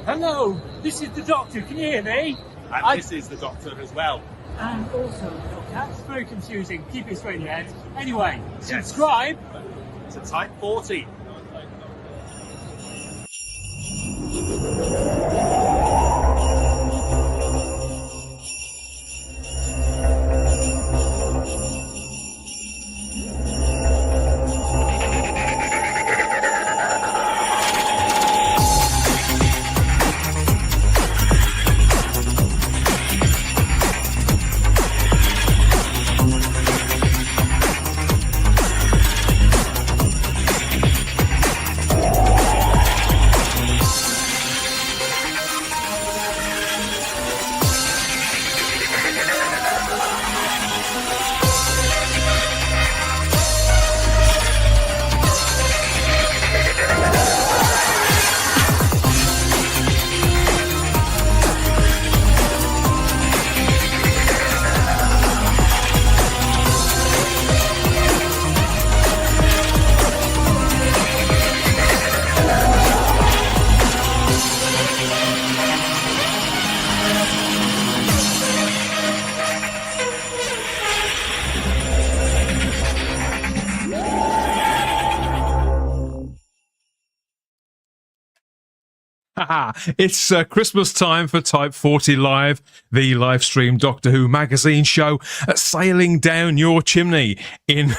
Hello, this is the Doctor. Can you hear me? And this is the Doctor as well. And also the Doctor. That's very confusing. Keep it straight in your head. Anyway, subscribe to Type 40. It's Christmas time for Type 40 Live, the live stream Doctor Who magazine show sailing down your chimney in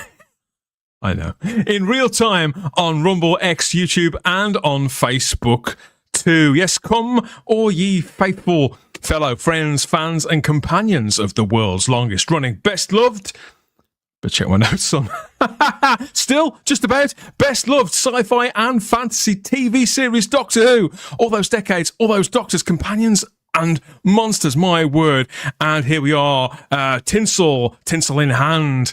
real time on Rumble, X, YouTube, and on Facebook too. Yes, come, all ye faithful fellow friends, fans, and companions of the world's longest running, best loved. But check my notes on. Still, just about best loved sci-fi and fantasy TV series Doctor Who. All those decades, all those doctors, companions, and monsters, my word. And here we are, tinsel in hand.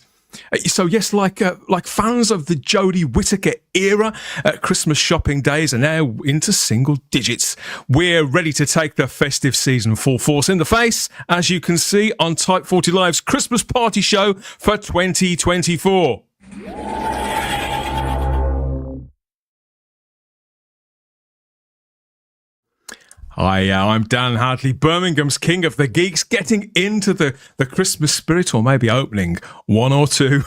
So yes, like fans of the Jodie Whittaker era, Christmas shopping days are now into single digits. We're ready to take the festive season full force in the face, as you can see on Type 40 Live's Christmas party show for 2024. Hi, I'm Dan Hartley, Birmingham's King of the Geeks, getting into the Christmas spirit, or maybe opening one or two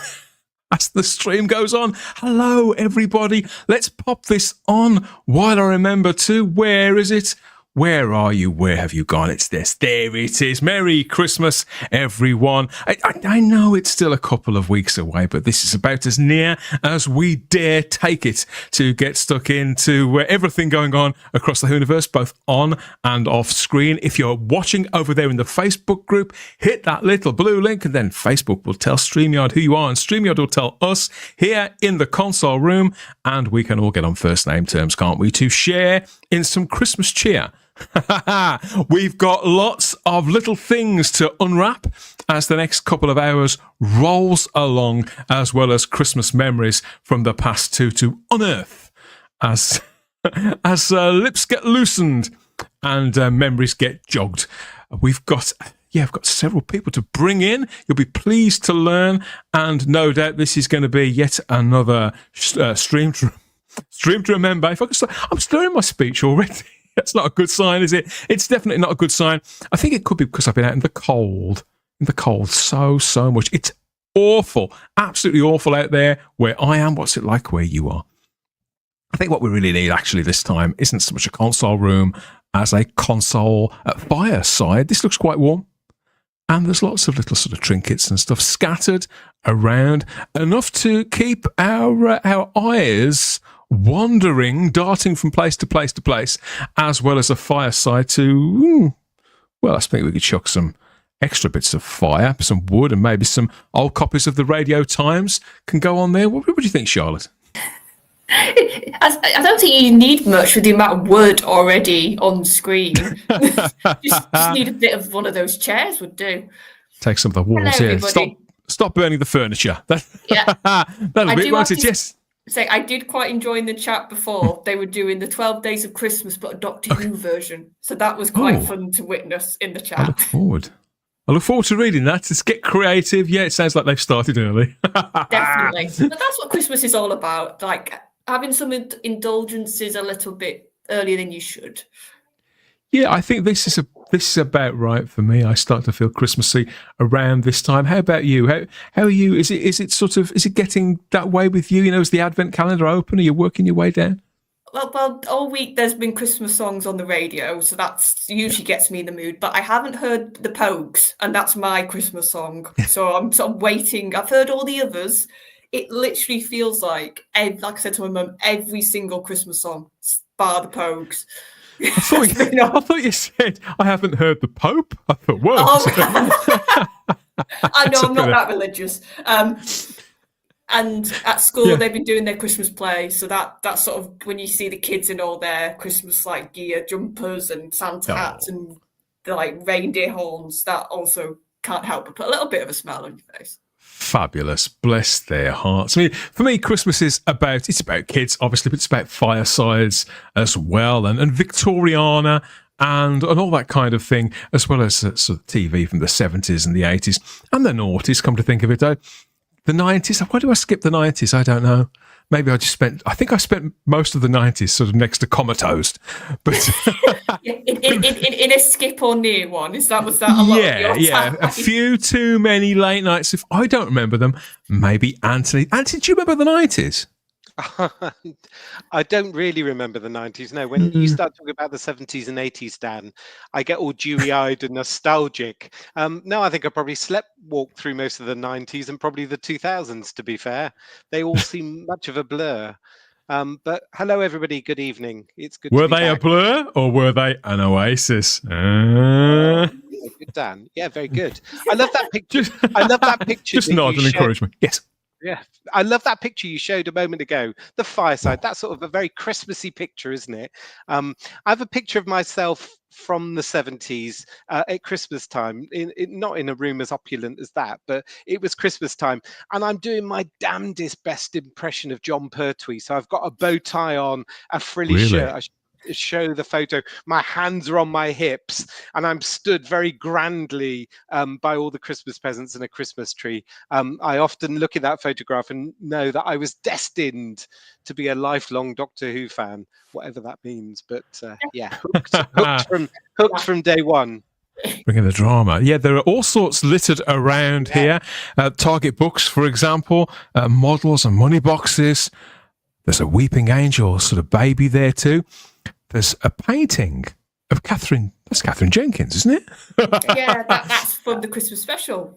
as the stream goes on. Hello, everybody. Let's pop this on while I remember to. Where is it? Where are you? Where have you gone? It's this. There it is. Merry Christmas, everyone. I know it's still a couple of weeks away, but this is about as near as we dare take it to get stuck into everything going on across the Whoniverse, both on and off screen. If you're watching over there in the Facebook group, hit that little blue link, and then Facebook will tell StreamYard who you are, and StreamYard will tell us here in the console room, and we can all get on first name terms, can't we, to share in some Christmas cheer. We've got lots of little things to unwrap as the next couple of hours rolls along, as well as Christmas memories from the past to unearth as lips get loosened and memories get jogged. We've got several people to bring in. You'll be pleased to learn, and no doubt this is going to be yet another stream to remember. If I could I'm slurring my speech already. That's not a good sign, is it? It's definitely not a good sign. I think it could be because I've been out in the cold so much. It's awful, absolutely awful out there where I am. What's it like where you are? I think what we really need actually this time isn't so much a console room as a console fireside. This looks quite warm. And there's lots of little sort of trinkets and stuff scattered around, enough to keep our eyes wandering, darting from place to place to place, as well as a fireside to, well, I think we could chuck some extra bits of fire, some wood, and maybe some old copies of the Radio Times can go on there. What do you think, Charlotte? I don't think you need much with the amount of wood already on screen. just need a bit of one of those chairs would do. Take some of the walls here. Stop burning the furniture. Yeah. That'll be it, won't it? Yes. Say, I did quite enjoy in the chat before they were doing the 12 Days of Christmas, but a Doctor Who version. So that was quite fun to witness in the chat. I look forward to reading that. Let's get creative. Yeah, it sounds like they've started early. Definitely. But that's what Christmas is all about. Like having some indulgences a little bit earlier than you should. Yeah, I think this is about right for me. I start to feel Christmassy around this time. How about you? How are you? Is it getting that way with you? You know, is the Advent calendar open? Are you working your way down? Well, all week there's been Christmas songs on the radio, so that's usually gets me in the mood. But I haven't heard the Pogues, and that's my Christmas song. So I'm sort of waiting. I've heard all the others. It literally feels like I said to my mum, every single Christmas song, bar the Pogues. I thought you said I haven't heard the Pope. I thought, whoa. I know I'm not that religious. And at school they've been doing their Christmas play, so that's sort of when you see the kids in all their Christmas like gear, jumpers and Santa hats and the like reindeer horns. That also can't help but put a little bit of a smile on your face. Fabulous. Bless their hearts. I mean, for me, Christmas is about kids, obviously, but it's about firesides as well, and Victoriana and all that kind of thing, as well as sort of TV from the 70s and the 80s and the noughties, come to think of it, though. The 90s, why do I skip the 90s? I don't know. Maybe I think I spent most of the 90s sort of next to Comatose. But in a skip or near one, was that a lot of your time? A few too many late nights. If I don't remember them, maybe Anthony. Anthony, do you remember the 90s? I don't really remember the 90s. No, when you start talking about the 70s and 80s, Dan, I get all dewy-eyed and nostalgic. No, I think I probably walked through most of the 90s and probably the 2000s, to be fair. They all seem much of a blur. But hello, everybody. Good evening. It's good Were to be they back. a blur or were they an oasis? Good, Dan. Yeah, very good. I love that picture. I love that picture. Just nod and encouragement. Yes. Yeah, I love that picture you showed a moment ago. The fireside, that's sort of a very Christmassy picture, isn't it? I have a picture of myself from the 70s at Christmas time, not in a room as opulent as that, but it was Christmas time. And I'm doing my damnedest best impression of John Pertwee. So I've got a bow tie on, a frilly shirt. I show the photo. My hands are on my hips and I'm stood very grandly by all the Christmas presents and a Christmas tree. I often look at that photograph and know that I was destined to be a lifelong Doctor Who fan, whatever that means. But hooked from day one. Bringing the drama. Yeah, there are all sorts littered around here. Target books, for example, models and money boxes. There's a weeping angel sort of baby there too. There's a painting of Catherine. That's Catherine Jenkins, isn't it? Yeah, that's from the Christmas special,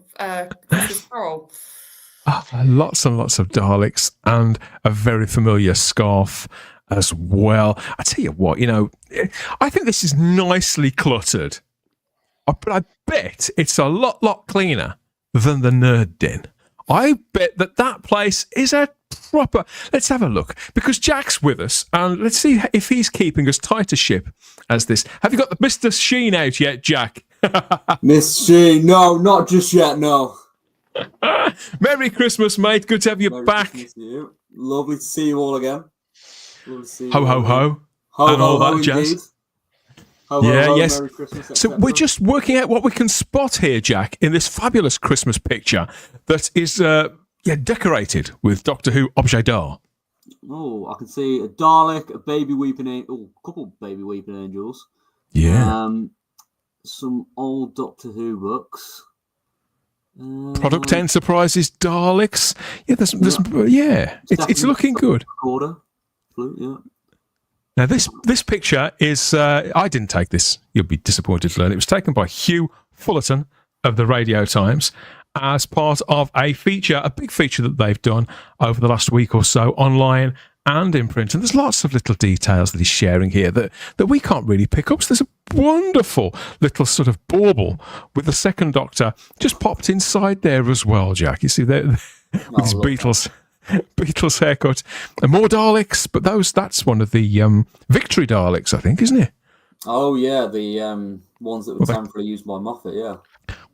Christmas Carol. Lots and lots of Daleks and a very familiar scarf as well. I tell you what, I think this is nicely cluttered, but I bet it's a lot cleaner than the Nerd Den. I bet that place is a proper. Let's have a look, because Jack's with us, and let's see if he's keeping as tight a ship as this. Have you got the Mr. Sheen out yet, Jack? Miss Sheen, no, not just yet, no. Merry Christmas, mate. Good to have you Merry back. Christmas to you. Lovely to see you all again. Ho, ho, ho. And all that jazz. Yes. Merry Christmas, so we're just working out what we can spot here, Jack, in this fabulous Christmas picture that is decorated with Doctor Who objet d'art. Oh, I can see a Dalek, a baby weeping angel, a couple of baby weeping angels. Yeah. Some old Doctor Who books. Product Enterprises Daleks. Yeah, it's looking good. Recorder. Blue, yeah. Now, this picture is, I didn't take this. You'll be disappointed to learn. It was taken by Hugh Fullerton of the Radio Times as part of a big feature that they've done over the last week or so online and in print. And there's lots of little details that he's sharing here that we can't really pick up. So there's a wonderful little sort of bauble with the second Doctor just popped inside there as well, Jack. You see there with his Beatles haircut and more Daleks, but that's one of the Victory Daleks, I think, isn't it? Oh yeah, the ones that were temporarily used by Moffat, yeah.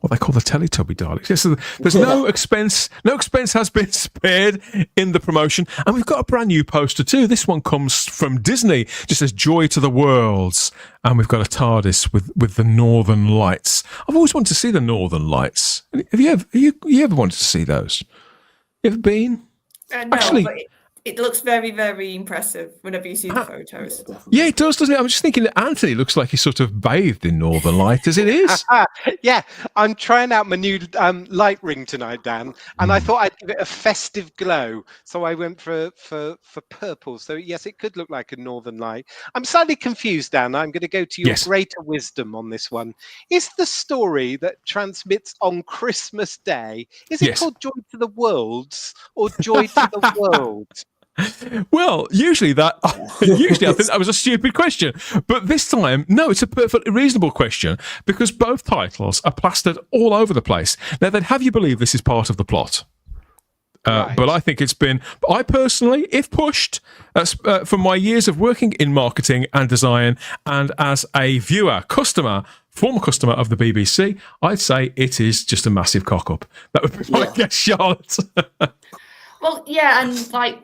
What they call the Teletubby Daleks. Yes, so there's no expense has been spared in the promotion, and we've got a brand new poster too. This one comes from Disney, just says "Joy to the Worlds," and we've got a TARDIS with the Northern Lights. I've always wanted to see the Northern Lights. Have you ever wanted to see those? You ever been? No, Actually, but It looks very, very impressive whenever you see the photos. Definitely. Yeah, it does, doesn't it? I'm just thinking that Anthony looks like he's sort of bathed in northern light as it is. Yeah, I'm trying out my new light ring tonight, Dan, and I thought I'd give it a festive glow, so I went for purple. So yes, it could look like a northern light. I'm slightly confused, Dan. I'm going to go to your Yes. greater wisdom on this one. Is the story that transmits on Christmas Day, is it Yes. called Joy to the Worlds or Joy to the World? Well, usually usually I think that was a stupid question, but this time, no, it's a perfectly reasonable question because both titles are plastered all over the place. Now, they'd have you believe this is part of the plot. Right. But I think it's been, I personally, if pushed, from my years of working in marketing and design and as a viewer, former customer of the BBC, I'd say it is just a massive cock up. That would be my guess, Charlotte. Well, yeah, and like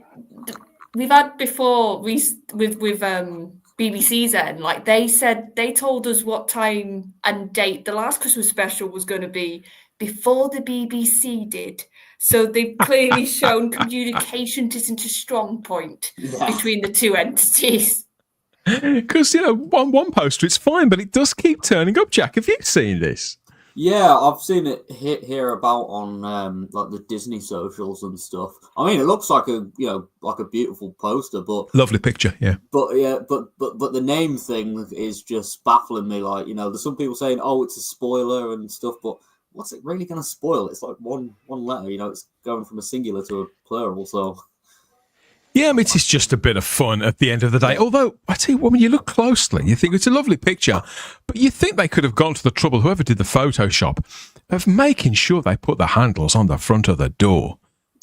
we've had before with BBC's end, like they told us what time and date the last Christmas special was going to be before the BBC did. So they've clearly shown communication isn't a strong point between the two entities. Because, on one poster it's fine, but it does keep turning up, Jack. Have you seen this? Yeah, I've seen it here about on like the Disney socials and stuff. I mean, it looks like a beautiful poster, but Lovely picture, yeah. but the name thing is just baffling me. Like, there's some people saying, "Oh, it's a spoiler" and stuff, but what's it really going to spoil? It's like one letter. It's going from a singular to a plural, so. Yeah, I mean, it's just a bit of fun at the end of the day. Although, I tell you what, when you look closely, you think it's a lovely picture, but you think they could have gone to the trouble, whoever did the Photoshop, of making sure they put the handles on the front of the door.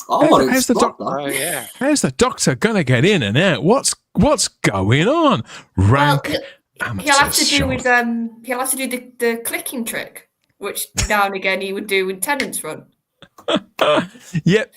Oh, how's the yeah. How's the doctor going to get in and out? What's going on? Rank amateurs, He'll have to do Sean. he'll have to do the clicking trick, which now and again he would do with Tennant's Run. Yep.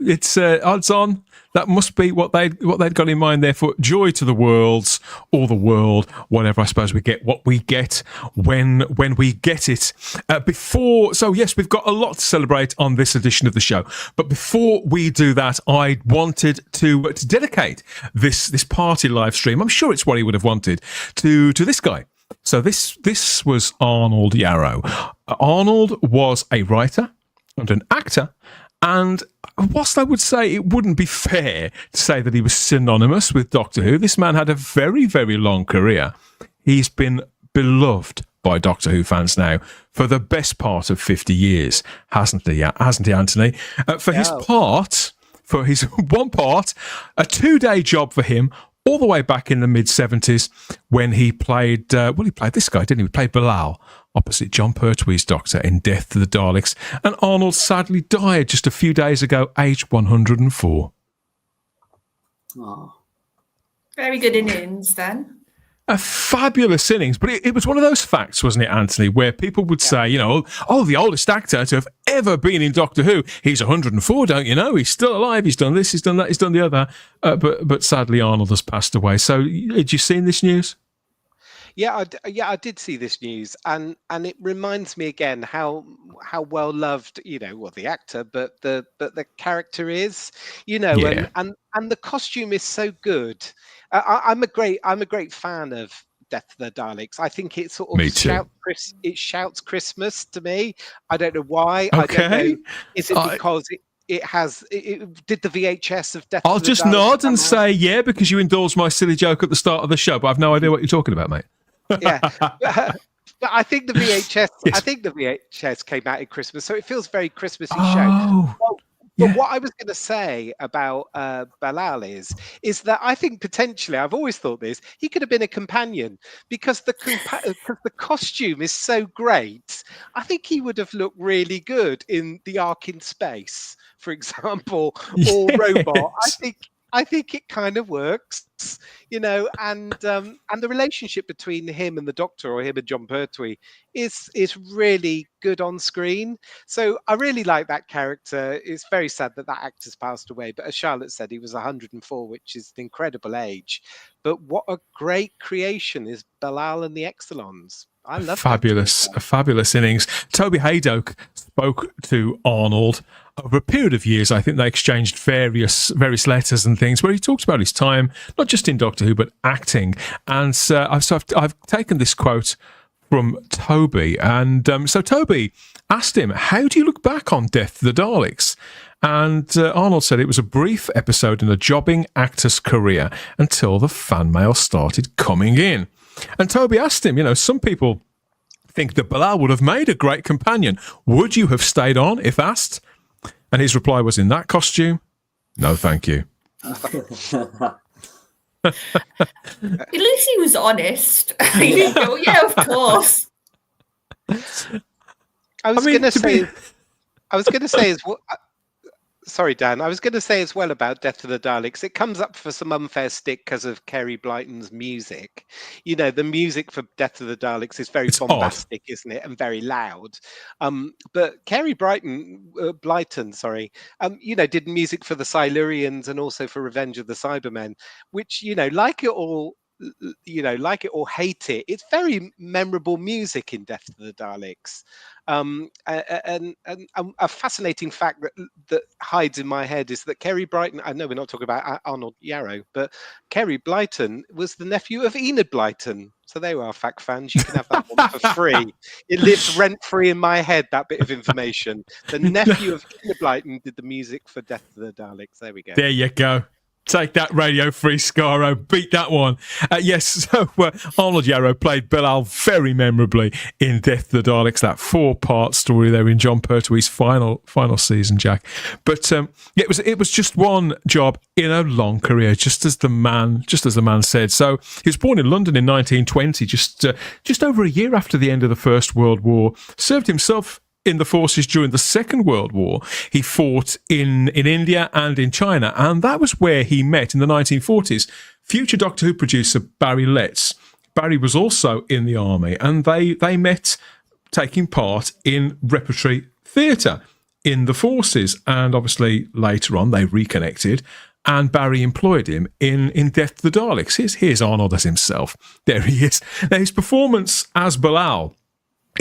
It's odds on. That must be what they'd got in mind there for Joy to the Worlds, or the world, whatever. I suppose we get what we get when we get it. So yes, we've got a lot to celebrate on this edition of the show. But before we do that, I wanted to dedicate this party live stream. I'm sure it's what he would have wanted to this guy. So this was Arnold Yarrow. Arnold was a writer and an actor. And whilst I would say it wouldn't be fair to say that he was synonymous with Doctor Who, this man had a very, very long career. He's been beloved by Doctor Who fans now for the best part of 50 years, hasn't he, Anthony? For his one part, a 2-day job for him, all the way back in the mid-70s when he played, he played this guy, didn't he? He played Bilal opposite John Pertwee's Doctor in Death to the Daleks. And Arnold sadly died just a few days ago, aged 104. Oh. Very good innings then. A fabulous innings, but it was one of those facts, wasn't it, Anthony, where people would say, the oldest actor to have ever been in Doctor Who, he's 104, don't you know? He's still alive, he's done this, he's done that, he's done the other. But sadly, Arnold has passed away. So, had you seen this news? Yeah, I did see this news, and it reminds me again how well loved the actor, but the character is, and the costume is so good. I'm a great fan of Death of the Daleks. I think it sort of shouts Christmas to me. I don't know why. Okay. I don't know. Is it because it did the VHS of Death? I'll just nod and say yeah, because you indulged my silly joke at the start of the show, but I've no idea what you're talking about, mate. Yeah, but I think the VHS. Yes. I think the VHS came out at Christmas, so it feels very Christmassy show. Oh, But what I was going to say about Bilal is that I think potentially, I've always thought this, he could have been a companion because the costume is so great. I think he would have looked really good in The Ark in Space, for example, or Robot. I think it kind of works, and the relationship between him and the Doctor, or him and John Pertwee, is really good on screen. So I really like that character. It's very sad that actor's passed away, but as Charlotte said, he was 104, which is an incredible age. But what a great creation is Bilal and the Exelons. I love a fabulous innings. Toby Haydock spoke to Arnold over a period of years. I think they exchanged various letters and things where he talked about his time, not just in Doctor Who, but acting. And I've taken this quote from Toby. And so Toby asked him, how do you look back on Death to the Daleks? And Arnold said it was a brief episode in a jobbing actor's career until the fan mail started coming in. And Toby asked him, some people think that Bilal would have made a great companion. Would you have stayed on if asked? And his reply was, in that costume? No, thank you. At least he was honest. He didn't go, yeah, of course. I was going to say as well. Sorry, Dan. I was going to say as well about Death to the Daleks. It comes up for some unfair stick because of Kerry Blyton's music. The music for Death to the Daleks is very bombastic, isn't it, and very loud. But Kerry Blyton, did music for the Silurians and also for Revenge of the Cybermen, which like it or hate it, it's very memorable music in Death to the Daleks. And a fascinating fact that hides in my head is that Kerry Blyton, I know we're not talking about Arnold Yarrow, but Kerry Blyton was the nephew of Enid Blyton. So there you are, fact fans. You can have that one for free. It lives rent-free in my head, that bit of information. The nephew of Enid Blyton did the music for Death to the Daleks. There we go. There you go. Take that, Radio Free Scaro. Beat that one. Yes, so Arnold Yarrow played Bilal very memorably in Death to the Daleks, that 4-part story there in John Pertwee's final season, Jack. But it was just one job in a long career, just as the man said. So he was born in London in 1920, just over a year after the end of the First World War. Served himself in the forces during the Second World War. He fought in India and in China, and that was where he met in the 1940s future Doctor Who producer Barry Letts. Barry was also in the army, and they met taking part in repertory theatre in the forces, and obviously later on they reconnected, and Barry employed him in Death to the Daleks. Here's Arnold as himself. There he is. Now, his performance as Bilal,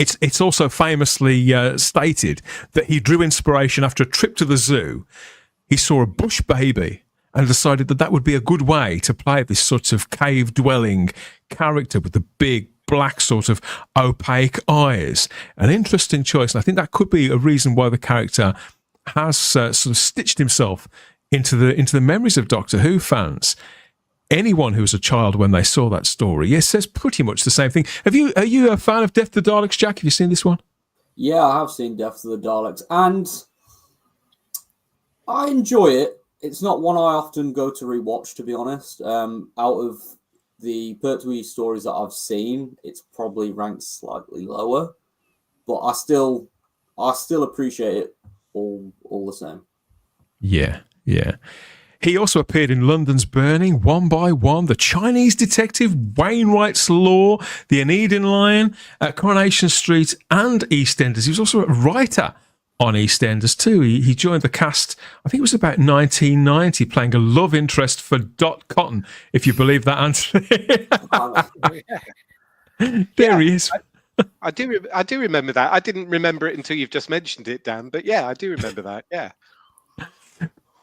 It's also famously stated that he drew inspiration after a trip to the zoo. He saw a bush baby and decided that would be a good way to play this sort of cave-dwelling character with the big, black sort of opaque eyes. An interesting choice, and I think that could be a reason why the character has sort of stitched himself into the memories of Doctor Who fans. Anyone who was a child when they saw that story, says pretty much the same thing. Are you a fan of Death to the Daleks, Jack? Have you seen this one? Yeah, I have seen Death to the Daleks, and I enjoy it. It's not one I often go to rewatch, to be honest. Out of the Pertwee stories that I've seen, it's probably ranked slightly lower, but I still appreciate it all the same. Yeah. He also appeared in London's Burning, One by One, The Chinese Detective, Wainwright's Law, The Aeneid Lion, Coronation Street, and EastEnders. He was also a writer on EastEnders too. He joined the cast, I think it was about 1990, playing a love interest for Dot Cotton, if you believe that answer. There he is. I do remember that. I didn't remember it until you've just mentioned it, Dan. But yeah, I do remember that. Yeah.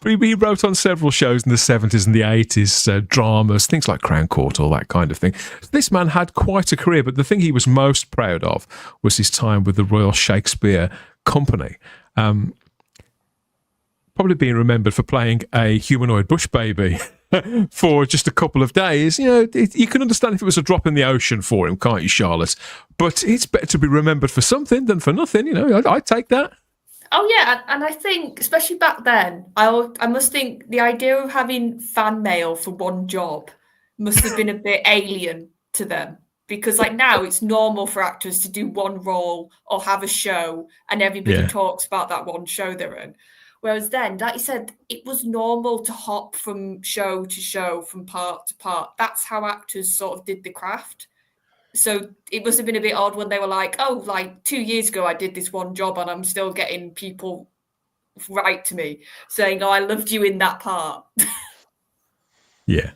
He wrote on several shows in the 70s and the 80s, dramas, things like Crown Court, all that kind of thing. This man had quite a career, but the thing he was most proud of was his time with the Royal Shakespeare Company. Probably being remembered for playing a humanoid bush baby for just a couple of days. You can understand if it was a drop in the ocean for him, can't you, Charlotte? But it's better to be remembered for something than for nothing. I'd take that. Oh yeah, and I think, especially back then, I must think the idea of having fan mail for one job must have been a bit alien to them, because like now it's normal for actors to do one role or have a show, and everybody talks about that one show they're in. Whereas then, like you said, it was normal to hop from show to show, from part to part. That's how actors sort of did the craft. So it must have been a bit odd when they were like, oh, like 2 years ago, I did this one job and I'm still getting people write to me saying, oh, I loved you in that part. Yeah.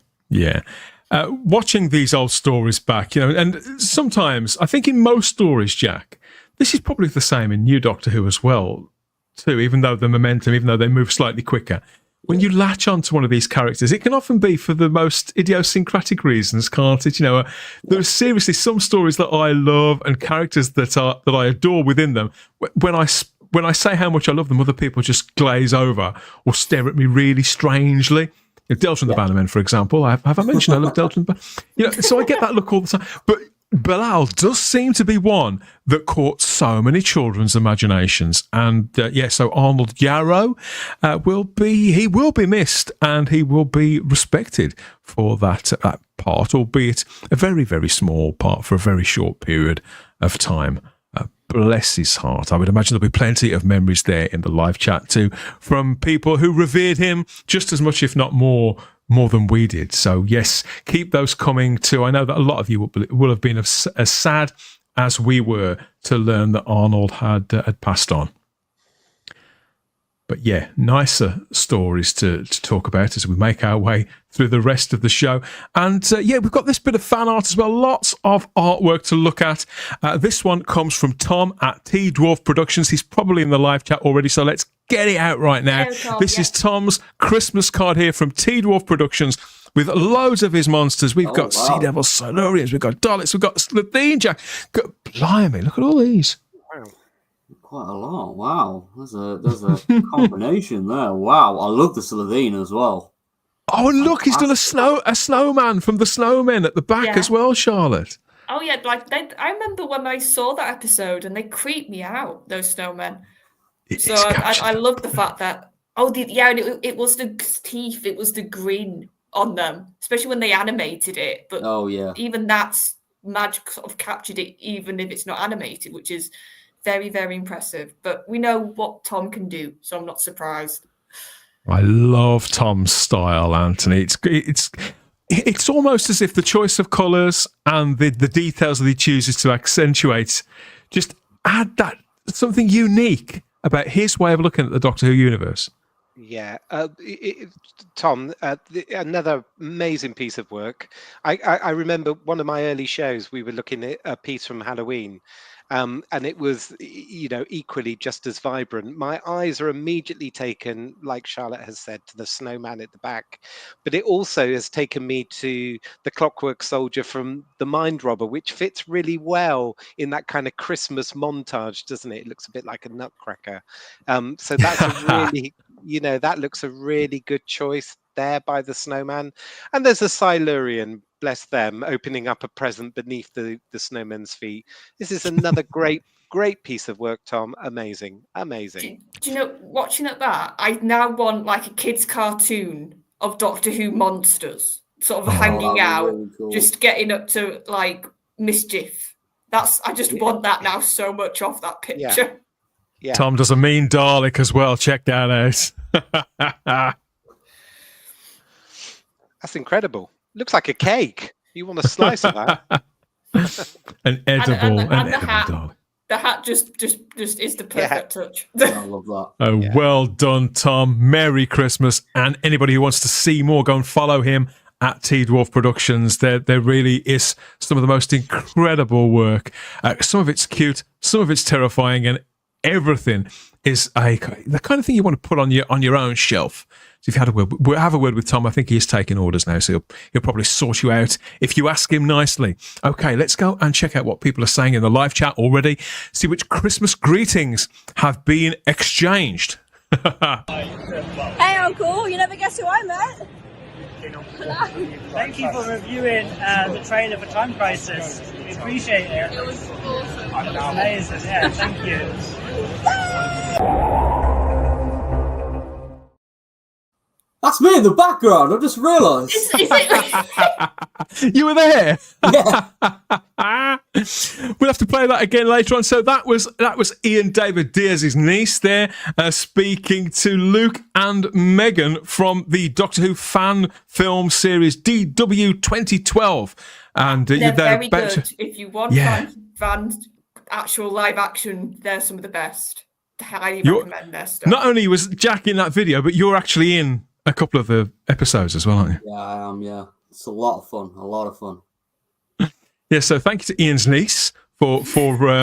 Watching these old stories back, and sometimes I think in most stories, Jack, this is probably the same in New Doctor Who as well, too. Even though the momentum, even though they move slightly quicker, when you latch onto one of these characters, it can often be for the most idiosyncratic reasons, can't it? There are seriously some stories that I love and characters that I adore within them. When I say how much I love them, other people just glaze over or stare at me really strangely. Delta and the Bannermen, for example. Have I mentioned I love Delta and the Bannermen? So I get that look all the time. But Bilal does seem to be one that caught so many children's imaginations. And so Arnold Yarrow will be missed, and he will be respected for that part, albeit a very, very small part for a very short period of time. Bless his heart. I would imagine there'll be plenty of memories there in the live chat too, from people who revered him just as much, if not more than we did. So yes, keep those coming too. I know that a lot of you will have been as sad as we were to learn that Arnold had passed on. But yeah, nicer stories to talk about as we make our way through the rest of the show. And we've got this bit of fan art as well. Lots of artwork to look at. This one comes from Tom at T-Dwarf Productions. He's probably in the live chat already, so let's get it out right now. This is Tom's Christmas card here from T-Dwarf Productions with loads of his monsters. We've got Sea Devils, Silurians, we've got Daleks, we've got Slovene Jack. Blimey, look at all these. Wow. Quite a lot. Wow, there's a combination there. Wow, I love the Slovene as well. Oh, and look, he's done a snowman from the Snowmen at the back as well, Charlotte. Oh yeah, I remember when I saw that episode, and they creeped me out. Those snowmen. So I love the fact that and it was the teeth, it was the grin on them, especially when they animated it. But even that's magic sort of captured it, even if it's not animated, which is very, very impressive. But we know what Tom can do, so I'm not surprised. I love Tom's style, Anthony. It's almost as if the choice of colours and the details that he chooses to accentuate just add that something unique about his way of looking at the Doctor Who universe. Yeah, Tom, another amazing piece of work. I remember one of my early shows, we were looking at a piece from Halloween, and it was, equally just as vibrant. My eyes are immediately taken, like Charlotte has said, to the snowman at the back, but it also has taken me to the Clockwork Soldier from The Mind Robber, which fits really well in that kind of Christmas montage, doesn't it? It looks a bit like a nutcracker. So that's a really, that looks a really good choice there by the snowman. And there's a Silurian, bless them, opening up a present beneath the snowman's feet. This is another great piece of work, Tom. Amazing. Do you know, watching at that, I now want like a kid's cartoon of Doctor Who monsters sort of hanging out, really cool, just getting up to like mischief. I just want that now so much off that picture. Yeah. Tom does a mean Dalek as well. Check that out. That's incredible. Looks like a cake. You want a slice of that? An edible hat. Dalek. The hat just is the perfect touch. I love that. Oh, well done, Tom. Merry Christmas. And anybody who wants to see more, go and follow him at T-Dwarf Productions. There really is some of the most incredible work. Some of it's cute, some of it's terrifying, and everything is the kind of thing you want to put on your own shelf. So if you have a word with Tom, I think he is taking orders now, so he'll probably sort you out if you ask him nicely. Okay, let's go and check out what people are saying in the live chat already. See which Christmas greetings have been exchanged. Hey, Uncle, you never guess who I met? Thank you for reviewing the trailer for Time Crisis. We appreciate it. It was awesome. Amazing, yeah, thank you. That's me in the background. I just realised. Is it? You were there. Yeah. We'll have to play that again later on. So that was Ian David Diaz's niece there, speaking to Luke and Megan from the Doctor Who fan film series DW 2012. And they're very good. If you want fan actual live action, they're some of the best. I highly recommend their stuff. Not only was Jack in that video, but you're actually in a couple of the episodes as well, aren't you? Yeah, I am, yeah. It's a lot of fun. A lot of fun. Yeah, so thank you to Ian's niece for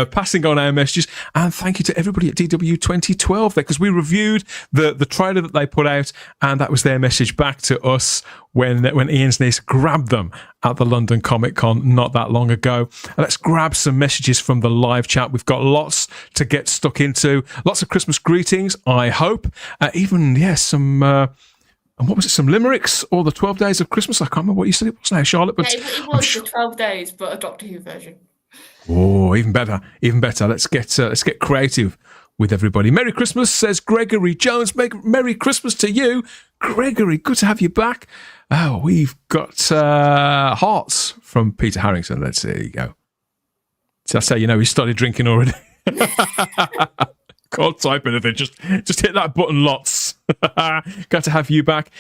passing on our messages, and thank you to everybody at DW 2012 there, because we reviewed the trailer that they put out, and that was their message back to us when Ian's niece grabbed them at the London Comic Con not that long ago. And let's grab some messages from the live chat. We've got lots to get stuck into, lots of Christmas greetings, I hope, some and what was it, some limericks or the 12 days of Christmas? I can't remember what you said it was now, Charlotte, but it was the 12 days, but a Doctor Who version. Oh, even better, even better. Let's get creative with everybody. Merry Christmas, says Gregory Jones. Merry Christmas to you, Gregory. Good to have you back. Oh, we've got hearts from Peter Harrington. Let's see. There you go. So that's how you know he started drinking already. Can't type anything. Just hit that button. Lots. Got to have you back.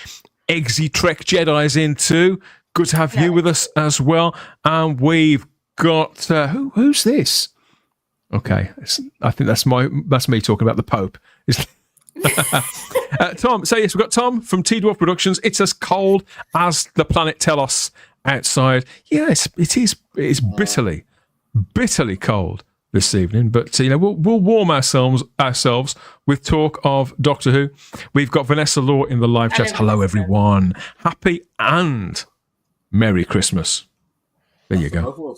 Eggsy Trek Jedi's in too. Good to have you with us as well. And we've got who's this? Okay, I think that's me talking about the Pope. Tom. So yes, we've got Tom from T Dwarf Productions. It's as cold as the planet Telos outside. Yes, it is. It's bitterly cold this evening. But we'll warm ourselves with talk of Doctor Who. We've got Vanessa Law in the live chat. Hello everyone. Happy and Merry Christmas. There you go.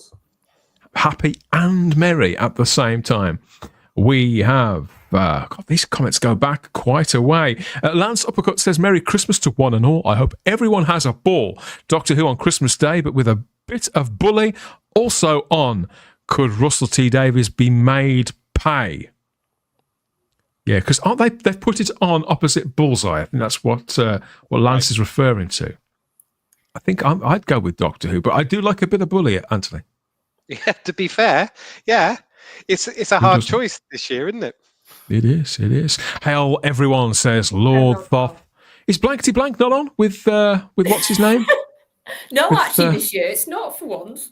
Happy and merry at the same time. We have these comments go back quite a way. Lance Uppercut says, Merry Christmas to one and all. I hope everyone has a ball. Doctor Who on Christmas Day, but with a bit of bully. Also on, could Russell T Davies be made pay? Yeah, because aren't they've put it on opposite Bullseye. I think that's what Lance is referring to. I think I'd go with Doctor Who, but I do like a bit of bully, Anthony. Yeah, to be fair, yeah, it's a hard choice this year, isn't it? It is. Hail everyone, says Lord Thoth. Is Blankety Blank not on with what's his name? No, actually, this year it's not for once.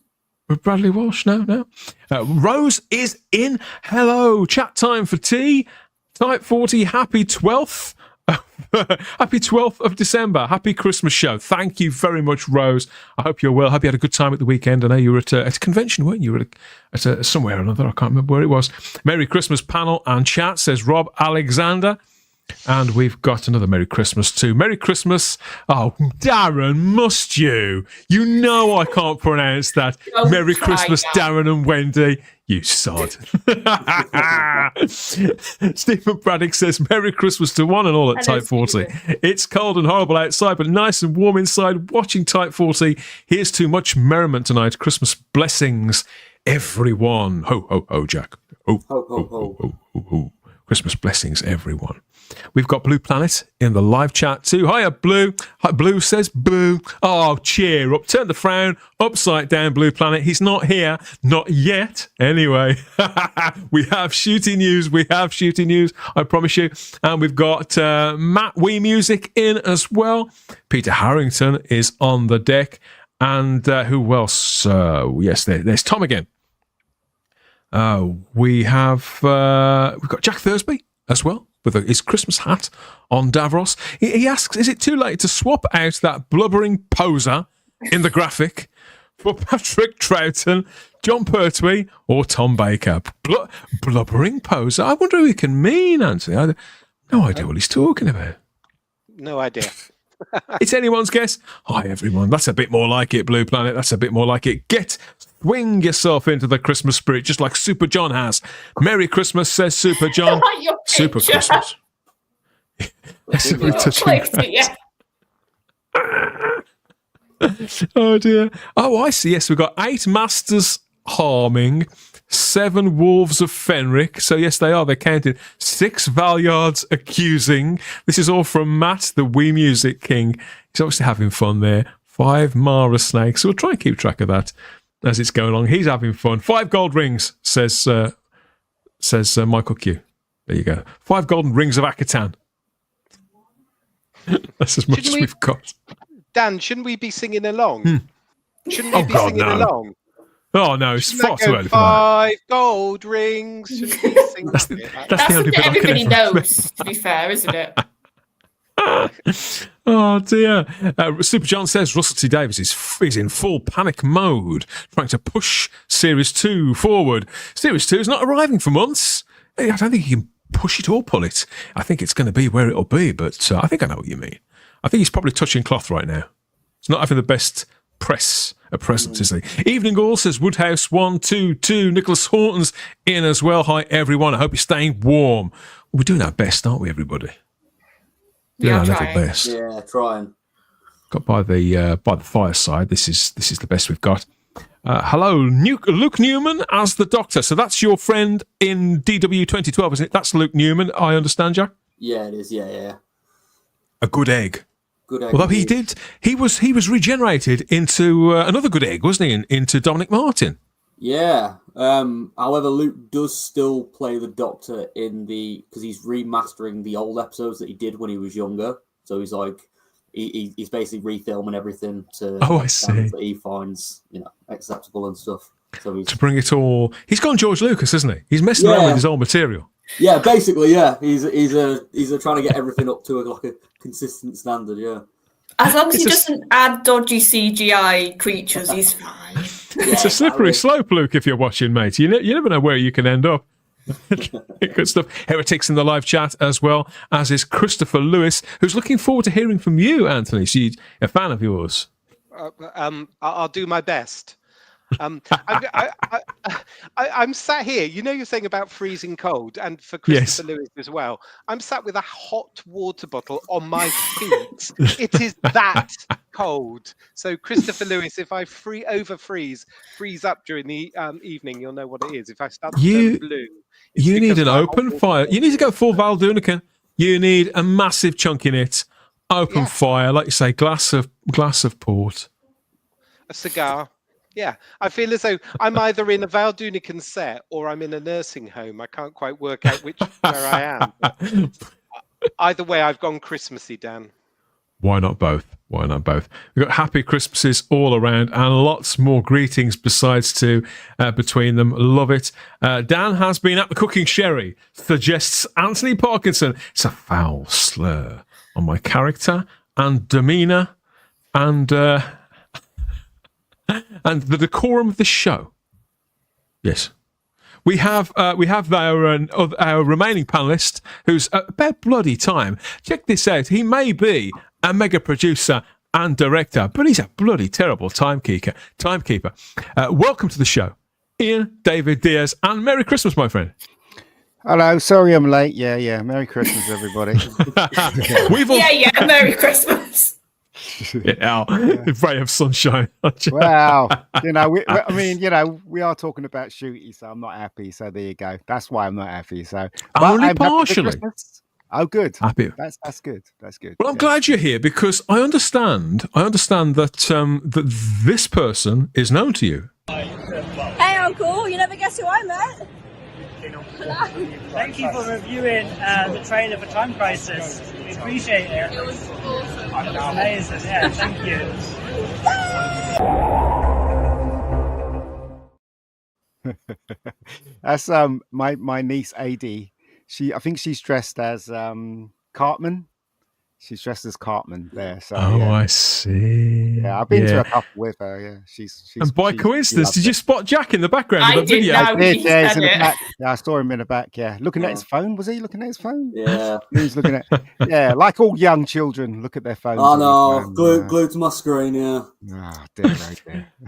With Bradley Walsh, no. Rose is in. Hello, chat time for tea. Type 40, happy 12th. Happy 12th of December. Happy Christmas show. Thank you very much, Rose. I hope you're well. Hope you had a good time at the weekend. I know you were at a convention, weren't you? At somewhere or another. I can't remember where it was. Merry Christmas panel and chat, says Rob Alexander. And we've got another Merry Christmas too. Merry Christmas. Oh, Darren, must you? You know I can't pronounce that. Merry Christmas, Darren and Wendy. You sod. Stephen Braddock says, Merry Christmas to one and all at Type 40. It's cold and horrible outside, but nice and warm inside. Watching Type 40. Here's to much merriment tonight. Christmas blessings, everyone. Ho, ho, ho, Jack. Ho, ho, ho, ho, ho, ho, ho. Christmas blessings, everyone. We've got Blue Planet in the live chat too. Hiya, Blue. Hi, Blue says boo. Oh, cheer up. Turn the frown upside down, Blue Planet. He's not here. Not yet. Anyway, we have shooting news. I promise you. And we've got Matt Wee Music in as well. Peter Harrington is on the deck. And who else? Yes, there's Tom again. We've got Jack Thursby as well, with his Christmas hat on Davros. He asks, is it too late to swap out that blubbering poser in the graphic for Patrick Troughton, John Pertwee, or Tom Baker? Blubbering poser? I wonder who he can mean, Anthony. I have no idea what he's talking about. No idea. It's anyone's guess. Hi, everyone. That's a bit more like it, Blue Planet. That's a bit more like it. Swing yourself into the Christmas spirit, just like Super John has. Merry Christmas, says Super John. Super Christmas. That's a very touching. Oh, dear. Oh, I see. Yes, we've got 8 Masters Harming, 7 Wolves of Fenric. So, yes, they are. They're counted. 6 Valyards Accusing. This is all from Matt, the Wee Music King. He's obviously having fun there. 5 Mara Snakes. So we'll try and keep track of that as it's going along. He's having fun. 5 gold rings, says Michael Q. There you go. 5 golden rings of Akatan. That's as much as we've got. Dan, shouldn't we be singing along? Shouldn't we be singing along? Oh, no, it's far too early for that. 5 gold rings. That's the only bit everybody knows, to be fair, isn't it? Oh dear. Super John says Russell T Davies is in full panic mode, trying to push Series 2 forward. Series 2 is not arriving for months. I don't think he can push it or pull it. I think it's going to be where it'll be, but I think I know what you mean. I think he's probably touching cloth right now. He's not having the best press at present, is he? Evening All says Woodhouse 122. Nicholas Horton's in as well. Hi everyone. I hope you're staying warm. We're doing our best, aren't we, everybody? Doing our level best. Yeah, trying. Got by the fireside. This is the best we've got. Hello, Luke Newman as the Doctor. So that's your friend in DW 2012, isn't it? That's Luke Newman, I understand, Jack. Yeah, it is. Yeah. A good egg. Good egg. Although he was regenerated into another good egg, wasn't he? Into Dominic Martin. Yeah. However, Luke does still play the Doctor because he's remastering the old episodes that he did when he was younger. So he's like, he's basically refilming everything to standards that he finds, acceptable and stuff. So to bring it all, he's gone George Lucas, isn't he? He's messing around with his old material. Yeah, basically, yeah. He's trying to get everything up to a consistent standard. Yeah. As long as he doesn't add dodgy CGI creatures, he's fine. It's a slippery slope, Luke, if you're watching, mate. You never know where you can end up. Good stuff. Heretics in the live chat as well, as is Christopher Lewis, who's looking forward to hearing from you, Anthony. So you're a fan of yours. I'll do my best. I'm sat here. You're saying about freezing cold, and for Christopher Lewis as well. I'm sat with a hot water bottle on my feet. It is that cold. So Christopher Lewis, if I freeze up during the evening, you'll know what it is. If I start to turn blue, you need an open fire. You need to go full Val Dunican. You need a massive chunk in it. Open fire, like you say, glass of port, a cigar. Yeah, I feel as though I'm either in a Val Dunican set or I'm in a nursing home. I can't quite work out where I am. Either way, I've gone Christmassy, Dan. Why not both? We've got happy Christmases all around and lots more greetings besides between them. Love it. Dan has been at the cooking sherry, suggests Anthony Parkinson. It's a foul slur on my character and demeanour and the decorum of the show. Yes. We have our remaining panelist who's about bloody time. Check this out. He may be a mega producer and director, but he's a bloody terrible timekeeper. Welcome to the show, Ian David Diaz, and Merry Christmas, my friend. Hello, sorry I'm late. Yeah. Merry Christmas, everybody. Merry Christmas. Ray of sunshine. Wow. We are talking about shooty, so I'm not happy. So there you go. That's why I'm not happy. So only partially. Oh, good. Happy. That's good. That's good. Well, I'm glad you're here because I understand that this person is known to you. Hey, Uncle. You never guess who I met. Thank you for reviewing the trailer for Time Crisis. We appreciate it. It was awesome. Amazing. Yeah, thank you. That's my niece AD. I think she's dressed as Cartman. She's dressed as Cartman there. So I see. Yeah, I've been to a couple with her. Yeah, she's and by coincidence, did you spot Jack in the background of the video? I did. Yeah, he's in the back. Yeah, I saw him in the back. Yeah, looking at his phone. Was he looking at his phone? Yeah, he was looking at. Yeah, like all young children, look at their phones. Oh no, glued to my screen. Yeah. Oh dear.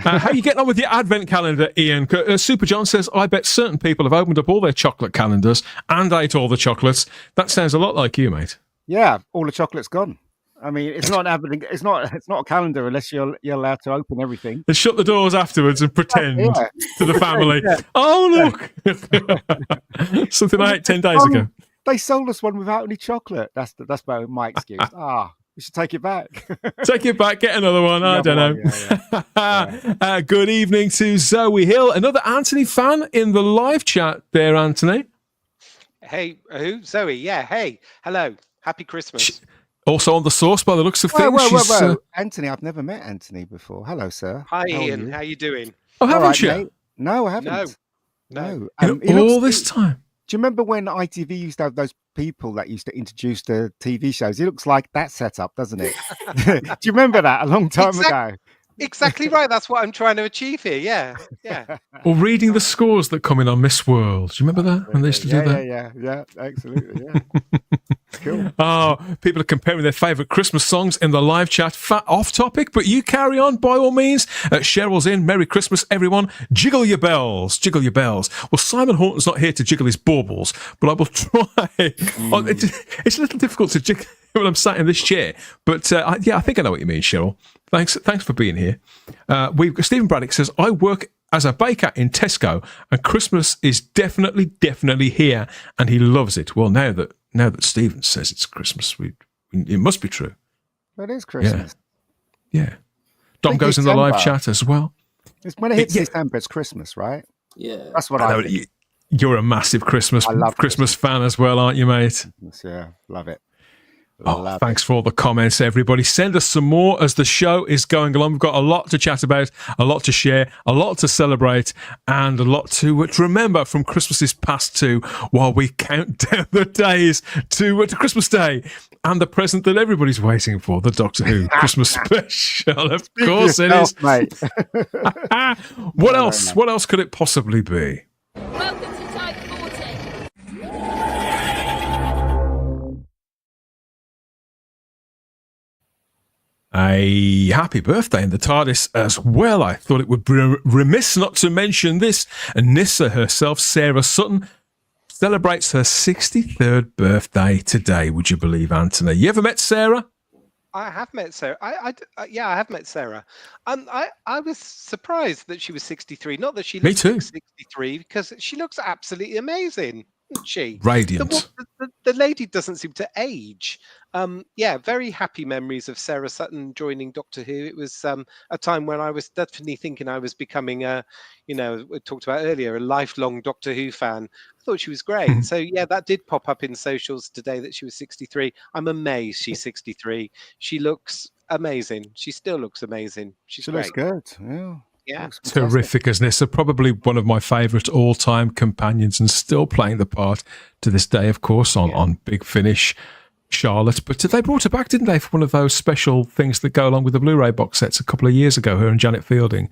How are you getting on with your advent calendar, Ian? Super John says, I bet certain people have opened up all their chocolate calendars and ate all the chocolates. That sounds a lot like you, mate. Yeah, all the chocolate's gone. I mean, it's not happening. It's not a calendar unless you're allowed to open everything. And shut the doors afterwards and pretend to the family. Yeah. Oh look, something I ate 10 days ago. They sold us one without any chocolate. That's my excuse. We should take it back. Take it back. Get another one. I don't know. Yeah. Good evening to Zoe Hill, another Anthony fan in the live chat. There, Anthony. Hey, who? Zoe. Yeah. Hey. Hello. Happy Christmas. Also on the source by the looks of things. Whoa. Anthony, I've never met Anthony before. Hello, sir. Hi, Ian. How you doing? Oh, haven't you? Mate. No, I haven't. No. All this time. Do you remember when ITV used to have those people that used to introduce the TV shows? It looks like that setup, doesn't it? Do you remember that a long time ago? Exactly right. That's what I'm trying to achieve here. Yeah. Or reading the scores that come in on Miss World. Do you remember that? When they used to do that? Yeah, absolutely, yeah. Cool. Oh, people are comparing their favourite Christmas songs in the live chat. Off topic, but you carry on by all means. Cheryl's in. Merry Christmas, everyone. Jiggle your bells. Jiggle your bells. Well, Simon Horton's not here to jiggle his baubles, but I will try. It's a little difficult to jiggle when I'm sat in this chair. But I think I know what you mean, Cheryl. Thanks for being here. Stephen Braddock says, I work as a baker in Tesco, and Christmas is definitely here, and he loves it. Well, now that Stephen says it's Christmas, it must be true. It is Christmas. Yeah. Dom goes in the live chat as well. It's when it hits December, it's Christmas, right? Yeah. That's what I think. You're a massive Christmas fan as well, aren't you, mate? Yeah, love it. Thanks for all the comments, everybody. Send us some more as the show is going along. We've got a lot to chat about, a lot to share, a lot to celebrate, and a lot to remember from Christmases past too, while we count down the days to Christmas Day and the present that everybody's waiting for, the Doctor Who Christmas special. Of course it is. Mate. What else? What else could it possibly be? Welcome to Type 40. A happy birthday in the TARDIS as well. I thought it would be remiss not to mention this. Nissa herself, Sarah Sutton, celebrates her 63rd birthday today. Would you believe, Anthony? You ever met Sarah? I have met Sarah. I have met Sarah. I was surprised that she was 63. Not that she looks like 63, because she looks absolutely amazing, isn't she? Radiant. The lady doesn't seem to age. Very happy memories of Sarah Sutton joining Doctor Who. It was a time when I was definitely thinking I was becoming we talked about earlier, a lifelong Doctor Who fan. I thought she was great. So that did pop up in socials today that she was 63. I'm amazed she's 63. She looks amazing. She still looks amazing. She looks good. Yeah. Terrific as Nissa, probably one of my favourite all-time companions, and still playing the part to this day, of course, on Big Finish, Charlotte. But they brought her back, didn't they, for one of those special things that go along with the Blu-ray box sets a couple of years ago, her and Janet Fielding.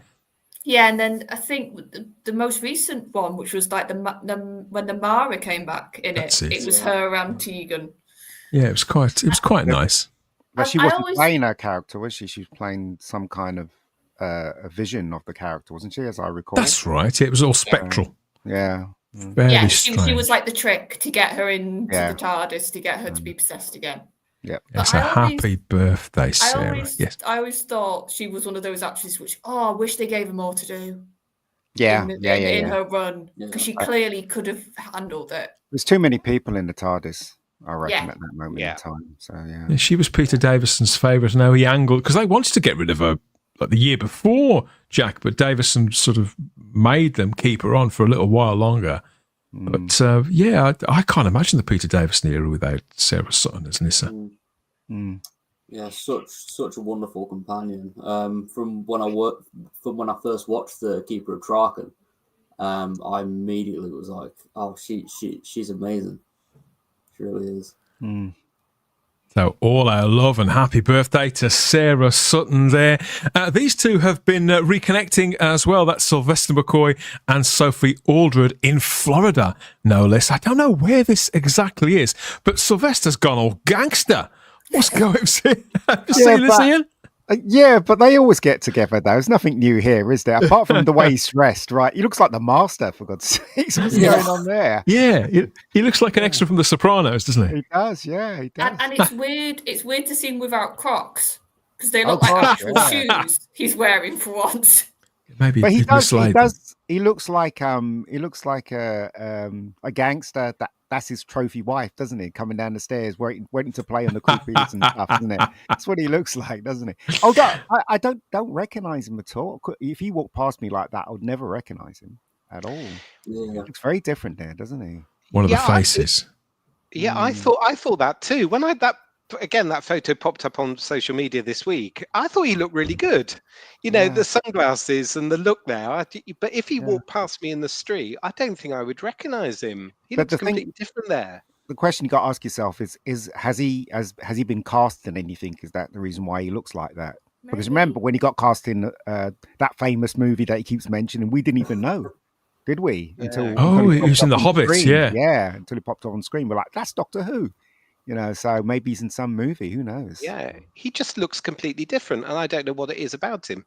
Yeah, and then I think the most recent one, which was like when the Mara came back in it was her and Tegan. Yeah, it was quite nice. But she wasn't playing her character, was she? She was playing some kind of a vision of the character, wasn't she, as I recall? That's right. It was all spectral. Yeah. She was like the trick to get her into the TARDIS, to get her to be possessed again. Yeah. It's a happy birthday, Sarah. I always thought she was one of those actresses which, I wish they gave her more to do. In her run, because she clearly could have handled it. There's too many people in the TARDIS, I reckon, at that moment in time. So yeah, she was Peter Davison's favourite. Now he angled, because they wanted to get rid of her like the year before, Jack, but Davison sort of made them keep her on for a little while longer. But I can't imagine the Peter Davison era without Sarah Sutton as Nissa. Yeah, such a wonderful companion. From when I first watched the Keeper of Traken, I immediately was like, "Oh, she's amazing. She really is." So all our love and happy birthday to Sarah Sutton there. These two have been reconnecting as well. That's Sylvester McCoy and Sophie Aldred in Florida, no less. I don't know where this exactly is, but Sylvester's gone all gangster. What's going on? Have you seen this, Ian? Yeah, but they always get together, though. There's nothing new here, is there? Apart from the way he's dressed, right? He looks like the Master, for God's sakes. What's going on there? Yeah, he looks like an extra from The Sopranos, doesn't he? He does, yeah, he does. And it's weird. It's weird to see him without Crocs, because they look like actual shoes he's wearing for once. Maybe, but he does. He looks like a gangster that's his trophy wife, doesn't he? Coming down the stairs, waiting to play on the croupiers and stuff, isn't it? That's what he looks like, doesn't he? Although I don't recognize him at all. If he walked past me like that, I would never recognize him at all. Yeah. He looks very different there, doesn't he? One of the faces. I thought that too. When that again, that photo popped up on social media this week. I thought he looked really good. You know, the sunglasses and the look there. But if he walked past me in the street, I don't think I would recognise him. He looks completely different there. The question you got to ask yourself is has he been cast in anything? Is that the reason why he looks like that? Because remember when he got cast in that famous movie that he keeps mentioning, we didn't even know, did we? Until he was in The Hobbit, until he popped up on screen. We're like, that's Doctor Who, you know. So maybe he's in some movie. Who knows? Yeah, he just looks completely different, and I don't know what it is about him.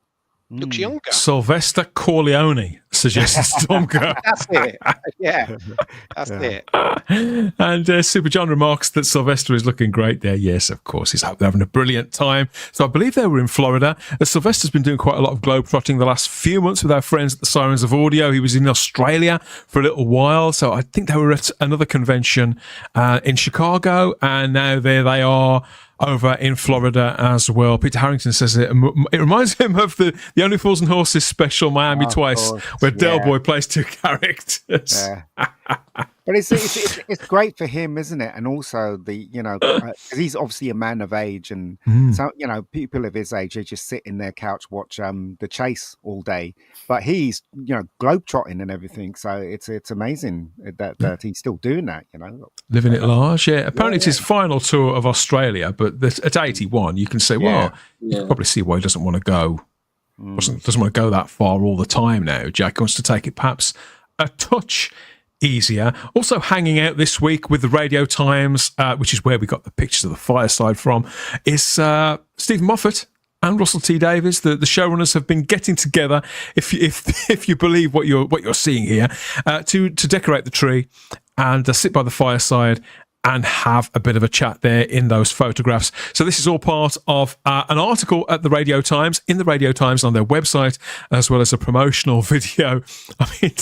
Looks younger. Sylvester Corleone suggests Tomka. That's it. Yeah, that's it. And Super John remarks that Sylvester is looking great there. Yes, of course. He's having a brilliant time. So I believe they were in Florida. Sylvester's been doing quite a lot of globetrotting the last few months with our friends at the Sirens of Audio. He was in Australia for a little while. So I think they were at another convention in Chicago. And now there they are, over in Florida as well. Peter Harrington says it reminds him of the Only Fools and Horses special Miami Twice, where Del Boy plays two characters. Yeah. But it's great for him, isn't it? And also because he's obviously a man of age, and so people of his age, they just sit in their couch, watch The Chase all day. But he's globetrotting and everything, so it's amazing that he's still doing that. Living it large. Yeah, apparently it's his final tour of Australia, but at 81, you can say, you probably see why he doesn't want to go. Doesn't want to go that far all the time now. Jack wants to take it perhaps a touch easier. Also hanging out this week with the Radio Times, which is where we got the pictures of the fireside from, is Stephen Moffat and Russell T Davies. The showrunners have been getting together, if you believe what you're seeing here, to decorate the tree and sit by the fireside and have a bit of a chat there in those photographs. So this is all part of an article at the Radio Times, in the Radio Times on their website, as well as a promotional video. I mean,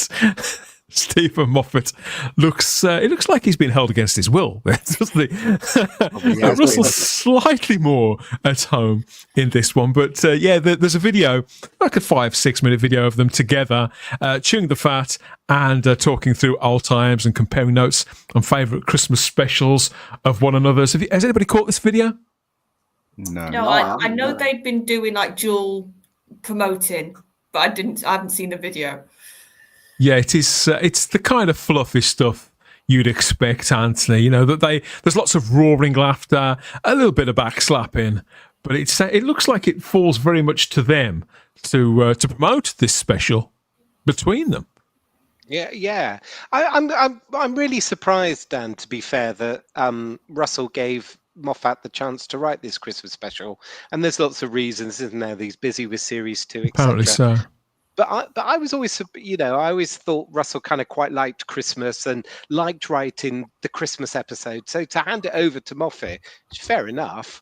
Stephen Moffat looks like he's been held against his will, doesn't he? Russell's slightly more at home in this one, but there's a video, like a 5-6 minute video of them together chewing the fat and talking through old times and comparing notes on favourite Christmas specials of one another's. Has anybody caught this video? No, I know they've been doing like dual promoting, but I haven't seen the video. Yeah, it is. It's the kind of fluffy stuff you'd expect, Anthony. That there's lots of roaring laughter, a little bit of backslapping, but it looks like it falls very much to them to promote this special between them. Yeah. I'm really surprised, Dan. To be fair, that Russell gave Moffat the chance to write this Christmas special, and there's lots of reasons, isn't there? He's busy with series 2, etc. Apparently so. But I was always, I always thought Russell kind of quite liked Christmas and liked writing the Christmas episode. So to hand it over to Moffat, fair enough.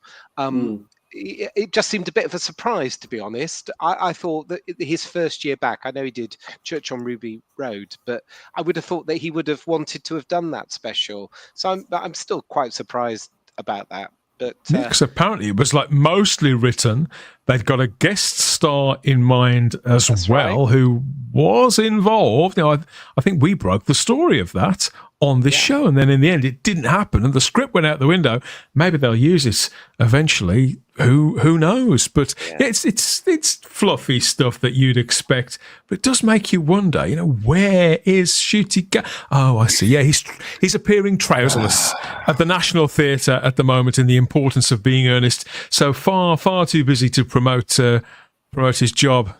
It just seemed a bit of a surprise, to be honest. I thought that his first year back, I know he did Church on Ruby Road, but I would have thought that he would have wanted to have done that special. So I'm still quite surprised about that. But because apparently it was like mostly written. They'd got a guest star in mind as well, who was involved. I think we broke the story of that on this show, and then in the end it didn't happen, and the script went out the window. Maybe they'll use it eventually. Who knows? But it's fluffy stuff that you'd expect, but it does make you wonder. Where is Shooty? Oh, I see. Yeah, he's appearing trouserless at the National Theatre at the moment in The Importance of Being Earnest. So far too busy to promote his job,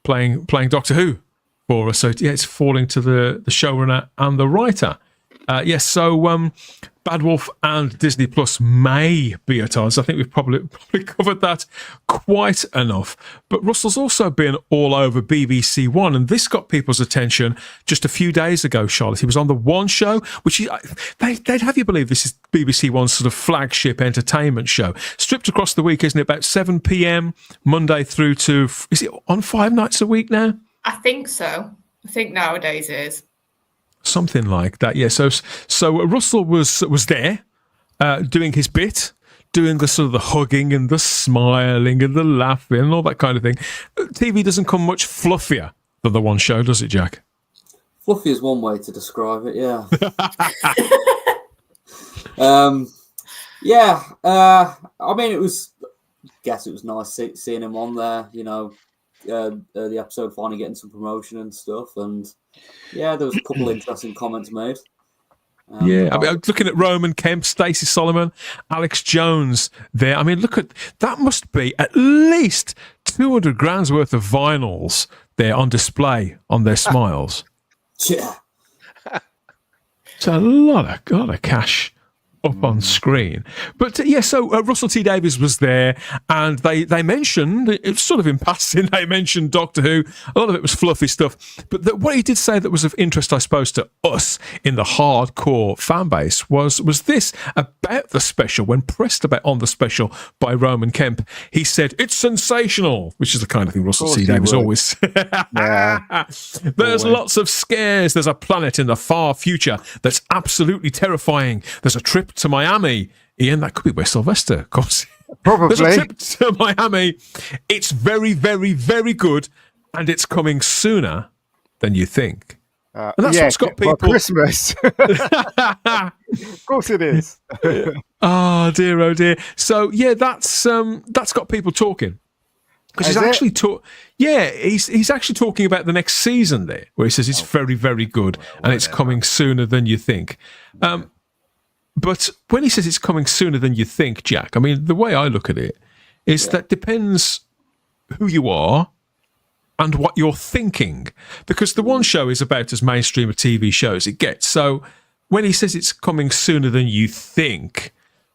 playing Doctor Who for us. So it's falling to the showrunner and the writer. So Bad Wolf and Disney Plus may be at odds. I think we've probably covered that quite enough. But Russell's also been all over BBC One, and this got people's attention just a few days ago, Charlotte. He was on the One Show, which they'd have you believe this is BBC One's sort of flagship entertainment show. Stripped across the week, isn't it? About 7 p.m, Monday through to... Is it on 5 nights a week now? I think so. I think nowadays it is. Something like that, yeah. So Russell was there doing his bit, doing the sort of the hugging and the smiling and the laughing and all that kind of thing. TV doesn't come much fluffier than the One Show, does it, Jack? Fluffy is one way to describe it, yeah. Yeah, I mean, it was nice seeing him on there. You know, the episode finally getting some promotion and stuff, and yeah, there was a couple of interesting comments made. Yeah, I mean, I'm looking at Roman Kemp, Stacey Solomon, Alex Jones there. I mean, look at that, must be at least 200 grand's worth of vinyls there on display on their smiles. Yeah. It's a lot of cash up on screen. But so Russell T Davies was there, and they mentioned, it's sort of in passing, they mentioned Doctor Who. A lot of it was fluffy stuff. But what he did say that was of interest, I suppose, to us in the hardcore fan base was this about the special. When pressed about on the special by Roman Kemp, he said, "It's sensational," which is the kind of thing Russell T Davies always. Yeah. There's lots of scares. There's a planet in the far future that's absolutely terrifying. There's a trip to Miami. Ian, that could be where Sylvester comes. Probably. There's a trip to Miami. It's very, very, very good, and it's coming sooner than you think. And that's what's got people... Christmas. Of course it is. Oh, dear, oh, dear. So, yeah, that's got people talking. Because he's actually he's actually talking about the next season there, where he says it's very, very good, and it's coming sooner than you think. But when he says it's coming sooner than you think, Jack, I mean, the way I look at it is that depends who you are and what you're thinking. Because the one show is about as mainstream a TV show as it gets. So when he says it's coming sooner than you think,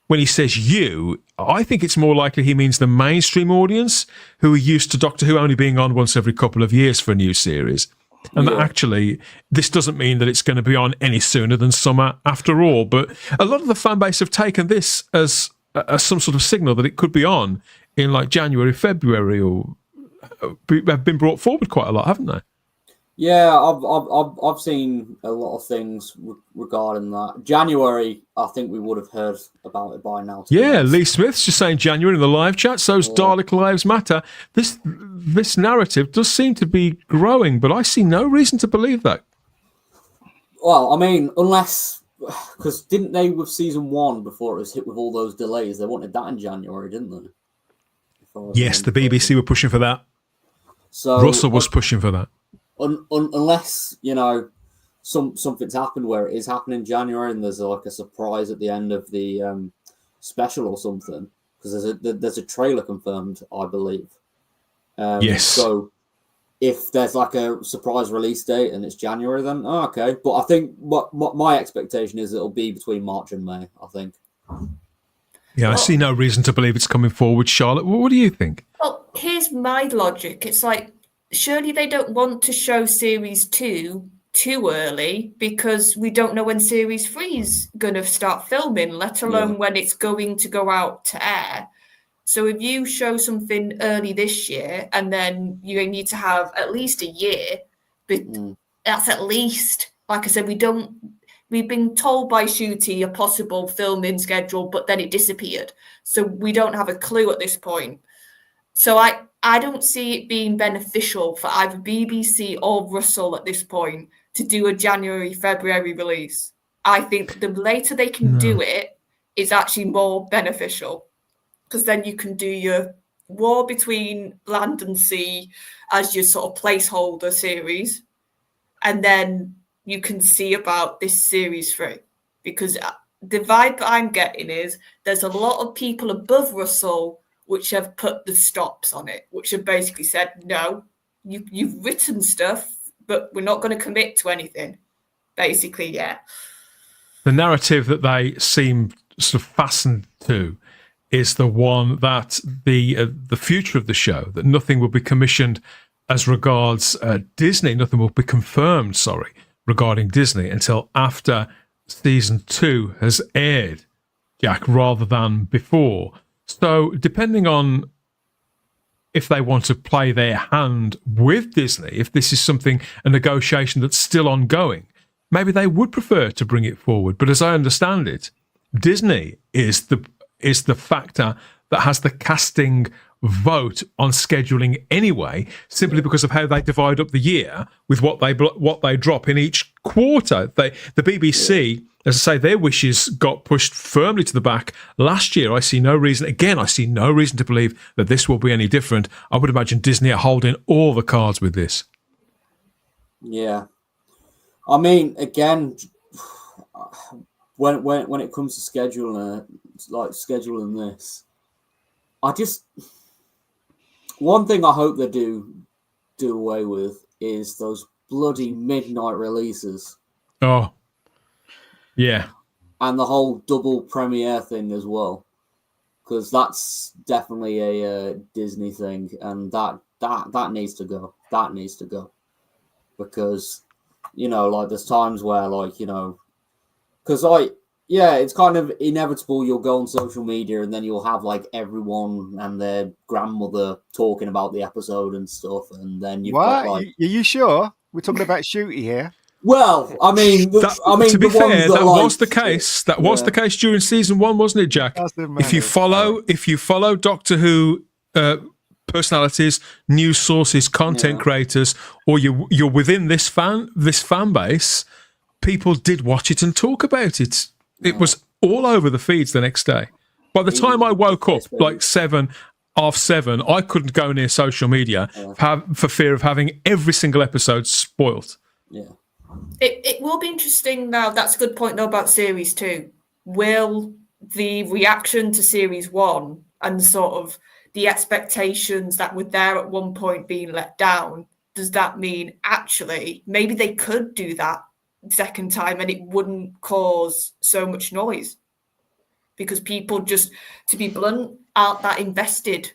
when he says you, I think it's more likely he means the mainstream audience who are used to Doctor Who only being on once every couple of years for a new series. And that actually, this doesn't mean that it's going to be on any sooner than summer after all. But a lot of the fan base have taken this as some sort of signal that it could be on in like January, February, or have been brought forward quite a lot, haven't they? Yeah, I've seen a lot of things regarding that. January, I think we would have heard about it by now. Yeah, Lee Smith's just saying January in the live chat. So's Dalek Lives Matter. This narrative does seem to be growing, but I see no reason to believe that. Well, I mean, unless... Because didn't they, with season 1, before it was hit with all those delays, they wanted that in January, didn't they? Yes, the BBC were pushing for that. So Russell was pushing for that. Unless, you know, something's happened where it is happening in January and there's like a surprise at the end of the special or something, because there's a trailer confirmed, I believe. Yes. So if there's like a surprise release date and it's January, then okay. But I think what my expectation is it'll be between March and May, I think. Yeah, I see no reason to believe it's coming forward. Charlotte, what do you think? Well, here's my logic. It's like, surely they don't want to show Series 2 too early because we don't know when Series 3 is going to start filming, let alone when it's going to go out to air. So if you show something early this year and then you need to have at least a year, but that's at least, like I said, we've been told by Shooty a possible filming schedule, but then it disappeared. So we don't have a clue at this point. So I don't see it being beneficial for either BBC or Russell at this point to do a January, February release. I think the later they can do it is actually more beneficial, because then you can do your War Between Land and Sea as your sort of placeholder series, and then you can see about this Series 3. Because the vibe I'm getting is there's a lot of people above Russell which have put the stops on it, which have basically said, no, you've written stuff, but we're not going to commit to anything. Basically, yeah. The narrative that they seem sort of fastened to is the one that the future of the show, that nothing will be commissioned as regards Disney, nothing will be confirmed, regarding Disney until after season 2 has aired, Jack, rather than before. So depending on if they want to play their hand with Disney, if this is a negotiation that's still ongoing, maybe they would prefer to bring it forward. But as I understand it, Disney is the factor that has the casting vote on scheduling anyway, simply because of how they divide up the year with what they drop in each quarter. The BBC, as I say, their wishes got pushed firmly to the back last year. I see no reason to believe that this will be any different. I would imagine Disney are holding all the cards with this. Yeah, I mean, again, when it comes to scheduling this, one thing I hope they do away with is those bloody midnight releases. Oh, yeah, and the whole double premiere thing as well, because that's definitely a Disney thing, and that needs to go. That needs to go, because like there's times where because it's kind of inevitable. You'll go on social media and then you'll have like everyone and their grandmother talking about the episode and stuff, and then you've got like, Are you sure? We're talking about Shooty here. Well, I mean, to be fair, that was the case. That was the case during season 1, wasn't it, Jack? If you follow Doctor Who personalities, news sources, content creators, or you're within this fan base, people did watch it and talk about it. It was all over the feeds the next day. By the time I woke up, like 7, I couldn't go near social media for fear of having every single episode spoilt. Yeah. It will be interesting now. That's a good point, though, about Series 2. Will the reaction to Series 1 and sort of the expectations that were there at one point being let down, does that mean actually maybe they could do that second time and it wouldn't cause so much noise? Because people, just to be blunt, aren't that invested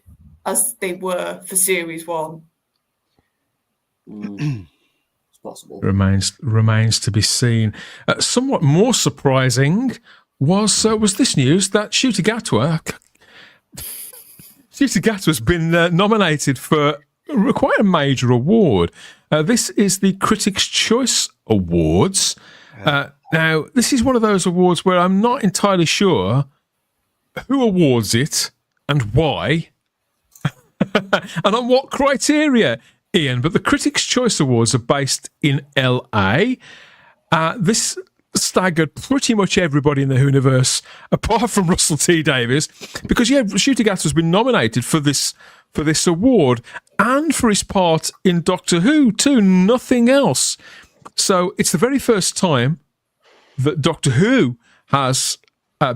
as they were for Series 1. Possible. Remains to be seen. Somewhat more surprising was this news that Ncuti Gatwa's been nominated for quite a major award. This is the Critics' Choice Awards. Now, this is one of those awards where I'm not entirely sure who awards it and why, and on what criteria, Ian, but the Critics' Choice Awards are based in LA. This staggered pretty much everybody in the Whoniverse, apart from Russell T Davies, because Ncuti Gatwa has been nominated for this award and for his part in Doctor Who too. Nothing else. So it's the very first time that Doctor Who has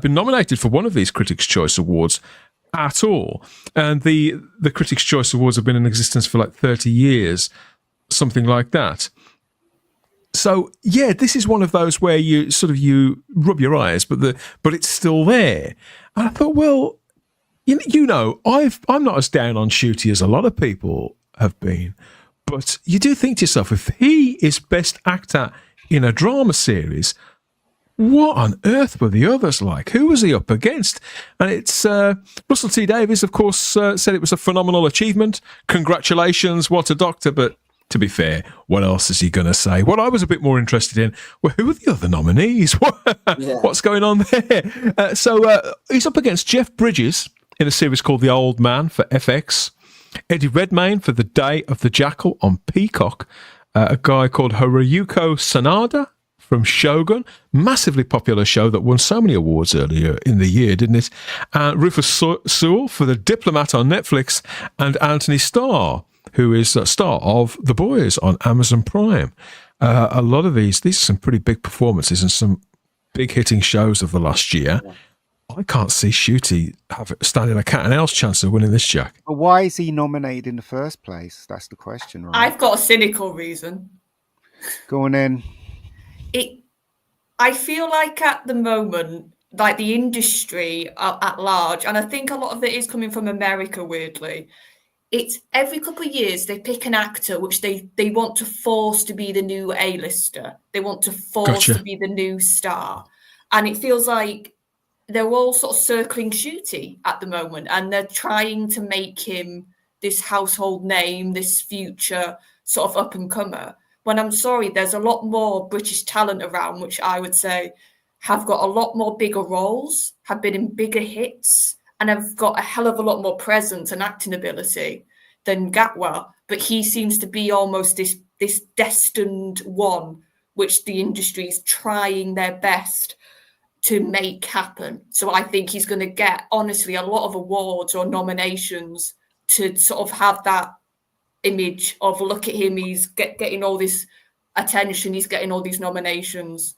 been nominated for one of these Critics' Choice Awards at all. And the Critics' Choice Awards have been in existence for like 30 years, something like that. So, yeah, this is one of those where you rub your eyes, but it's still there. And I thought, well, I'm not as down on Ncuti as a lot of people have been, but you do think to yourself, if he is Best Actor in a drama series, what on earth were the others like? Who was he up against? And it's Russell T Davies, of course, said it was a phenomenal achievement. Congratulations, what a doctor. But to be fair, what else is he going to say? What I was a bit more interested in were who are the other nominees? What's going on there? So he's up against Jeff Bridges in a series called The Old Man for FX, Eddie Redmayne for The Day of the Jackal on Peacock, a guy called Hiroyuko Sanada from Shogun, massively popular show that won so many awards earlier in the year, didn't it? Rufus Sewell for The Diplomat on Netflix, and Anthony Starr, who is a star of The Boys on Amazon Prime. A lot of these are some pretty big performances and some big hitting shows of the last year. I can't see Ncuti standing a cat and mouse chance of winning this, Jack. But why is he nominated in the first place? That's the question, right? I've got a cynical reason. Go on in. I feel like at the moment, like the industry at large, and I think a lot of it is coming from America, weirdly, it's every couple of years they pick an actor which they want to force to be the new A-lister. They want to force to be the new star. And it feels like they're all sort of circling Ncuti at the moment, and they're trying to make him this household name, this future sort of up-and-comer. When I'm sorry, there's a lot more British talent around, which I would say have got a lot more bigger roles, have been in bigger hits, and have got a hell of a lot more presence and acting ability than Gatwa, but he seems to be almost this destined one, which the industry is trying their best to make happen. So I think he's going to get, honestly, a lot of awards or nominations to sort of have that image of, look at him, he's getting all this attention, he's getting all these nominations,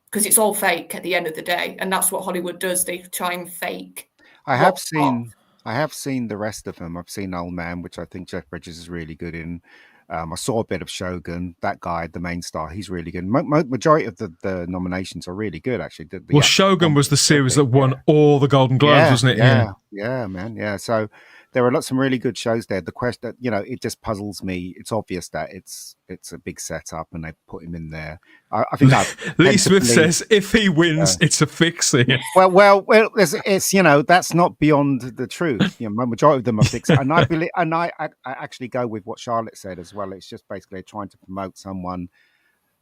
because it's all fake at the end of the day, and that's what Hollywood does. They try and fake. I have seen the rest of them. I've seen Old Man, which I think Jeff Bridges is really good in. I saw a bit of Shogun. That guy, the main star, he's really good. Majority of the nominations are really good, actually. Shogun was the series that won all the Golden Globes, wasn't it? Yeah, man. Yeah. So there are some really good shows there. The question, it just puzzles me. It's obvious that it's a big setup, and they put him in there. I think Lee Smith says if he wins, it's a fixie. Well, it's that's not beyond the truth. Majority of them are fixing, and I believe, and I actually go with what Charlotte said as well. It's just basically trying to promote someone,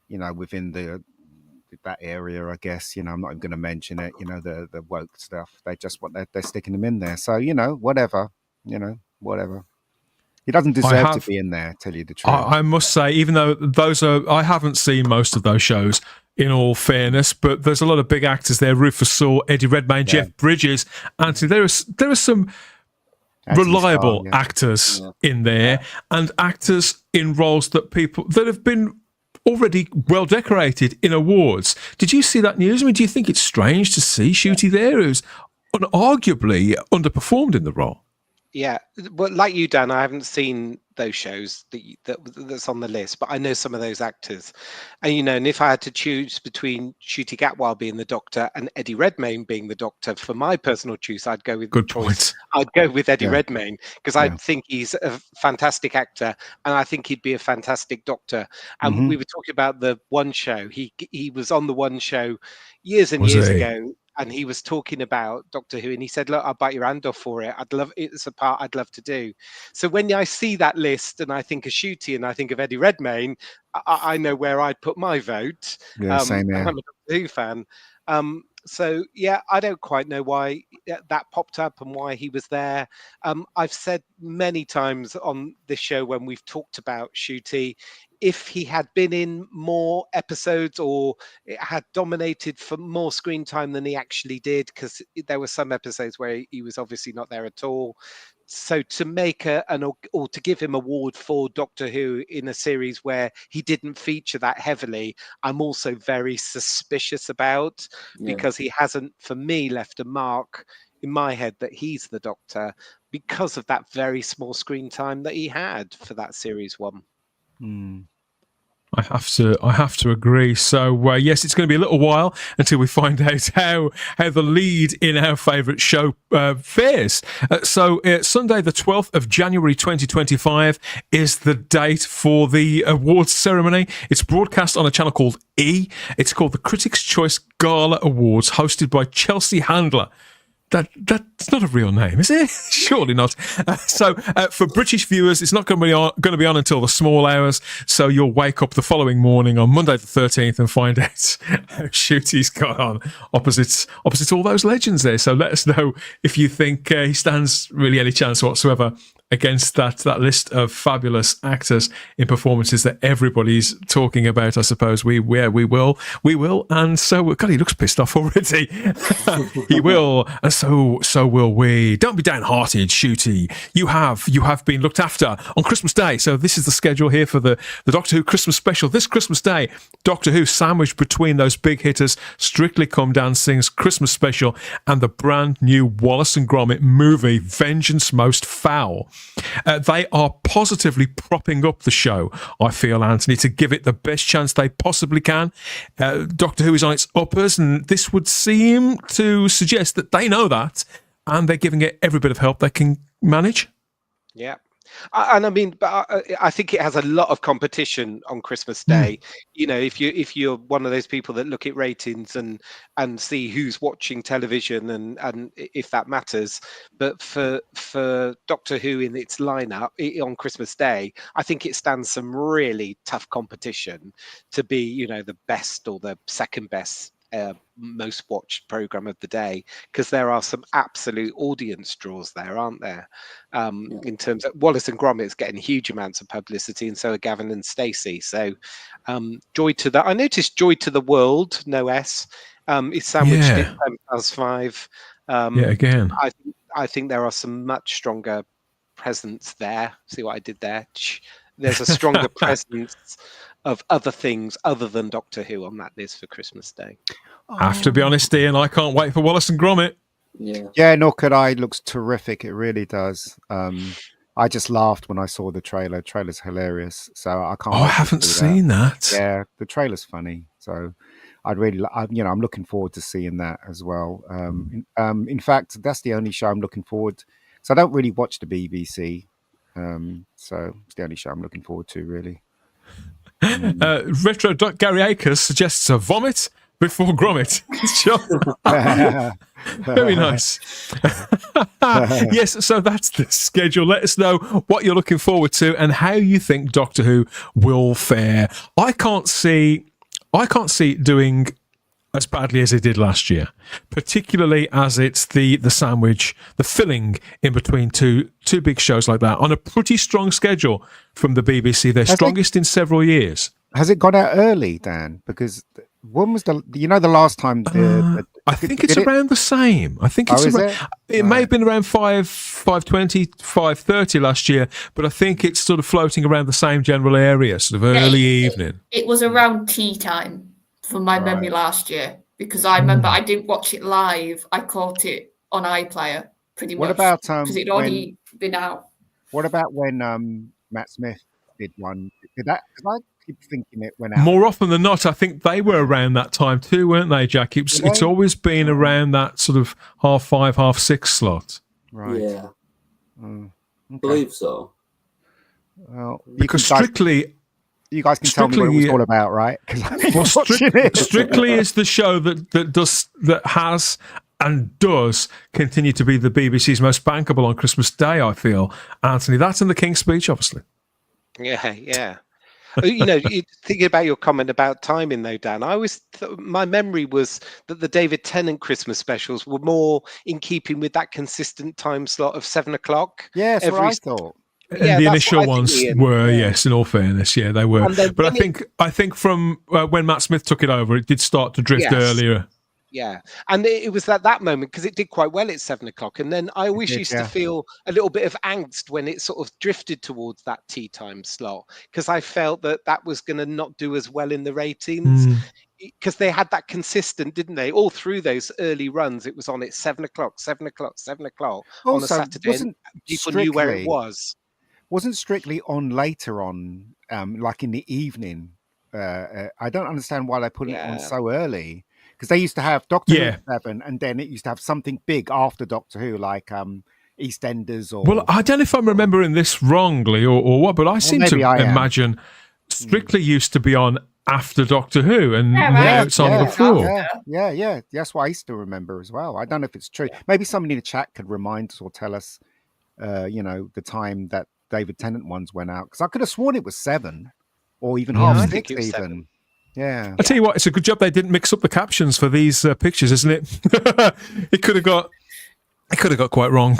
within that area, I guess. I'm not even going to mention it. The woke stuff. They just they're sticking them in there. So whatever. Whatever. He doesn't deserve to be in there, tell you the truth. I must say, even though I haven't seen most of those shows, in all fairness, but there's a lot of big actors there. Rufus Saw, Eddie Redmayne, Jeff Bridges, Anthony. There are some reliable actors in there, and actors in roles that have been already well decorated in awards. Did you see that news? I mean, do you think it's strange to see Shooty there, who's arguably underperformed in the role? Yeah, well, like you, Dan, I haven't seen those shows that's on the list, but I know some of those actors. And, and if I had to choose between Ncuti Gatwa being the Doctor and Eddie Redmayne being the Doctor, for my personal choice, I'd go with I'd go with Eddie Redmayne, because I think he's a fantastic actor, and I think he'd be a fantastic Doctor. And we were talking about the One Show. He was on the One Show years and years ago. And he was talking about Doctor Who, and he said, "Look, I'll bite your hand off for it. It's a part I'd love to do." So when I see that list, and I think of Ncuti, and I think of Eddie Redmayne, I know where I'd put my vote. Yeah, same here. I'm a Doctor Who fan. So yeah, I don't quite know why that popped up and why he was there. I've said many times on this show when we've talked about Ncuti, if he had been in more episodes or had dominated for more screen time than he actually did, because there were some episodes where he was obviously not there at all. So to make or to give him award for Doctor Who in a series where he didn't feature that heavily, I'm also very suspicious about, because he hasn't, for me, left a mark in my head that he's the Doctor because of that very small screen time that he had for that series one. I have to agree. So yes, it's going to be a little while until we find out how the lead in our favourite show fares. So Sunday, the 12th of January 2025 is the date for the awards ceremony. It's broadcast on a channel called E. It's called the Critics' Choice Gala Awards, hosted by Chelsea Handler. That's not a real name, is it? Surely not. So for British viewers, it's not going to be on until the small hours. So you'll wake up the following morning on Monday the 13th and find out how Ncuti got on opposite all those legends there. So let us know if you think he stands really any chance whatsoever against that list of fabulous actors in performances that everybody's talking about. I suppose we will, and so God, he looks pissed off already. He will, and so will we. Don't be downhearted, Ncuti. You have been looked after on Christmas Day. So this is the schedule here for the Doctor Who Christmas special. This Christmas Day, Doctor Who sandwiched between those big hitters, Strictly Come Dancing's Christmas special and the brand new Wallace and Gromit movie, Vengeance Most Foul. They are positively propping up the show, I feel, Anthony, to give it the best chance they possibly can. Doctor Who is on its uppers, and this would seem to suggest that they know that, and they're giving it every bit of help they can manage. Yeah. And I mean, but I think it has a lot of competition on Christmas Day. If you're one of those people that look at ratings and see who's watching television and if that matters. But for Doctor Who in its lineup on Christmas Day, I think it stands some really tough competition to be, the best or the second best most watched program of the day, because there are some absolute audience draws there, aren't there? In terms of Wallace and Gromit's getting huge amounts of publicity, and so are Gavin and Stacey. So Joy to the, I noticed Joy to the World, no S, is sandwiched in 10+5. Again. I think there are some much stronger presence there. See what I did there? There's a stronger presence of other things other than Doctor Who on that list for Christmas Day. I have to be honest, Ian, I can't wait for Wallace and Gromit. Yeah, nor could I. It looks terrific. It really does. I just laughed when I saw the trailer. Trailer's hilarious. So I can't. I haven't seen that. Yeah, the trailer's funny. So I'd really, I'm looking forward to seeing that as well. In fact, that's the only show I'm looking forward. So I don't really watch the BBC. So it's the only show I'm looking forward to, really. Retro Gary Akers suggests a vomit before Gromit. Very nice. Yes, so that's the schedule. Let us know what you're looking forward to and how you think Doctor Who will fare. I can't see it doing as badly as it did last year, particularly as it's the sandwich, the filling in between two big shows like that on a pretty strong schedule from the BBC, their strongest in several years. Has it gone out early, Dan? Because when was the last time? I think it's around the same. I think it's around, it may have been around 5:20, 5:30 last year, but I think it's sort of floating around the same general area, sort of early evening. It was around tea time from my memory last year, because I remember I didn't watch it live. I caught it on iPlayer pretty much. What about because it'd already been out? What about when Matt Smith did one? Did that? Because I keep thinking it went out. More often than not, I think they were around that time too, weren't they, Jack? It's always been around that sort of 5:30, 6:30 slot. Right. Yeah. Okay. I believe so. Well, because Strictly... You guys can tell me what it was all about, right? Well, Strictly is the show that has and does continue to be the BBC's most bankable on Christmas Day, I feel, Anthony. That's in the King's Speech, obviously. Yeah. Thinking about your comment about timing, though, Dan, I always my memory was that the David Tennant Christmas specials were more in keeping with that consistent time slot of 7 o'clock. Yeah, that's what I thought. Yeah, the initial ones were, yes, in all fairness, yeah, they were. But I think from when Matt Smith took it over, it did start to drift earlier. Yeah, and it was at that moment, because it did quite well at 7 o'clock, and then I always used to feel a little bit of angst when it sort of drifted towards that tea time slot, because I felt that was going to not do as well in the ratings. Because they had that consistent, didn't they? All through those early runs, it was on at 7 o'clock, 7 o'clock, 7 o'clock on a Saturday, and people knew where it was. Wasn't Strictly on later on, like in the evening? I don't understand why they put it on so early. Because they used to have Doctor Who at 7, and then it used to have something big after Doctor Who, like EastEnders or... Well, I don't know if I'm remembering this wrongly or what, but I seem to imagine Strictly used to be on after Doctor Who, and now it's on before. Yeah. That's what I used to remember as well. I don't know if it's true. Maybe somebody in the chat could remind us or tell us, the time that David Tennant ones went out, because I could have sworn it was 7 or even half 6 even. 7. Yeah. I tell you what, it's a good job they didn't mix up the captions for these pictures, isn't it? It could have got quite wrong.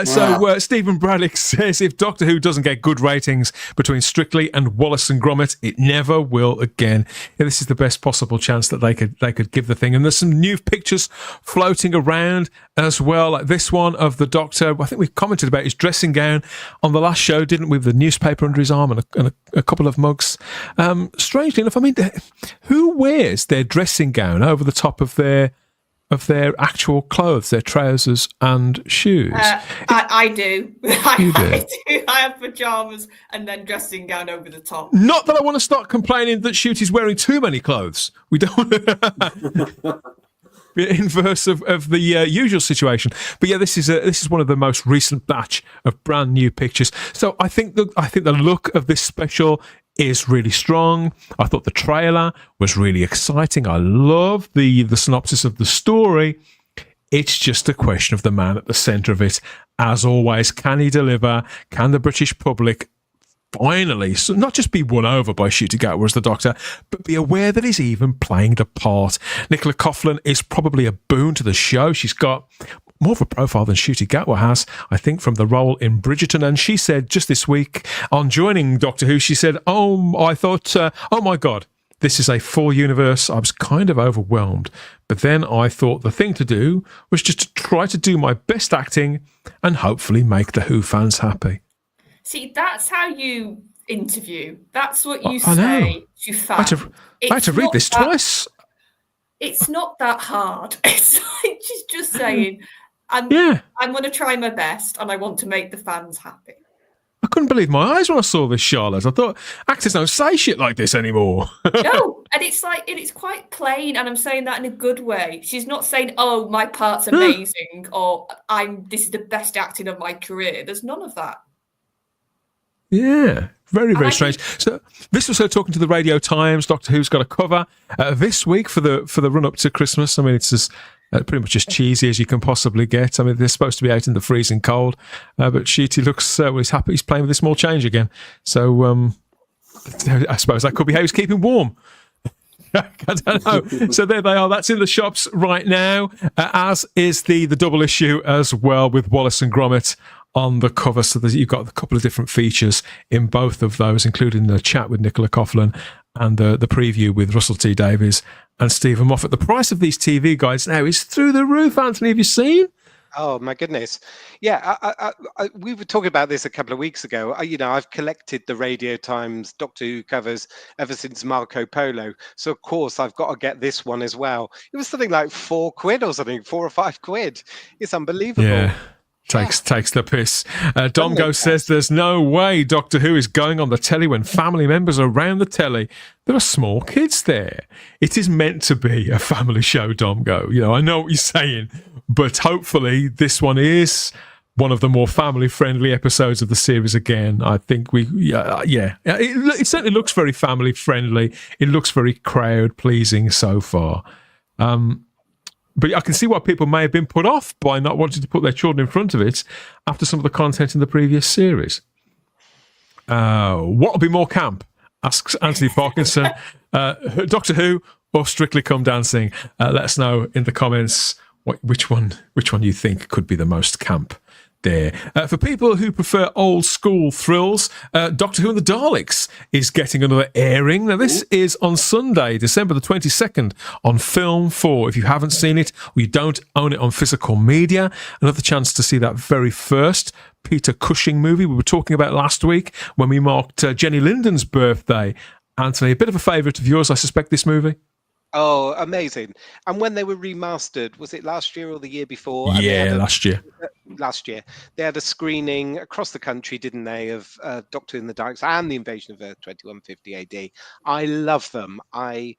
So Stephen Braddock says if Doctor Who doesn't get good ratings between Strictly and Wallace and Gromit, it never will again. Yeah, this is the best possible chance that they could give the thing. And there's some new pictures floating around as well, like this one of the Doctor. I think we commented about his dressing gown on the last show, didn't we? With the newspaper under his arm and a couple of mugs. Strangely enough, I mean, who wears their dressing gown over the top of their actual clothes, their trousers and shoes? I do. You do? I do. I have pajamas and then dressing gown over the top. Not that I want to start complaining that Shooty's wearing too many clothes. We don't be inverse of the usual situation. But yeah, this is one of the most recent batch of brand new pictures. So I think the look of this special is really strong. I thought the trailer was really exciting. I love the synopsis of the story. It's just a question of the man at the centre of it. As always, can he deliver? Can the British public finally not just be won over by Ncuti Gatwa as the Doctor, but be aware that he's even playing the part. Nicola Coughlan is probably a boon to the show. She's got more of a profile than Ncuti Gatwa has, I think, from the role in Bridgerton. And she said just this week on joining Doctor Who, she said, I thought, oh my God, this is a full universe. I was kind of overwhelmed. But then I thought the thing to do was just to try to do my best acting and hopefully make the Who fans happy. See, that's how you interview. That's what you I know. say to fans. I had to read this twice. It's not that hard. It's like she's just saying, I'm going to try my best and I want to make the fans happy. I couldn't believe my eyes when I saw this, Charlotte. I thought actors don't say shit like this anymore. No, and it's quite plain, and I'm saying that in a good way. She's not saying, "Oh, my part's amazing," or "This is the best acting of my career." There's none of that. Yeah, very, very strange. So this was her talking to the Radio Times. Doctor Who's got a cover this week for the run up to Christmas. I mean, it's as pretty much as cheesy as you can possibly get. I mean, they're supposed to be out in the freezing cold, but Ncuti looks he's happy. He's playing with a small change again. So I suppose that could be how he's keeping warm. I don't know. So there they are. That's in the shops right now, as is the double issue as well with Wallace and Gromit on the cover. So you've got a couple of different features in both of those, including the chat with Nicola Coughlan and the preview with Russell T Davies and Stephen Moffat. The price of these TV guides now is through the roof, Anthony. Have you seen? Oh my goodness! Yeah, we were talking about this a couple of weeks ago. I've collected the Radio Times Doctor Who covers ever since Marco Polo, so of course I've got to get this one as well. It was something like £4 or something, £4 or £5. It's unbelievable. Yeah. Takes the piss. Domgo says there's no way Doctor Who is going on the telly when family members are around the telly. There are small kids there. It is meant to be a family show, Domgo. I know what you're saying, but hopefully this one is one of the more family-friendly episodes of the series again. I think it certainly looks very family-friendly. It looks very crowd-pleasing so far. But I can see why people may have been put off by not wanting to put their children in front of it after some of the content in the previous series. What will be more camp? Asks Anthony Parkinson. Doctor Who or Strictly Come Dancing? Let us know in the comments which one you think could be the most camp there. For people who prefer old school thrills, Doctor Who and the Daleks is getting another airing. Now, this is on Sunday, December the 22nd on Film 4. If you haven't seen it or you don't own it on physical media, another chance to see that very first Peter Cushing movie we were talking about last week when we marked Jenny Linden's birthday. Anthony, a bit of a favourite of yours, I suspect, this movie? Oh, amazing. And when they were remastered, was it last year or the year before? Yeah, last year. Last year. They had a screening across the country, didn't they, of Doctor Who and the Daleks and the Invasion of Earth 2150 AD. I love them. I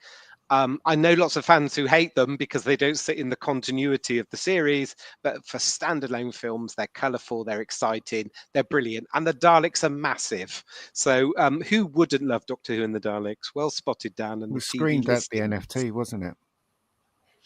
know lots of fans who hate them because they don't sit in the continuity of the series, but for standalone films, they're colourful, they're exciting, they're brilliant, and the Daleks are massive. So who wouldn't love Doctor Who and the Daleks? Well spotted, Dan. And it was screened at the NFT, wasn't it?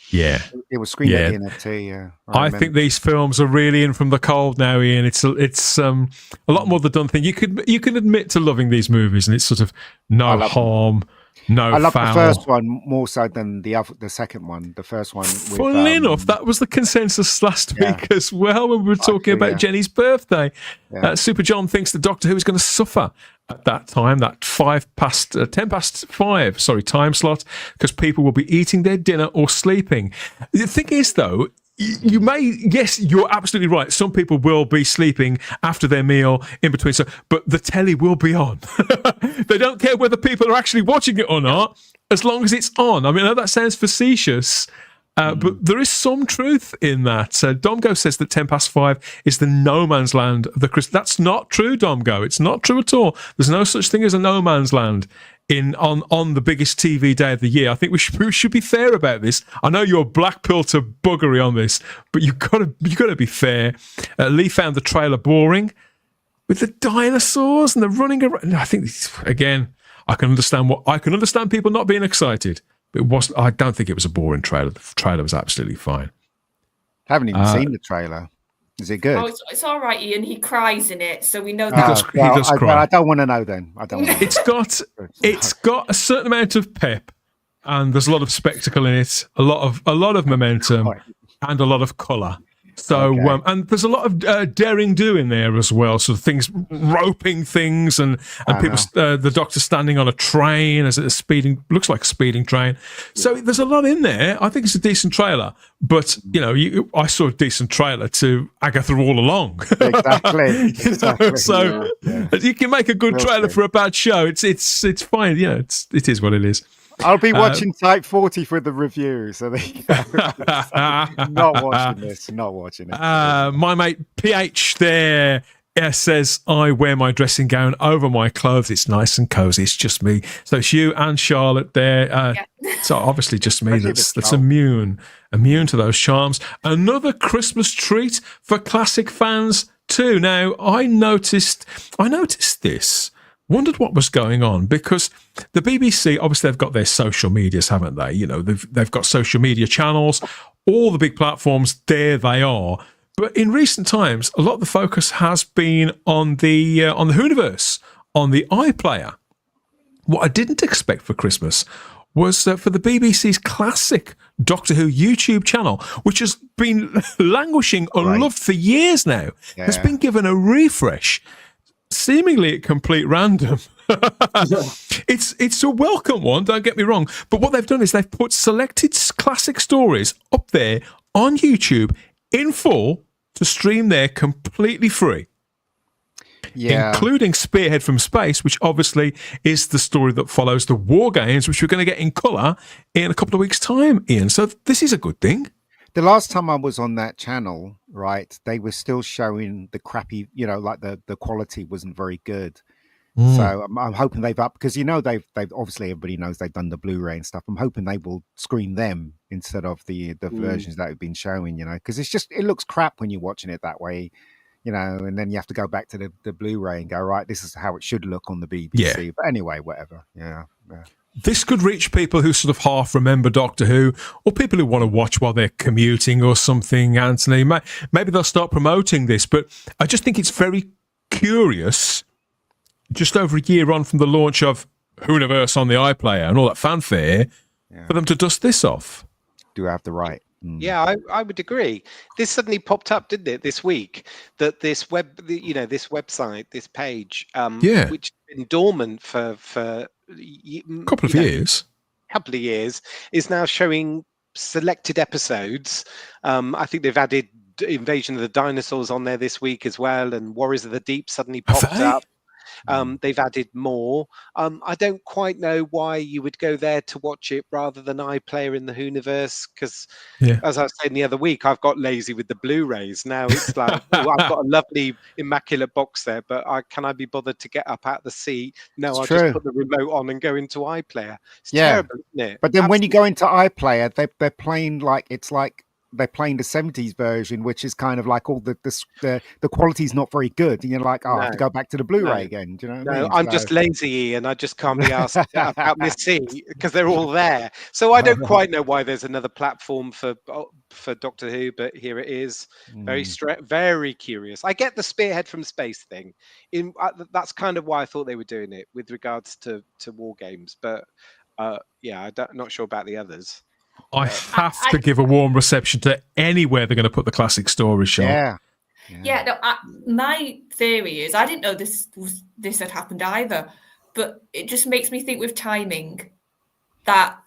Yeah, it was screened at the NFT. Yeah, I think these films are really in from the cold now, Ian. It's a lot more the done thing. You can admit to loving these movies, and it's sort of no harm. No, I love foul. the first one more so than the second one. The first one. Funnily enough, that was the consensus last week as well when we were talking about Jenny's birthday. Yeah. Super John thinks that Doctor Who is going to suffer at that time, that 10 past 5, time slot, because people will be eating their dinner or sleeping. The thing is, though, yes, you're absolutely right. Some people will be sleeping after their meal in between. But the telly will be on. They don't care whether people are actually watching it or not, as long as it's on. I mean, I know that sounds facetious, but there is some truth in that. Domgo says that 10 past 5 is the no man's land of the Christmas. That's not true, Domgo. It's not true at all. There's no such thing as a no man's land on the biggest TV day of the year. I think we should be fair about this. I know you're black pill to buggery on this, but you've got to be fair. Lee found the trailer boring with the dinosaurs and the running around. I think again, I can understand people not being excited. But I don't think it was a boring trailer. The trailer was absolutely fine. I haven't even seen the trailer. Is it good? Oh, it's all right, Ian. He cries in it, so we know He that. does cry. I don't want to know then. I don't. It's got a certain amount of pep, and there's a lot of spectacle in it, a lot of momentum, and a lot of colour. So, and there's a lot of daring do in there as well. So things, roping things, and people, the Doctor standing on a train as it's looks like a speeding train. So there's a lot in there. I think it's a decent trailer. But I saw a decent trailer to Agatha All Along. Exactly. So you can make a good trailer for a bad show. It's fine. It is what it is. I'll be watching Type 40 for the review. So there you go. Not watching it. My mate PH there says, I wear my dressing gown over my clothes. It's nice and cozy. It's just me. So it's you and Charlotte there. So obviously just me that's immune to those charms. Another Christmas treat for classic fans too. Now, I noticed this. Wondered what was going on, because the BBC, obviously they've got their social medias, haven't they? They've got social media channels, all the big platforms, there they are. But in recent times, a lot of the focus has been on the Whoniverse, on the iPlayer. What I didn't expect for Christmas was for the BBC's classic Doctor Who YouTube channel, which has been languishing unloved for years now, has been given a refresh. Seemingly at complete random. It's a welcome one, don't get me wrong. But what they've done is they've put selected classic stories up there on YouTube in full to stream there completely free. Including Spearhead from Space, which obviously is the story that follows the War Games, which we're going to get in colour in a couple of weeks' time, Ian. So this is a good thing. The last time I was on that channel, right, they were still showing the crappy, like the quality wasn't very good. So I'm hoping they've upped, because they've obviously everybody knows they've done the Blu-ray and stuff. I'm hoping they will screen them instead of the versions that have been showing, because it looks crap when you're watching it that way, and then you have to go back to the Blu-ray and go, right, this is how it should look on the BBC. Yeah. But anyway, whatever. Yeah. This could reach people who sort of half remember Doctor Who, or people who want to watch while they're commuting or something, Anthony. Maybe they'll start promoting this, but I just think it's very curious, just over a year on from the launch of Whoniverse on the iPlayer and all that fanfare, for them to dust this off. Do I have the right? Yeah, I would agree. This suddenly popped up, didn't it, this week? That this this website, this page, which has been dormant for a couple of years, is now showing selected episodes. I think they've added Invasion of the Dinosaurs on there this week as well, and Warriors of the Deep suddenly popped up. They've added more. I don't quite know why you would go there to watch it rather than iPlayer in the Whoniverse, because as I was saying the other week, I've got lazy with the Blu-rays. Now it's like, I've got a lovely immaculate box there, but can I be bothered to get up out of the seat? No, I'll just put the remote on and go into iPlayer. It's terrible, isn't it? But then when you go into iPlayer, they're playing they're playing the 70s version, which is kind of like all the quality's not very good. And you're like, I have to go back to the Blu-ray again. Do you know what I mean? I'm just lazy, and I just can't be asked out my seat because they're all there. So I don't quite know why there's another platform for Doctor Who, but here it is. Very curious. I get the Spearhead from Space thing. That's kind of why I thought they were doing it with regards to War Games. But I'm not sure about the others. I have to give a warm reception to anywhere they're going to put the classic story show. My theory is, I didn't know this had happened either, but it just makes me think with timing that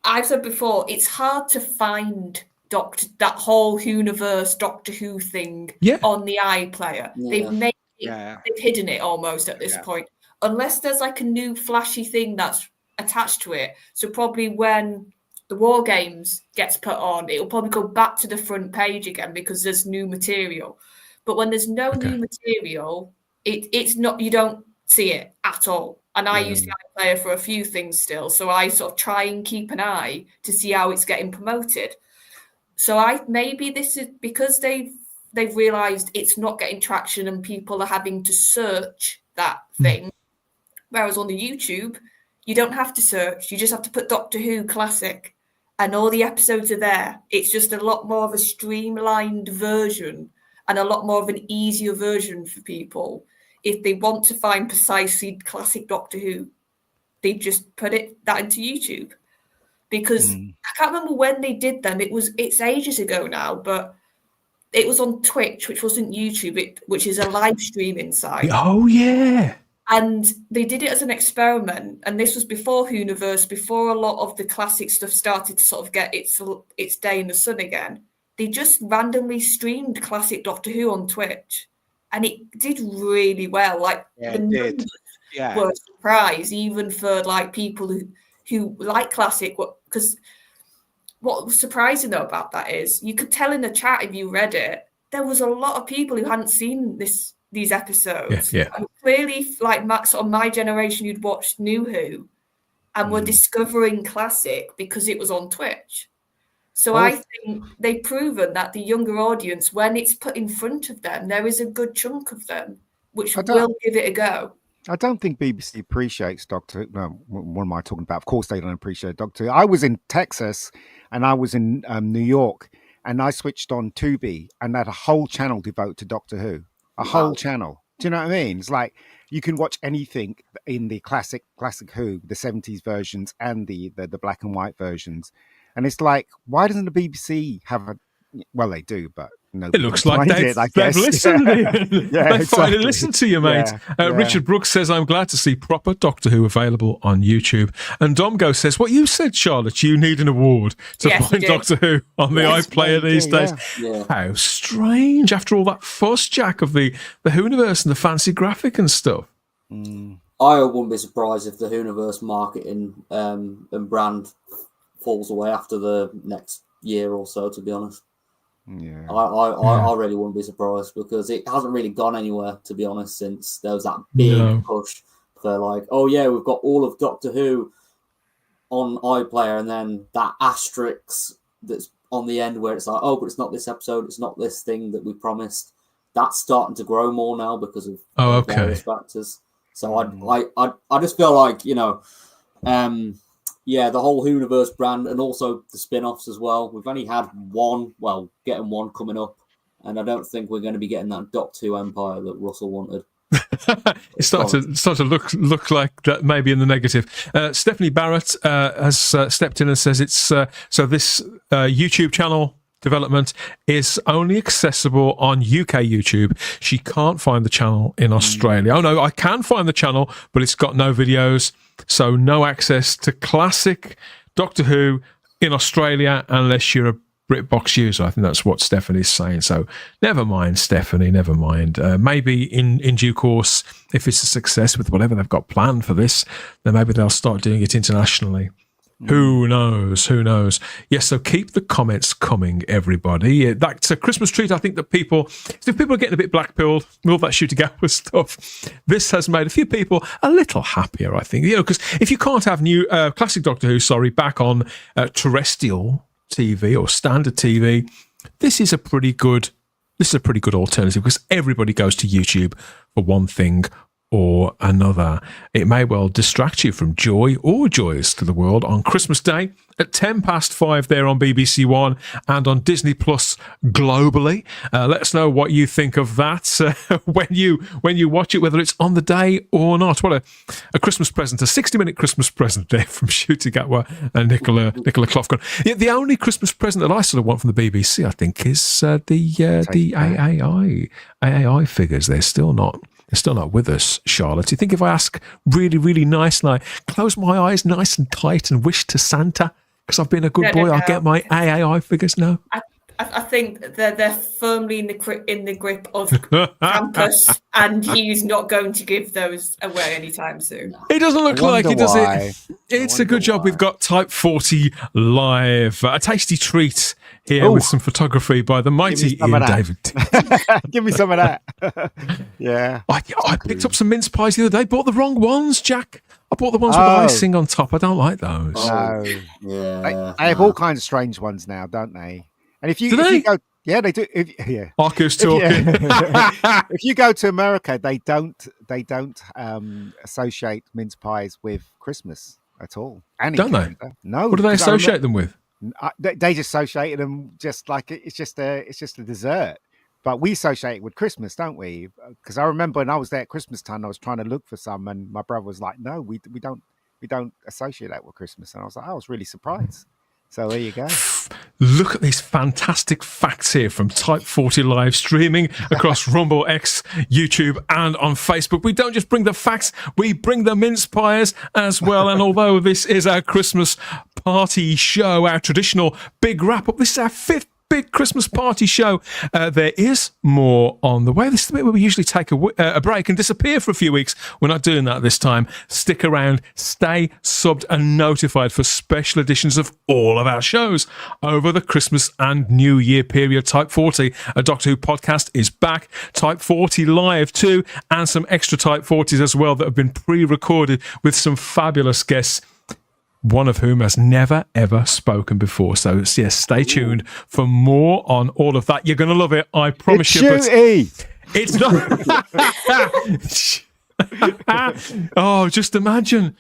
I've said before, it's hard to find that whole Whoniverse Doctor Who thing on the iPlayer. They've made it, they've hidden it almost at this point, unless there's like a new flashy thing that's attached to it. So probably when the War Games gets put on, it'll probably go back to the front page again because there's new material. But when there's no new material, it's not, you don't see it at all. And I use the iPlayer for a few things still, so I sort of try and keep an eye to see how it's getting promoted. So maybe this is because they've realised it's not getting traction and people are having to search that thing. Whereas on the YouTube, you don't have to search. You just have to put Doctor Who Classic and all the episodes are there. It's just a lot more of a streamlined version. and a lot more of an easier version for people. If they want to find precisely classic Doctor Who, they just put that into YouTube. Because I can't remember when they did them. It's ages ago now, but it was on Twitch, which wasn't YouTube, which is a live streaming site. Oh, yeah. And they did it as an experiment. And this was before Whoniverse, before a lot of the classic stuff started to sort of get its day in the sun again. They just randomly streamed classic Doctor Who on Twitch. And it did really well. Like, the numbers were a surprise, even for like people who like classic. Because what was surprising though about that is you could tell in the chat if you read it, there was a lot of people who hadn't seen these episodes. Yeah. And clearly, like Max on my generation, who'd watched New Who and were discovering classic because it was on Twitch. So I think they've proven that the younger audience, when it's put in front of them, there is a good chunk of them which will give it a go. I don't think BBC appreciates Doctor Who. No, what am I talking about? Of course they don't appreciate Doctor Who. I was in Texas and I was in New York and I switched on Tubi and had a whole channel devoted to Doctor Who. A whole channel. Do you know what I mean? It's like you can watch anything in the classic Who, the 70s versions and the black and white versions. And it's like, why doesn't the BBC have a... Well, they do, but... No, it looks like they've listened. They finally listened to you, mate. Richard Brooks says, I'm glad to see proper Doctor Who available on YouTube. And Domgo says, what you said, Charlotte, you need an award to find Doctor Who on the iPlayer these days. Yeah. How strange, after all that fuss, Jack, of the Whoniverse and the fancy graphic and stuff. I wouldn't be surprised if the Whoniverse marketing and brand falls away after the next year or so, to be honest. Yeah, I really wouldn't be surprised because it hasn't really gone anywhere, to be honest, since there was that big push for like, oh yeah, we've got all of Doctor Who on iPlayer, and then that asterisk that's on the end where it's like, oh, but it's not this episode, it's not this thing that we promised. That's starting to grow more now because of various factors. So I just feel like, you know, the whole Whoniverse brand and also the spin-offs as well. We've only had getting one coming up, and I don't think we're going to be getting that Doctor Who Empire that Russell wanted. It's starting to look like that, maybe in the negative. Stephanie Barrett has stepped in and says it's so this YouTube channel development is only accessible on UK YouTube. She can't find the channel in Australia. Oh no, I can find the channel, but it's got no videos, so no access to classic Doctor Who in Australia unless you're a BritBox user. I think that's what Stephanie's saying. So never mind, Stephanie, never mind. Maybe in due course, if it's a success with whatever they've got planned for this, then maybe they'll start doing it internationally. Who knows? Who knows? Yes, so keep the comments coming, everybody. That's a Christmas treat. I think that if people are getting a bit black-pilled, all that shooting hour stuff, this has made a few people a little happier, I think. You know, because if you can't have new classic Doctor Who, back on terrestrial TV or standard TV, this is a pretty good alternative because everybody goes to YouTube for one thing or another. It may well distract you from joy or joys to the world on Christmas Day at 5:10 there on BBC One and on Disney Plus globally. Let us know what you think of that when you watch it, whether it's on the day or not. What a Christmas present, a 60-minute Christmas present there from Shooting Gatwa and Nicola Clough. Yeah, the only Christmas present that I sort of want from the BBC, I think, is the AAI figures. They're still not with us, Charlotte. Do you think if I ask really, really nice and I close my eyes nice and tight and wish to Santa, because I've been a good boy, I'll get my AAI figures? No. I think they're firmly in the grip of Krampus, and he's not going to give those away anytime soon. It doesn't look like it, does it? It's a good job we've got Type 40 live. A tasty treat here with some photography by the mighty Ian David. Give me some of that. Yeah. I picked up some mince pies the other day. Bought the wrong ones, Jack. I bought the ones with icing on top. I don't like those. No. Yeah. They have all kinds of strange ones now, don't they? And if you go, yeah, they do. Marcus talking. If you go to America, they don't associate mince pies with Christmas at all. Don't they? No. What do they associate them with? They just associate them just like it's just a dessert. but we associate it with Christmas, don't we? Because I remember when I was there at Christmas time, I was trying to look for some, and my brother was like, "No, we don't associate that with Christmas." And I was like, I was really surprised. So there you go. Look at these fantastic facts here from Type 40 live streaming across Rumble, X, YouTube, and on Facebook. We don't just bring the facts, we bring the mince pies as well. And although this is our Christmas party show, our traditional big wrap-up, this is our 5th big Christmas party show. There is more on the way. This is the bit where we usually take a break and disappear for a few weeks. We're not doing that this time. Stick around, stay subbed and notified for special editions of all of our shows over the Christmas and New Year period. Type 40, a Doctor Who podcast, is back. Type 40 live too, and some extra Type 40s as well that have been pre-recorded with some fabulous guests, one of whom has never, ever spoken before. So, yes, stay tuned for more on all of that. You're going to love it, I promise you. It's not... Oh, just imagine.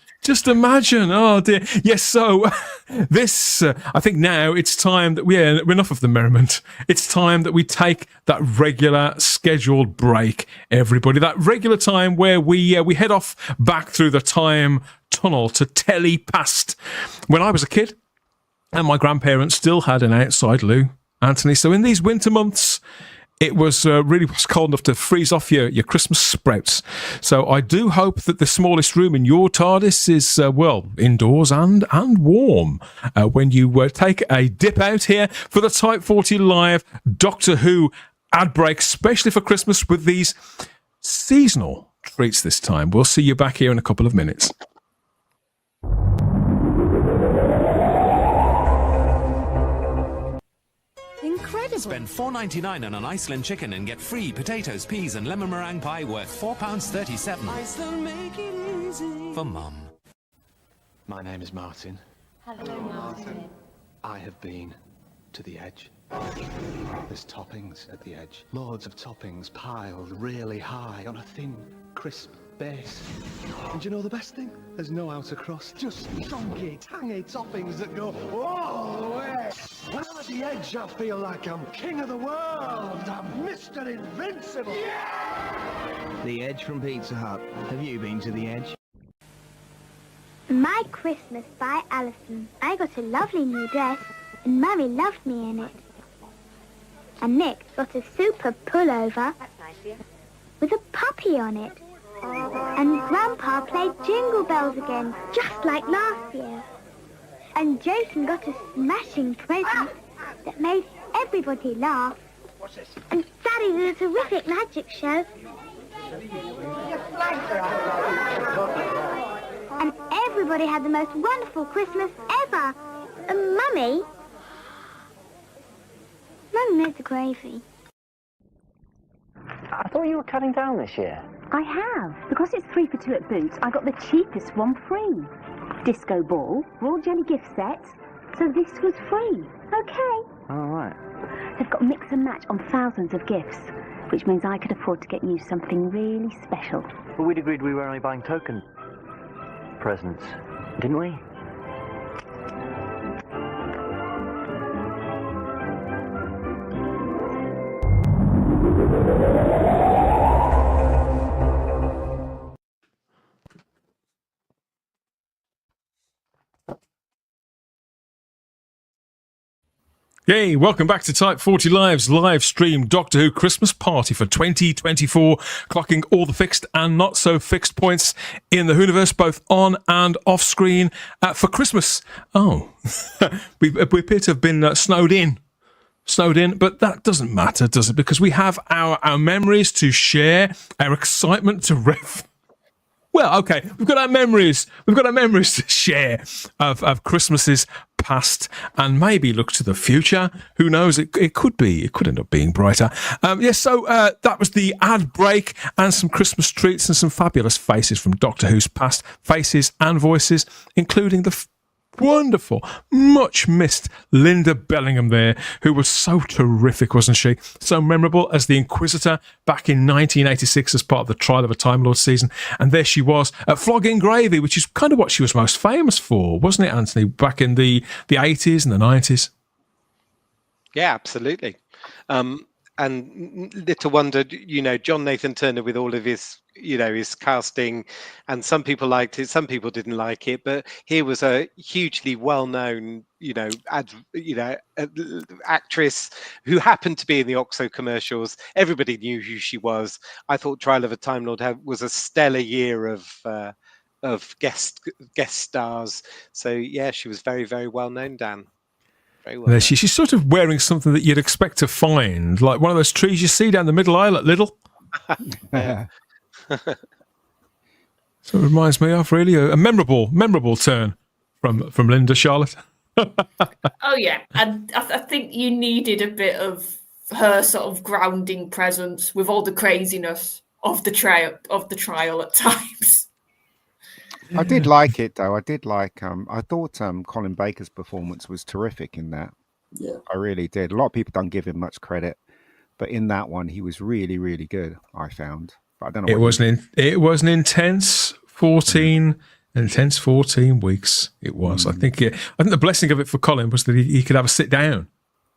Oh, dear. Yes, so this, I think now it's time that enough of the merriment. It's time that we take that regular scheduled break, everybody. That regular time where we head off back through the time tunnel to telly past when I was a kid and my grandparents still had an outside loo, Anthony. So in these winter months, it was really was cold enough to freeze off your Christmas sprouts. So I do hope that the smallest room in your TARDIS is, indoors and warm when you take a dip out here for the Type 40 Live Doctor Who ad break, especially for Christmas with these seasonal treats this time. We'll see you back here in a couple of minutes. Incredible. Spend $4.99 on an Iceland chicken and get free potatoes, peas and lemon meringue pie worth £4.37. Iceland, make it easy for Mum. My name is Martin. Hello, Martin. I have been to the edge. There's toppings at the edge. Loads of toppings piled really high on a thin, crisp base. And you know the best thing? There's no outer crust, just chunky, tangy toppings that go all the way. When I'm at the edge, I feel like I'm king of the world. I'm Mr. Invincible. Yeah! The Edge from Pizza Hut. Have you been to the edge? My Christmas by Alison. I got a lovely new dress, and Mummy loved me in it. And Nick got a super pullover with a puppy on it. And Grandpa played Jingle Bells again, just like last year. And Jason got a smashing present that made everybody laugh. And Daddy did a terrific magic show. And everybody had the most wonderful Christmas ever. And Mummy made the gravy. I thought you were cutting down this year. I have. Because it's 3 for 2 at Boots, I got the cheapest one free. Disco ball, Royal Jelly gift set, so this was free. Okay. All right. They've got mix and match on thousands of gifts, which means I could afford to get you something really special. Well, we'd agreed we were only buying token presents, didn't we? Yay, welcome back to Type 40 Live's live stream Doctor Who Christmas party for 2024, clocking all the fixed and not so fixed points in the Whoniverse, both on and off screen for Christmas. Oh, we appear to have been snowed in, but that doesn't matter, does it? Because we have our memories to share, our excitement to Well, okay, we've got our memories to share of Christmases past and maybe look to the future. Who knows? It could end up being brighter. So that was the ad break and some Christmas treats and some fabulous faces from Doctor Who's past, faces and voices, including the wonderful, much missed Linda Bellingham there, who was so terrific, wasn't she? So memorable as the Inquisitor back in 1986 as part of the Trial of a Time Lord season. And there she was at Flogging Gravy, which is kind of what she was most famous for, wasn't it, Anthony, back in the 80s and the 90s? Yeah, absolutely. and little wonder, John Nathan Turner with all of his, his casting, and some people liked it, some people didn't like it, but here was a hugely well-known, actress who happened to be in the Oxo commercials. Everybody knew who she was. I thought Trial of a Time Lord was a stellar year of guest stars. So yeah, she was very, very well known, Dan. Well, she's sort of wearing something that you'd expect to find, like one of those trees you see down the middle aisle at Lidl. So it reminds me of really a memorable turn from Linda, Charlotte. Oh yeah, and I think you needed a bit of her sort of grounding presence with all the craziness of the trial at times. I did like it though. I thought Colin Baker's performance was terrific in that. Yeah, I really did. A lot of people don't give him much credit, but in that one, he was really, really good. I found. But I don't know. It was an intense 14 weeks. It was. I think the blessing of it for Colin was that he could have a sit down.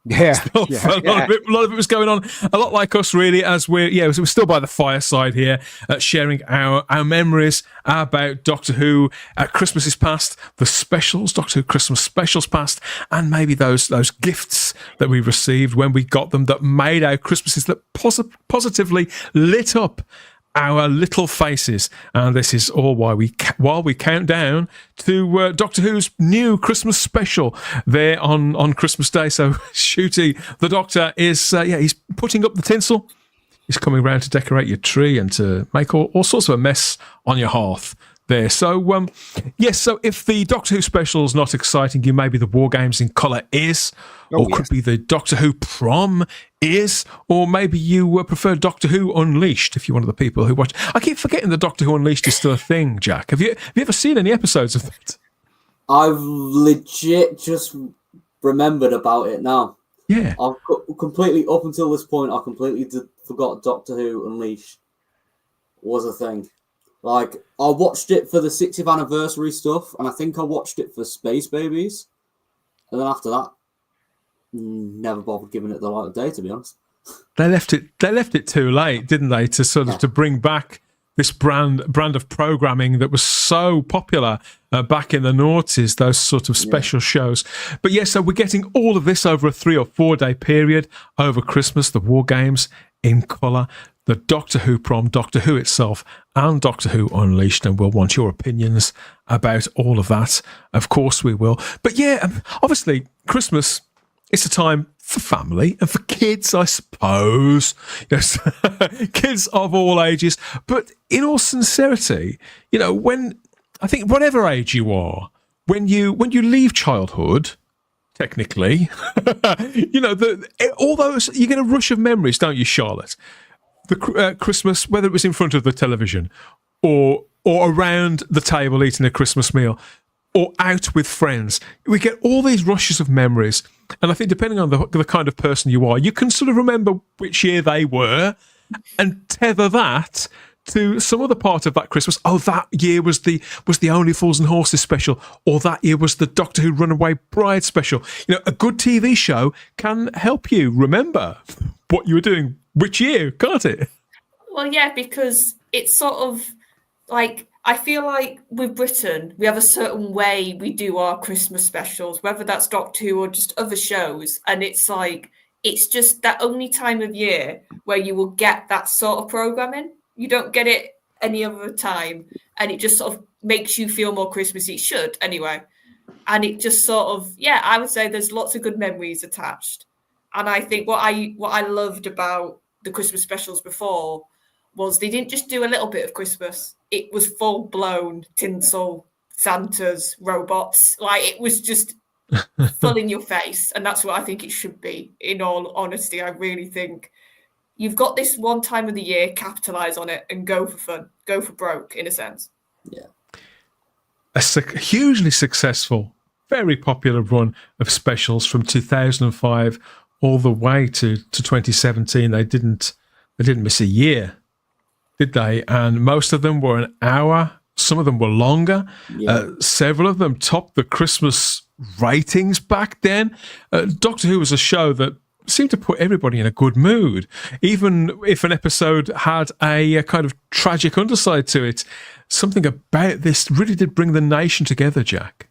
Yeah, a lot of it was going on. A lot like us, really, as we're still by the fireside here, sharing our memories about Doctor Who. Christmas is past, the specials, Doctor Who Christmas specials past, and maybe those gifts that we received when we got them that made our Christmases, that positively lit up our little faces. And this is all while we count down to Doctor Who's new Christmas special there on Christmas Day. So Shooty, the Doctor, is he's putting up the tinsel. He's coming around to decorate your tree and to make all sorts of a mess on your hearth there. So yes, so if the Doctor Who special is not exciting you, maybe the War Games in colour is, could be the Doctor Who prom is, or maybe you prefer Doctor Who Unleashed if you're one of the people who watch. I keep forgetting that Doctor Who Unleashed is still a thing, Jack. Have you ever seen any episodes of that? I've legit just remembered about it now. Yeah. I've completely, up until this point, I completely forgot Doctor Who Unleashed was a thing. Like, I watched it for the 60th anniversary stuff, and I think I watched it for Space Babies. And then after that, never bothered giving it the light of day, to be honest. They left it too late, didn't they, to sort of to bring back this brand of programming that was so popular back in the noughties, those sort of special shows. But yeah, so we're getting all of this over a 3 or 4 day period over Christmas, the War Games in colour, the Doctor Who prom, Doctor Who itself, and Doctor Who Unleashed, and we'll want your opinions about all of that. Of course we will. But yeah, obviously, Christmas, it's a time for family and for kids, I suppose. Yes, kids of all ages. But in all sincerity, when I think whatever age you are, when you leave childhood, technically, all those, you get a rush of memories, don't you, Charlotte? The Christmas, whether it was in front of the television or around the table eating a Christmas meal or out with friends, we get all these rushes of memories. And I think depending on the kind of person you are, you can sort of remember which year they were and tether that to some other part of that Christmas. Oh, that year was the Only Fools and Horses special, or that year was the Doctor Who Runaway Bride special. A good TV show can help you remember what you were doing which year, can't it? Well, yeah, because it's sort of like, I feel like with Britain, we have a certain way we do our Christmas specials, whether that's Doctor Who or just other shows. And it's like, it's just that only time of year where you will get that sort of programming. You don't get it any other time. And it just sort of makes you feel more Christmassy. It should, anyway. And it just sort of, I would say there's lots of good memories attached. And I think what I loved about the Christmas specials before was they didn't just do a little bit of Christmas. It was full-blown tinsel, Santas, robots. Like, it was just full in your face. And that's what I think it should be, in all honesty. I really think you've got this one time of the year, capitalise on it and go for fun. Go for broke, in a sense. Yeah. A hugely successful, very popular run of specials from 2005 all the way to 2017. They didn't miss a year, did they? And most of them were an hour. Some of them were longer. Yeah. Several of them topped the Christmas ratings back then. Doctor Who was a show that seemed to put everybody in a good mood, even if an episode had a kind of tragic underside to it. Something about this really did bring the nation together, Jack.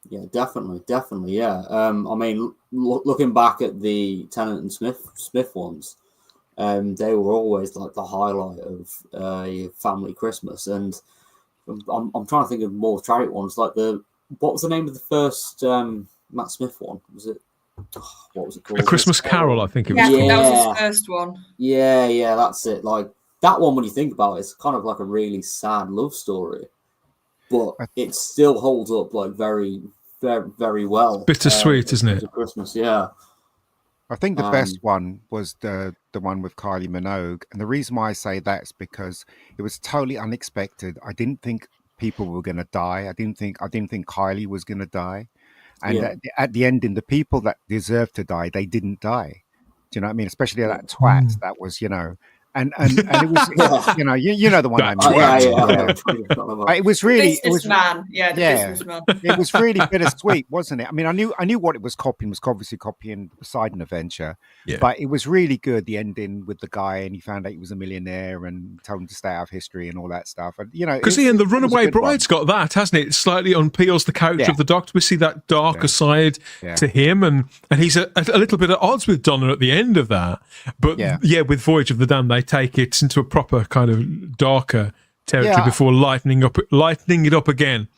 Yeah, definitely, yeah. I mean, looking back at the Tennant and Smith ones, they were always like the highlight of family Christmas. And I'm trying to think of more tragic ones, like what was the name of the first Matt Smith one? Was it? What was it called? A Christmas Carol, I think it was. Yeah, that was his first one. Yeah, that's it. Like that one, when you think about it, it's kind of like a really sad love story, but it still holds up like very, very, very well. Bittersweet, isn't it? Christmas, yeah. I think the best one was the one with Kylie Minogue, and the reason why I say that is because it was totally unexpected. I didn't think people were going to die. I didn't think Kylie was going to die, and at the ending, the people that deserved to die, they didn't die. Do you know what I mean? Especially that twat that was, and it was, you know the one I mean. It was really, businessman. It was really bittersweet, wasn't it? I mean, I knew what it was copying. Was obviously copying Poseidon Adventure, but it was really good. The ending with the guy, and he found out he was a millionaire, and told him to stay out of history and all that stuff. And because Ian, the Runaway Bride's got that, hasn't it? It slightly unpeels the character of the Doctor. We see that darker side to him, and he's a little bit at odds with Donna at the end of that. But with Voyage of the Damned, they take it into a proper kind of darker territory before lightening it up again.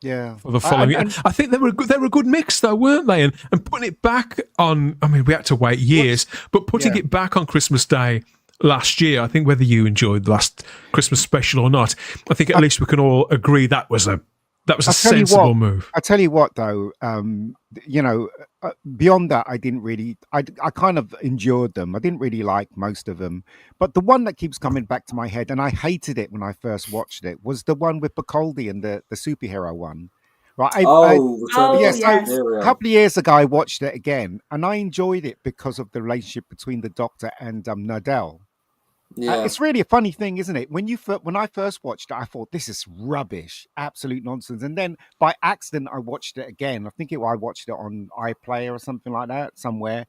Yeah, for the following. I think they were a good mix, though, weren't they? And putting it back on. I mean, we had to wait years, but putting it back on Christmas Day last year. I think whether you enjoyed the last Christmas special or not, I think at least we can all agree that was a sensible move. I tell you what, though, beyond that, I didn't really. I kind of endured them. I didn't really like most of them, but the one that keeps coming back to my head, and I hated it when I first watched it, was the one with Bacaldi and the superhero one. Right? Yes. A couple of years ago, I watched it again, and I enjoyed it because of the relationship between the Doctor and Nardell. Yeah. It's really a funny thing, isn't it? When I first watched it, I thought this is rubbish, absolute nonsense. And then by accident, I watched it again. I think I watched it on iPlayer or something like that somewhere,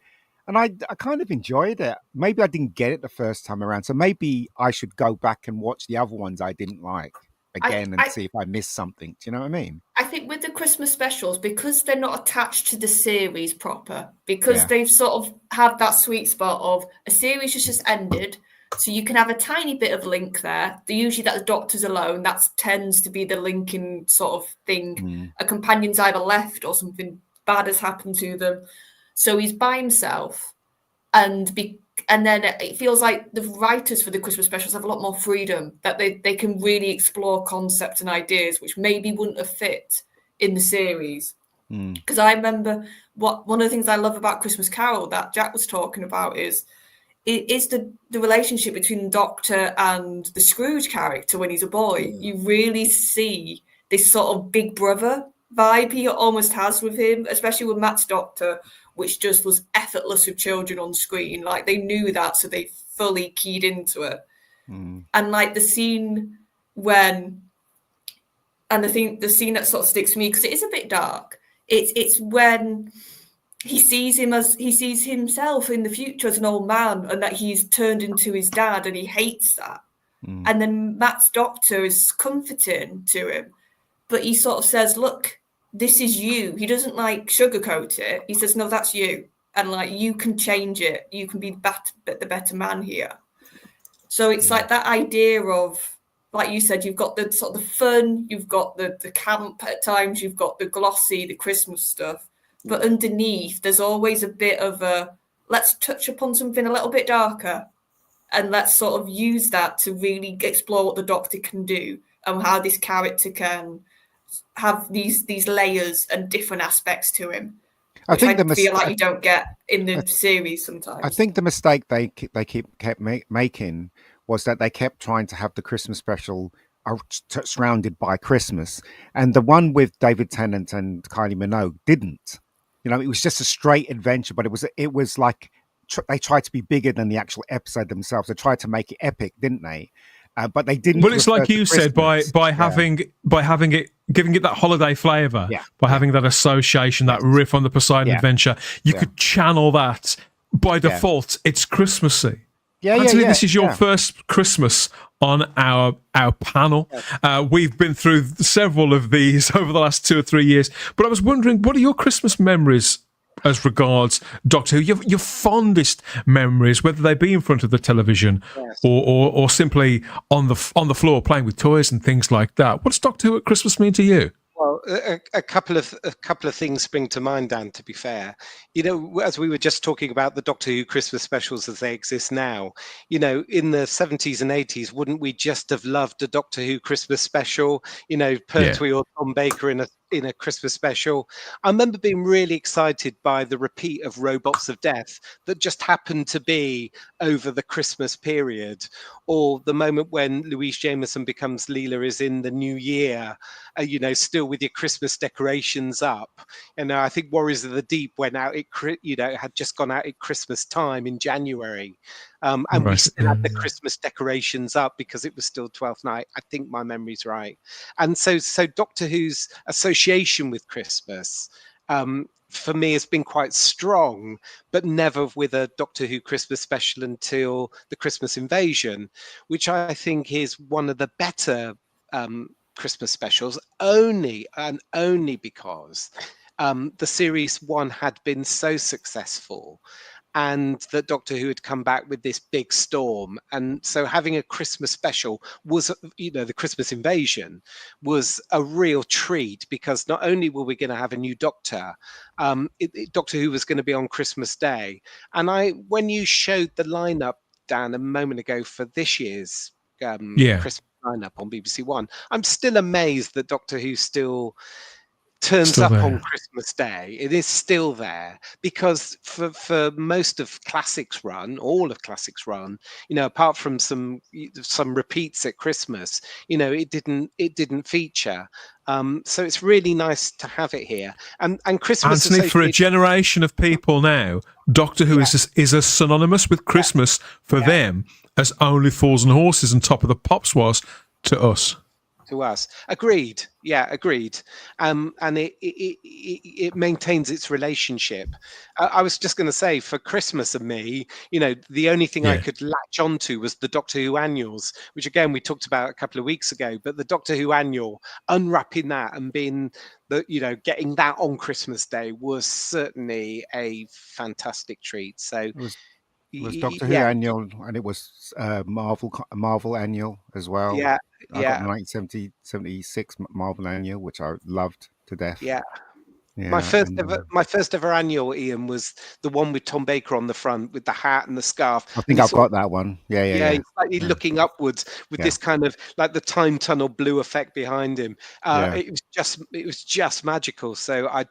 and I kind of enjoyed it. Maybe I didn't get it the first time around, so maybe I should go back and watch the other ones I didn't like again and see if I missed something. Do you know what I mean? I think with the Christmas specials, because they're not attached to the series proper, because they've sort of had that sweet spot of a series just ended. So you can have a tiny bit of link there. Usually that the Doctor's alone. That tends to be the linking sort of thing. A companion's either left or something bad has happened to them. So he's by himself. And then it feels like the writers for the Christmas specials have a lot more freedom, that they can really explore concepts and ideas which maybe wouldn't have fit in the series. Because I remember one of the things I love about Christmas Carol that Jack was talking about is the relationship between the Doctor and the Scrooge character when he's a boy. You really see this sort of big brother vibe he almost has with him, especially with Matt's Doctor, which just was effortless with children on screen. Like they knew that, so they fully keyed into it. And like the scene the scene that sort of sticks to me, because it is a bit dark. It's when he sees himself in the future as an old man, and that he's turned into his dad, and he hates that. And then Matt's Doctor is comforting to him, but he sort of says, "Look, this is you." He doesn't like sugarcoat it. He says, "No, that's you, and like you can change it. You can be the better man here." So it's like that idea of, like you said, you've got the sort of the fun, you've got the camp at times, you've got the glossy, the Christmas stuff. But underneath, there's always a bit of let's touch upon something a little bit darker, and let's sort of use that to really explore what the Doctor can do and how this character can have these layers and different aspects to him. I feel like you don't get in the series sometimes. I think the mistake they kept making was that they kept trying to have the Christmas special surrounded by Christmas, and the one with David Tennant and Kylie Minogue didn't. It was just a straight adventure, but it was like they tried to be bigger than the actual episode themselves. They tried to make it epic, didn't they? But they didn't. Well, it's like you said, by having it, giving it that holiday flavour, by having that association, that riff on the Poseidon Adventure, you could channel that by default, it's Christmassy. Yeah, Anthony, yeah. this is your first Christmas on our panel. We've been through several of these over the last 2 or 3 years, but I was wondering, what are your Christmas memories as regards Doctor Who? Your fondest memories, whether they be in front of the television or simply on the floor playing with toys and things like that. What's Doctor Who at Christmas mean to you? Well, a couple of things spring to mind, Dan. To be fair, as we were just talking about the Doctor Who Christmas specials as they exist now, in the 70s and 80s, wouldn't we just have loved a Doctor Who Christmas special? Pertwee or Tom Baker in a Christmas special. I remember being really excited by the repeat of Robots of Death that just happened to be over the Christmas period, or the moment when Louise Jameson becomes Leela is in the new year, still with your Christmas decorations up. And I think Warriors of the Deep went out, had just gone out at Christmas time in January. And we still had the Christmas decorations up because it was still 12th night. I think my memory's right. And so Doctor Who's association with Christmas, for me, has been quite strong, but never with a Doctor Who Christmas special until the Christmas Invasion, which I think is one of the better Christmas specials, only because the series 1 had been so successful, and that Doctor Who had come back with this big storm. And so having a Christmas special was, the Christmas Invasion was a real treat, because not only were we going to have a new Doctor, Doctor Who was going to be on Christmas Day. And when you showed the lineup, Dan, a moment ago for this year's Christmas lineup on BBC One, I'm still amazed that Doctor Who still turns up on Christmas Day. It is still there, because for most of Classics run, all of Classics run, apart from some repeats at Christmas, it didn't feature. So it's really nice to have it here. And Christmas, Anthony, for a generation of people now, Doctor Who is as synonymous with Christmas for them as Only Fools and Horses and Top of the Pops was to us. Agreed. And it maintains its relationship. I was just going to say, for Christmas and me, the only thing I could latch onto was the Doctor Who annuals, which again we talked about a couple of weeks ago. But the Doctor Who annual, unwrapping that and being getting that on Christmas Day was certainly a fantastic treat. So it was Doctor Who annual, and it was Marvel annual as well. I got the 1976 Marvel annual, which I loved to death. My first ever annual, Ian, was the one with Tom Baker on the front with the hat and the scarf. I think I've got that one. He's slightly looking upwards with this kind of like the time tunnel blue effect behind him. It was just magical. So I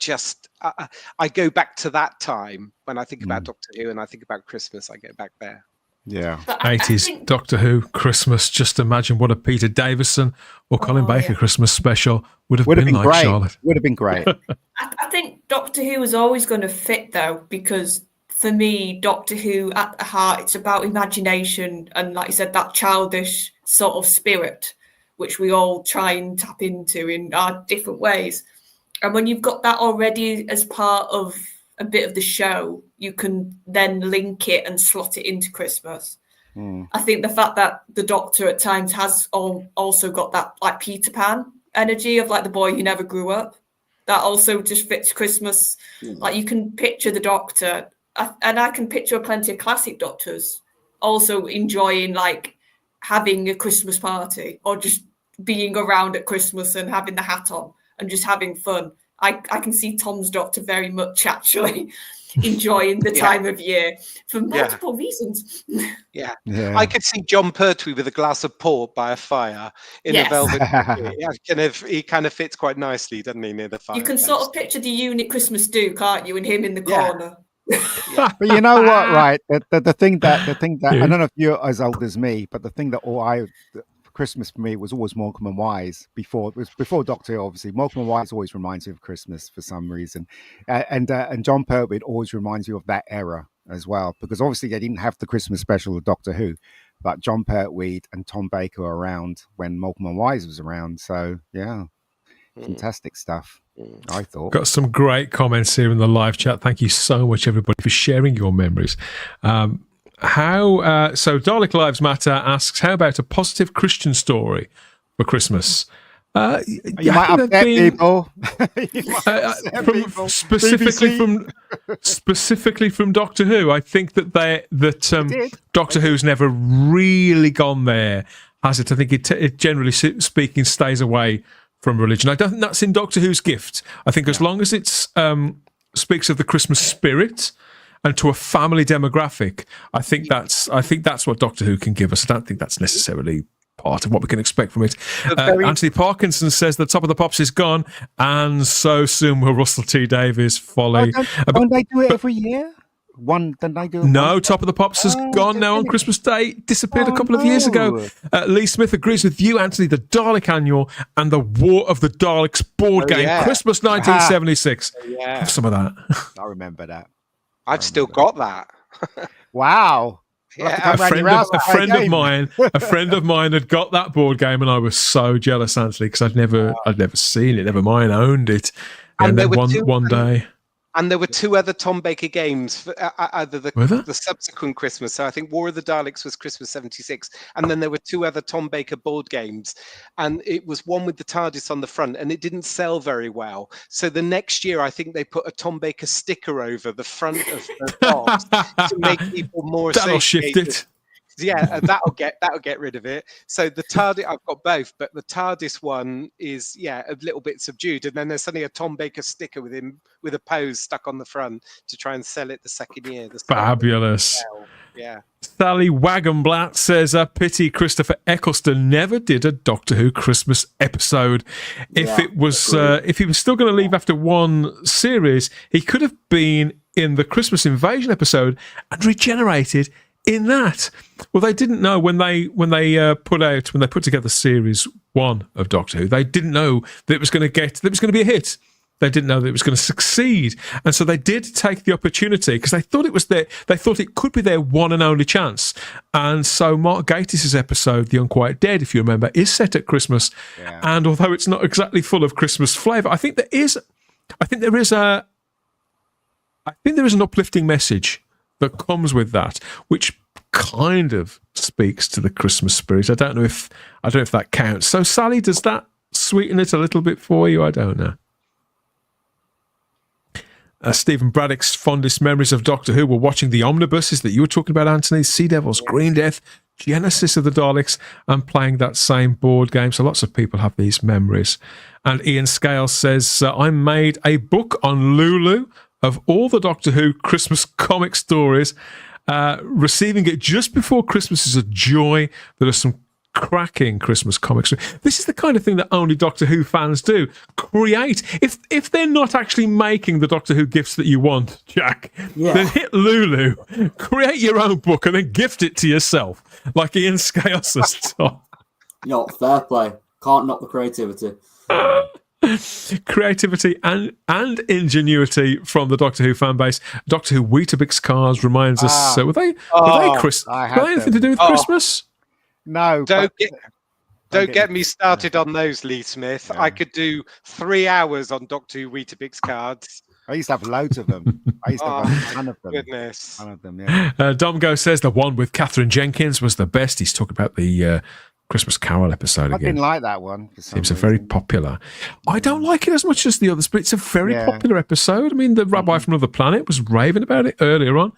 go back to that time when I think about Doctor Who, and I think about Christmas. I go back there. Yeah, 80s Doctor Who Christmas. Just imagine what a Peter Davison or Colin Baker Christmas special would have been like, great. Charlotte. Would have been great. I think Doctor Who is always going to fit, though, because for me, Doctor Who at the heart, it's about imagination and, like you said, that childish sort of spirit, which we all try and tap into in our different ways. And when you've got that already as part of a bit of the show, you can then link it and slot it into Christmas. I think the fact that the Doctor at times has also got that like Peter Pan energy of like the boy who never grew up, that also just fits Christmas. Like you can picture the Doctor, and I can picture plenty of classic Doctors also enjoying like having a Christmas party or just being around at Christmas and having the hat on and just having fun. I can see Tom's Doctor very much actually enjoying the time of year for multiple reasons. I could see John Pertwee with a glass of port by a fire in a velvet. He kind of fits quite nicely, doesn't he, near the fire? You can sort of picture the unit Christmas do, can't you? And him in the corner. But you know what, right? The thing that I don't know if you're as old as me, but the thing that Christmas for me was always Morecambe and Wise. Before Doctor Who, obviously. Morecambe and Wise always reminds me of Christmas for some reason, and John Pertwee always reminds you of that era as well, because obviously they didn't have the Christmas special of Doctor Who, but John Pertwee and Tom Baker were around when Morecambe and Wise was around. So Fantastic stuff, I thought. Got some great comments here in the live chat. Thank you so much, everybody, for sharing your memories. So Dalek Lives Matter asks, how about a positive Christian story for Christmas? You might upset people. Specifically from Doctor Who. I think that Doctor Who's never really gone there, has it? I think it generally speaking stays away from religion. I don't think that's in Doctor Who's gift. I think as long as it speaks of the Christmas spirit and to a family demographic, I think that's what Doctor Who can give us. I don't think that's necessarily part of what we can expect from it. Anthony Parkinson says the Top of the Pops is gone, and so soon will Russell T Davies folly. Don't they do it every year? Don't they do it? No, Top of the Pops has gone now on Christmas Day. Disappeared a couple of years ago. Lee Smith agrees with you, Anthony. The Dalek Annual and the War of the Daleks board game, Christmas 1976. Have some of that. I remember that. I've still got that. Wow. Yeah, a friend of mine had got that board game, and I was so jealous, Anthony, because I'd never seen it. Never mind, owned it, and then one day. And there were two other Tom Baker games for either the subsequent Christmas. So I think War of the Daleks was Christmas 76. And then there were two other Tom Baker board games. And it was one with the TARDIS on the front, and it didn't sell very well. So the next year, I think they put a Tom Baker sticker over the front of the box to make people more That'll shift it. Yeah, that'll get rid of it. So the TARDIS, I've got both, but the TARDIS one is a little bit subdued, and then there's suddenly a Tom Baker sticker with him with a pose stuck on the front to try and sell it the second year. Fabulous. Yeah. Sally Wagonblatt says, pity Christopher Eccleston never did a Doctor Who Christmas episode. If he was still going to leave after one series, he could have been in the Christmas Invasion episode and regenerated in that. Well, they didn't know when they put together series 1 of Doctor Who, they didn't know that it was going to be a hit. They didn't know that it was going to succeed, and so they did take the opportunity because they thought it could be their one and only chance. And so Mark Gatiss' episode, The Unquiet Dead, if you remember, is set at Christmas, and although it's not exactly full of Christmas flavour, I think there is an uplifting message that comes with that, which kind of speaks to the Christmas spirit. I don't know if that counts. So, Sally, does that sweeten it a little bit for you? I don't know. Stephen Braddock's fondest memories of Doctor Who were watching the omnibuses that you were talking about, Anthony, Sea Devils, Green Death, Genesis of the Daleks, and playing that same board game. So lots of people have these memories. And Ian Scales says, I made a book on Lulu of all the Doctor Who Christmas comic stories. Receiving it just before Christmas is a joy. There are some cracking Christmas comics. This is the kind of thing that only Doctor Who fans do. Create. If they're not actually making the Doctor Who gifts that you want, Jack, then hit Lulu, create your own book, and then gift it to yourself, like Ian Scales has done. Fair play. Can't knock the creativity. Creativity and ingenuity from the Doctor Who fan base. Doctor Who Weetabix cards reminds us. Were they anything to do with Christmas? No. Don't get me started on those, Lee Smith. I could do 3 hours on Doctor Who Weetabix cards. I used to have loads of them. I used to have a ton of them. Goodness. One of them, yeah. Domgo says the one with Catherine Jenkins was the best. He's talking about the Christmas Carol episode again. I didn't like that one. Seems very popular. I don't like it as much as the others, but it's a very popular episode. I mean, the Rabbi from Another Planet was raving about it earlier on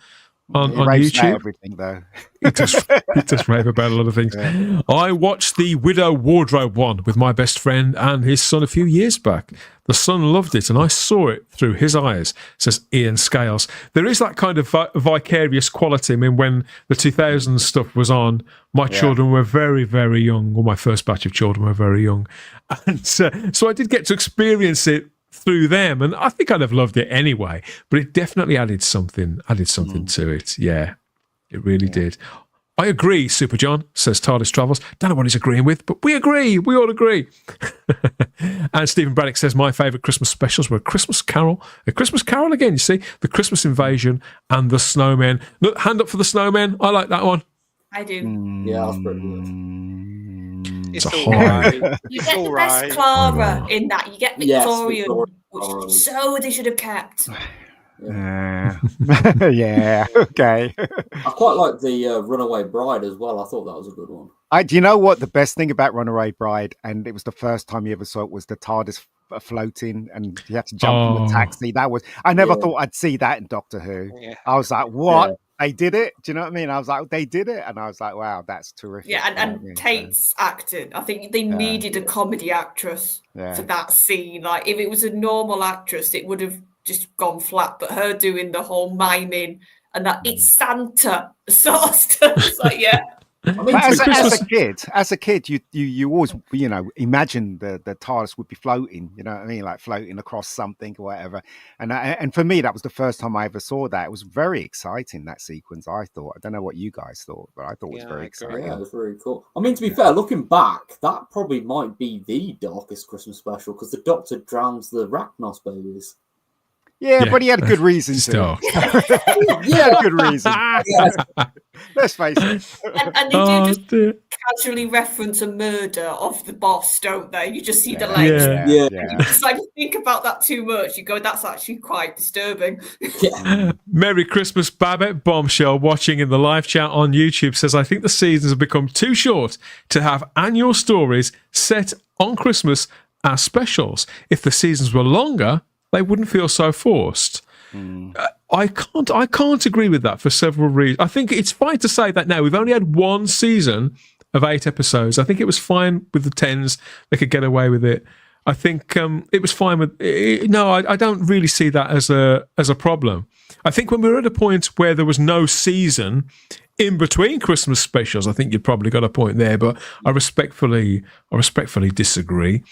YouTube. Everything though. He does rave about a lot of things. Yeah. I watched the Widow Wardrobe one with my best friend and his son a few years back. The son loved it, and I saw it through his eyes, says Ian Scales. There is that kind of vicarious quality. I mean, when the 2000s stuff was on, my children were very, very young, or my first batch of children were very young. And so I did get to experience it through them, and I think I'd have loved it anyway, but it definitely added something to it. Yeah, it really did. I agree, Super John, says TARDIS Travels. Don't know what he's agreeing with, but we agree. We all agree. And Stephen Braddock says, my favourite Christmas specials were A Christmas Carol again, you see, The Christmas Invasion and The Snowmen. Look, hand up for The Snowmen. I like that one. I do. Yeah, that's pretty good. It's a all high. right. You It's get all the best right. Clara in that. You get Yes, Victorian, Victoria which Clara was- so they should have kept. Yeah. Okay. I quite like the Runaway Bride as well. I thought that was a good one. Do you know what the best thing about Runaway Bride, and it was the first time you ever saw it, was the TARDIS floating and you had to jump from the taxi. That was, I never thought I'd see that in Doctor Who. Yeah. I was like, what? Yeah. They did it? Do you know what I mean? I was like, they did it. And I was like, wow, that's terrific. Yeah, You know what I and mean? Tate's acting. I think they needed a comedy actress for that scene. Like, if it was a normal actress, it would have just gone flat. But her doing the whole miming and that it's Santa sort of stuff. It's like, yeah. I mean, But Christmas- as a kid, you always, imagine the TARDIS would be floating, you know what I mean? Like floating across something or whatever. And for me, that was the first time I ever saw that. It was very exciting, that sequence, I thought. I don't know what you guys thought, but I thought it was very exciting. Yeah, it was very cool. I mean, to be fair, looking back, that probably might be the darkest Christmas special because the Doctor drowns the Rachnos babies. Yeah, but he had a good reason to. He had a good reason. Let's face it. And they do just casually reference a murder of the boss, don't they? You just see the legs. Yeah. It's like, if you think about that too much, you go, that's actually quite disturbing. Merry Christmas, Babette Bombshell, watching in the live chat on YouTube, says, I think the seasons have become too short to have annual stories set on Christmas as specials. If the seasons were longer, they wouldn't feel so forced. I can't agree with that for several reasons. I think it's fine to say that now. We've only had one season of 8 episodes. I think it was fine with the 10s. They could get away with it. I think it was fine with... I don't really see that as a problem. I think when we were at a point where there was no season in between Christmas specials, I think you've probably got a point there, but I respectfully disagree.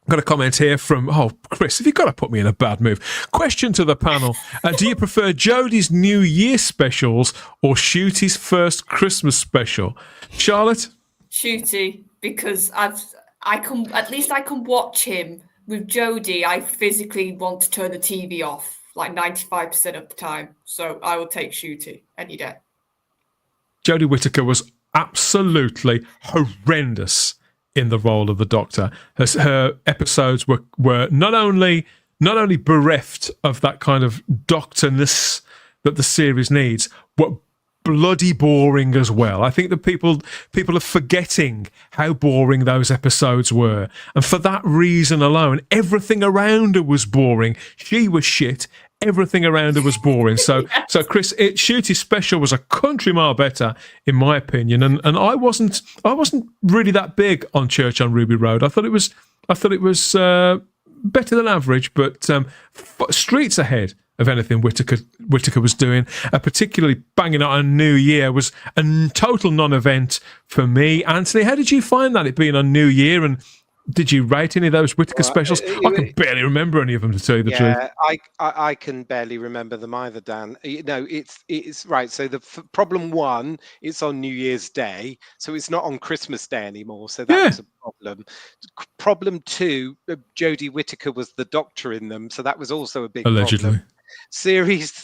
Got a comment here from, Chris, have you got to put me in a bad mood? Question to the panel. Do you prefer Jodie's New Year specials or Shooty's first Christmas special? Charlotte? Shooty, because I can watch him. With Jodie, I physically want to turn the TV off like 95% of the time. So I will take Shooty any day. Jodie Whittaker was absolutely horrendous in the role of the Doctor. Her episodes were not only bereft of that kind of doctorness that the series needs, but bloody boring as well. I think that people are forgetting how boring those episodes were, and for that reason alone, everything around her was boring. She was shit. Everything around her was boring. So Chris, Shooty's special was a country mile better, in my opinion. And I wasn't really that big on Church on Ruby Road. I thought it was better than average, but streets ahead of anything Whittaker was doing. Particularly banging out on New Year was a total non-event for me. Anthony, how did you find that, it being on New Year, and did you rate any of those Whittaker specials? I can barely remember any of them, to tell you the truth. I can barely remember them either, Dan. It's right. So the problem one, it's on New Year's Day, so it's not on Christmas Day anymore. So that was a problem. Problem two, Jodie Whittaker was the Doctor in them, so that was also a big problem. Series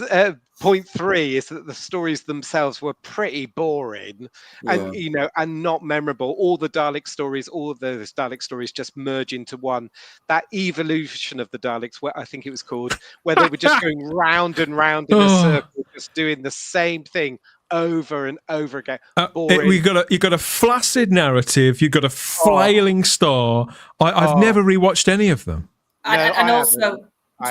point 3 is that the stories themselves were pretty boring and not memorable. All the Dalek stories, all of those Dalek stories just merge into one. That evolution of the Daleks, where I think it was called, where they were just going round and round in a circle, just doing the same thing over and over again. Boring. You got a flaccid narrative. You got a flailing star. I've never rewatched any of them. And also,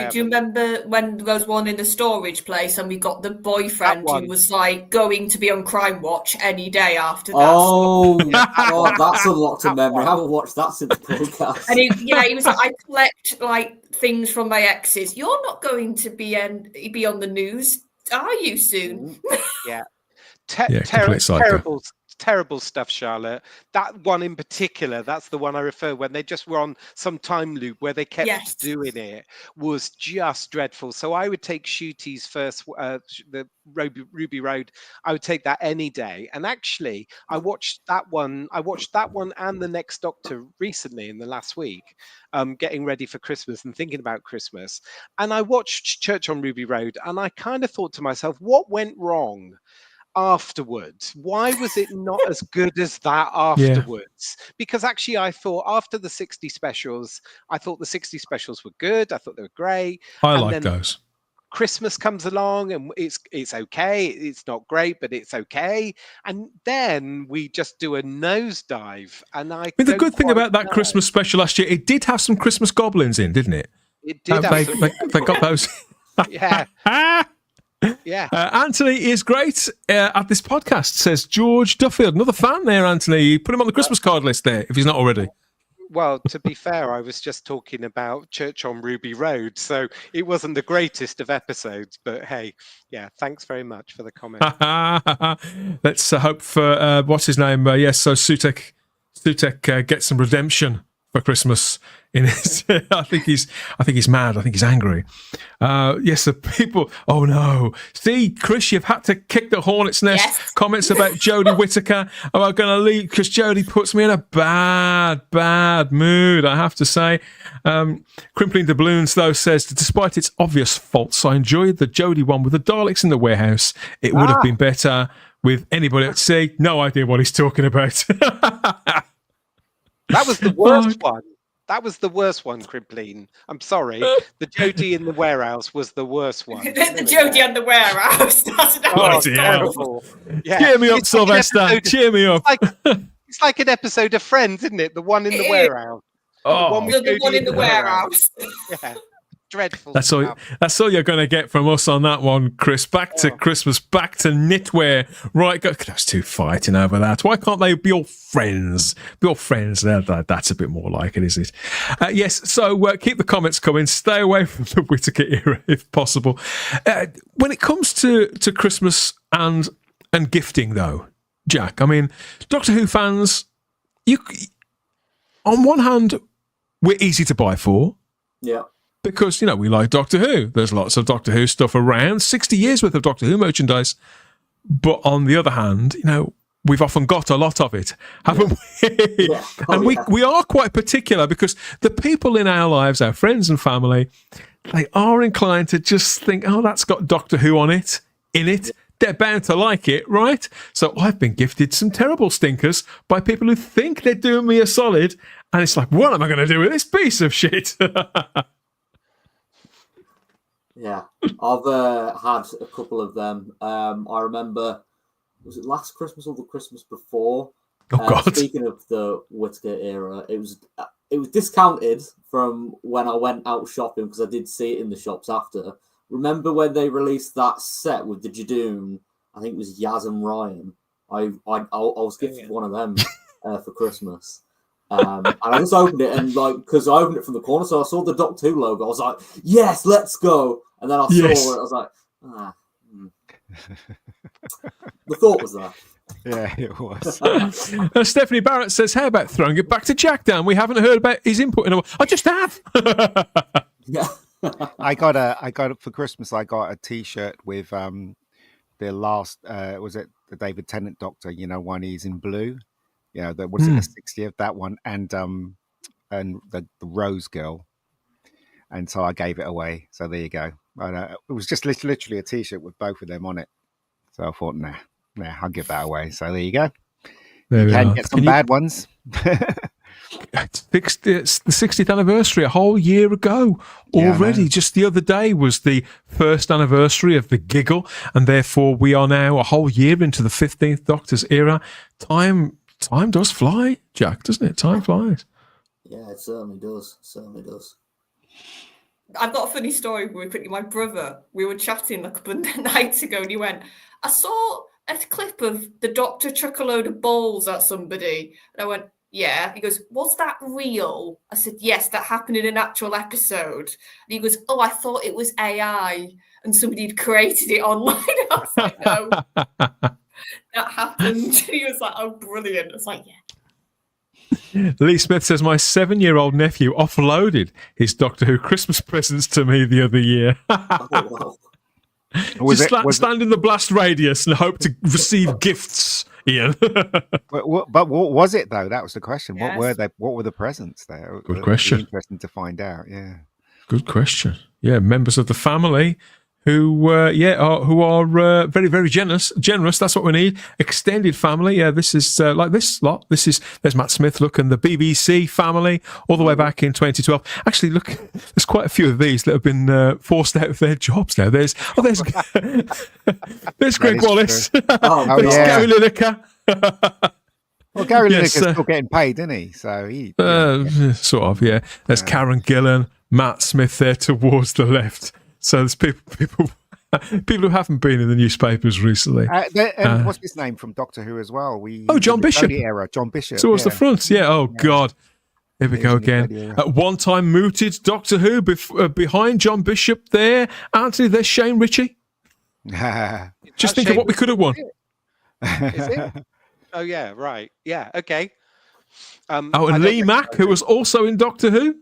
do you remember when there was one in the storage place and we got the boyfriend who was like going to be on Crime Watch any day after that? Oh, God, that's unlocked a memory. I haven't watched that since the podcast. And he was like, I collect like things from my exes. You're not going to be on the news, are you, soon? Yeah. Terrible stuff, Charlotte. That one in particular, that's the one I refer, when they just were on some time loop where they kept doing it, was just dreadful. So I would take Shooty's first, the Ruby Road. I would take that any day. And actually, I watched that one and The Next Doctor recently in the last week, getting ready for Christmas and thinking about Christmas. And I watched Church on Ruby Road, and I kind of thought to myself, what went wrong? afterwards? Why was it not as good as that afterwards? Because actually I thought after the 60 specials, I thought the 60 specials were good. I thought they were great. I And like then those. Christmas comes along and it's okay. It's not great, but it's okay. And then we just do a nosedive. And I mean, the don't good thing quite about that know. Christmas special last year, it did have some Christmas goblins in, didn't it? It did. They got those. Yeah. Yeah. Anthony is great at this podcast, says George Duffield. Another fan there, Anthony. Put him on the Christmas card list there, if he's not already. Well, to be fair, I was just talking about Church on Ruby Road, so it wasn't the greatest of episodes. But hey, yeah, thanks very much for the comment. Let's hope for what's his name? Yes, so Sutek gets some redemption for Christmas. In his, I think he's mad. I think he's angry. Yes, the people. Oh no! See, Chris, you've had to kick the hornet's nest. Yes. Comments about Jodie Whittaker. Oh, I'm going to leave because Jodie puts me in a bad mood. I have to say. Crimpling Doubloons though says, despite its obvious faults, I enjoyed the Jodie one with the Daleks in the warehouse. It would have been better with anybody at sea. No idea what he's talking about. That was the worst one. That was the worst one, Crimpling. I'm sorry. The Jodie in the warehouse was the worst one. The Jodie and the warehouse. That's terrible. Yeah. Cheer me up, It's like an Sylvester. episode- Cheer me up. It's like an episode of Friends, isn't it? The one in the warehouse. Oh. with The one Jodie in the warehouse. Yeah. Dreadful. That's all you're going to get from us on that one, Chris. Back to Christmas, back to knitwear. Right, those two fighting over that. Why can't they be all friends? Be all friends. That's a bit more like it, is it? Yes, so keep the comments coming. Stay away from the Whittaker era if possible. When it comes to Christmas and gifting, though, Jack, I mean, Doctor Who fans, on one hand, we're easy to buy for. Yeah. Because, we like Doctor Who. There's lots of Doctor Who stuff around, 60 years worth of Doctor Who merchandise. But on the other hand, we've often got a lot of it, haven't we? Yeah. And we are quite particular because the people in our lives, our friends and family, they are inclined to just think, oh, that's got Doctor Who in it. They're bound to like it, right? So I've been gifted some terrible stinkers by people who think they're doing me a solid. And it's like, what am I going to do with this piece of shit? Yeah, I've had a couple of them. I remember, was it last Christmas or the Christmas before? Oh God! Speaking of the Whittaker era, it was discounted from when I went out shopping because I did see it in the shops after. Remember when they released that set with the Jadoon? I think it was Yaz and Ryan. I was gifted one of them for Christmas. And I just opened it and because I opened it from the corner, so I saw the Doctor Who logo. I was like, "Yes, let's go!" And then I saw it. I was like, The thought was there. Yeah, it was. Stephanie Barrett says, "How about throwing it back to Jack, Dan? We haven't heard about his input in a while." I just have. Yeah. I got for Christmas. I got a T-shirt with the last was it the David Tennant Doctor? One he's in blue. Yeah, it the 60th, that one, and the Rose Girl, and so I gave it away. So there you go. It was just literally a T-shirt with both of them on it. So I thought, nah, I'll give that away. So there you go. There we are. Get some bad ones. It's the 60th anniversary, a whole year ago already. Just the other day was the first anniversary of the Giggle, and therefore we are now a whole year into the 15th Doctor's era. Time does fly, Jack, doesn't it? Time flies. Yeah, it certainly does. I've got a funny story really quickly. My brother, we were chatting a couple of nights ago, and he went, I saw a clip of the Doctor chuck a load of balls at somebody. And I went, yeah. He goes, was that real? I said, yes, that happened in an actual episode. And he goes, oh, I thought it was AI and somebody had created it online. I was like, no, that happened. He was like, oh, brilliant. I was like, yeah. Lee Smith says, my 7-year-old nephew offloaded his Doctor Who Christmas presents to me the other year. Stand in the blast radius and hope to receive gifts, Ian. but what was it though? That was the question. Yes. What were they? What were the presents there? Good question. Interesting to find out. Yeah. Good question. Yeah, members of the family who are very, very generous. That's what we need. Extended family. Yeah, this is like this lot. There's Matt Smith. Look, and the BBC family all the way back in 2012. Actually, look, there's quite a few of these that have been forced out of their jobs now. There's Greg Wallace. There's Gary Lineker. Well, Gary Lineker's still getting paid, isn't he? So he sort of, yeah. There's Karen Gillan, Matt Smith there towards the left. So there's people who haven't been in the newspapers recently. And what's his name from Doctor Who as well? John Bishop. John Bishop. Towards the front, yeah. Oh, God. Here we go again. At one time mooted Doctor Who behind John Bishop there. Anthony, there's Shane Ritchie. Just think of what we could have won. Is it? Oh, yeah, right. Yeah, okay. And Lee Mack, who was also in Doctor Who.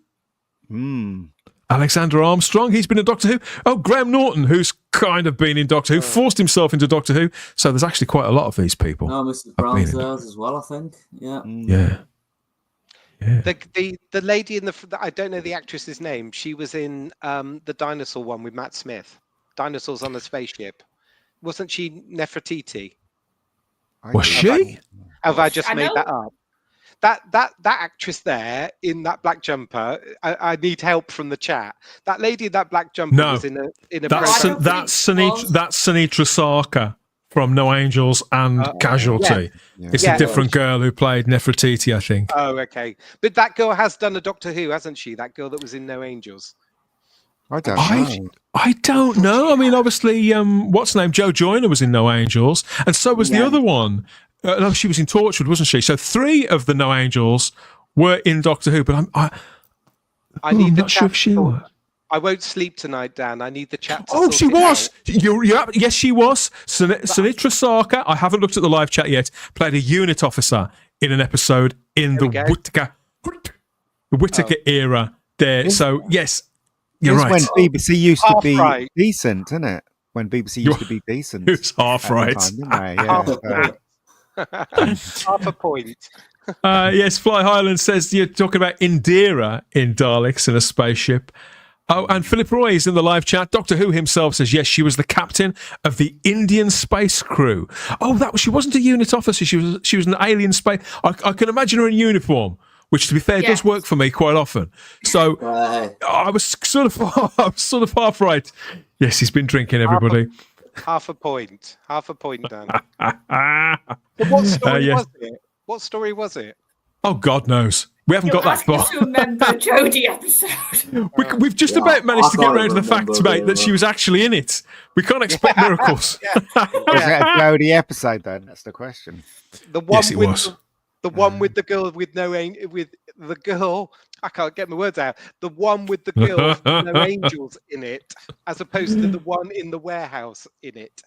Alexander Armstrong, he's been in Doctor Who. Oh, Graham Norton, who's kind of been in Doctor Who, forced himself into Doctor Who. So there's actually quite a lot of these people. No, Mrs. Brown's there as well, I think. Yeah. Yeah. The lady in the I don't know the actress's name. She was in the dinosaur one with Matt Smith. Dinosaurs on the spaceship. Wasn't she Nefertiti? Was she? Have I just made that up? That actress there in that black jumper. I need help from the chat. That lady in that black jumper was in a. That's Sinitra Sarkar from No Angels and Casualty. Yeah. It's a different girl who played Nefertiti, I think. Oh, okay. But that girl has done a Doctor Who, hasn't she? That girl that was in No Angels. I don't know. I don't know. I mean, obviously, what's her name? Jo Joyner was in No Angels, and so was the other one. No, she was in Torchwood, wasn't she? So 3 of the No Angels were in Doctor Who, but I'm not sure if she was. I won't sleep tonight, Dan. I need the chat to Oh, she was. Yes, she was. Sinitra Sarkar, I haven't looked at the live chat yet, played a unit officer in an episode in the Whittaker era there. So, yes, you're right. When BBC used to be decent, isn't it? When BBC used to be decent. It's half right. Half a point. Yes, Fly Highland says you're talking about Indira in Daleks in a spaceship. Oh, and Philip Roy is in the live chat. Doctor Who himself says, yes, she was the captain of the Indian space crew. Oh, she wasn't a unit officer. She was an alien space. I can imagine her in uniform, which, to be fair, does work for me quite often. So I was sort of half right. Yes, he's been drinking, everybody. Half a point, Dan. What story was it? What story was it? Oh, God knows. We haven't got that far. To remember Jodie episode. We've just about managed to get around to the fact, mate, that she was actually in it. We can't expect miracles. Was it a Jodie episode then? That's the question. The one the one with the girl with the girl. I can't get my words out. The one with the girl with no angels in it, as opposed to the one in the warehouse in it.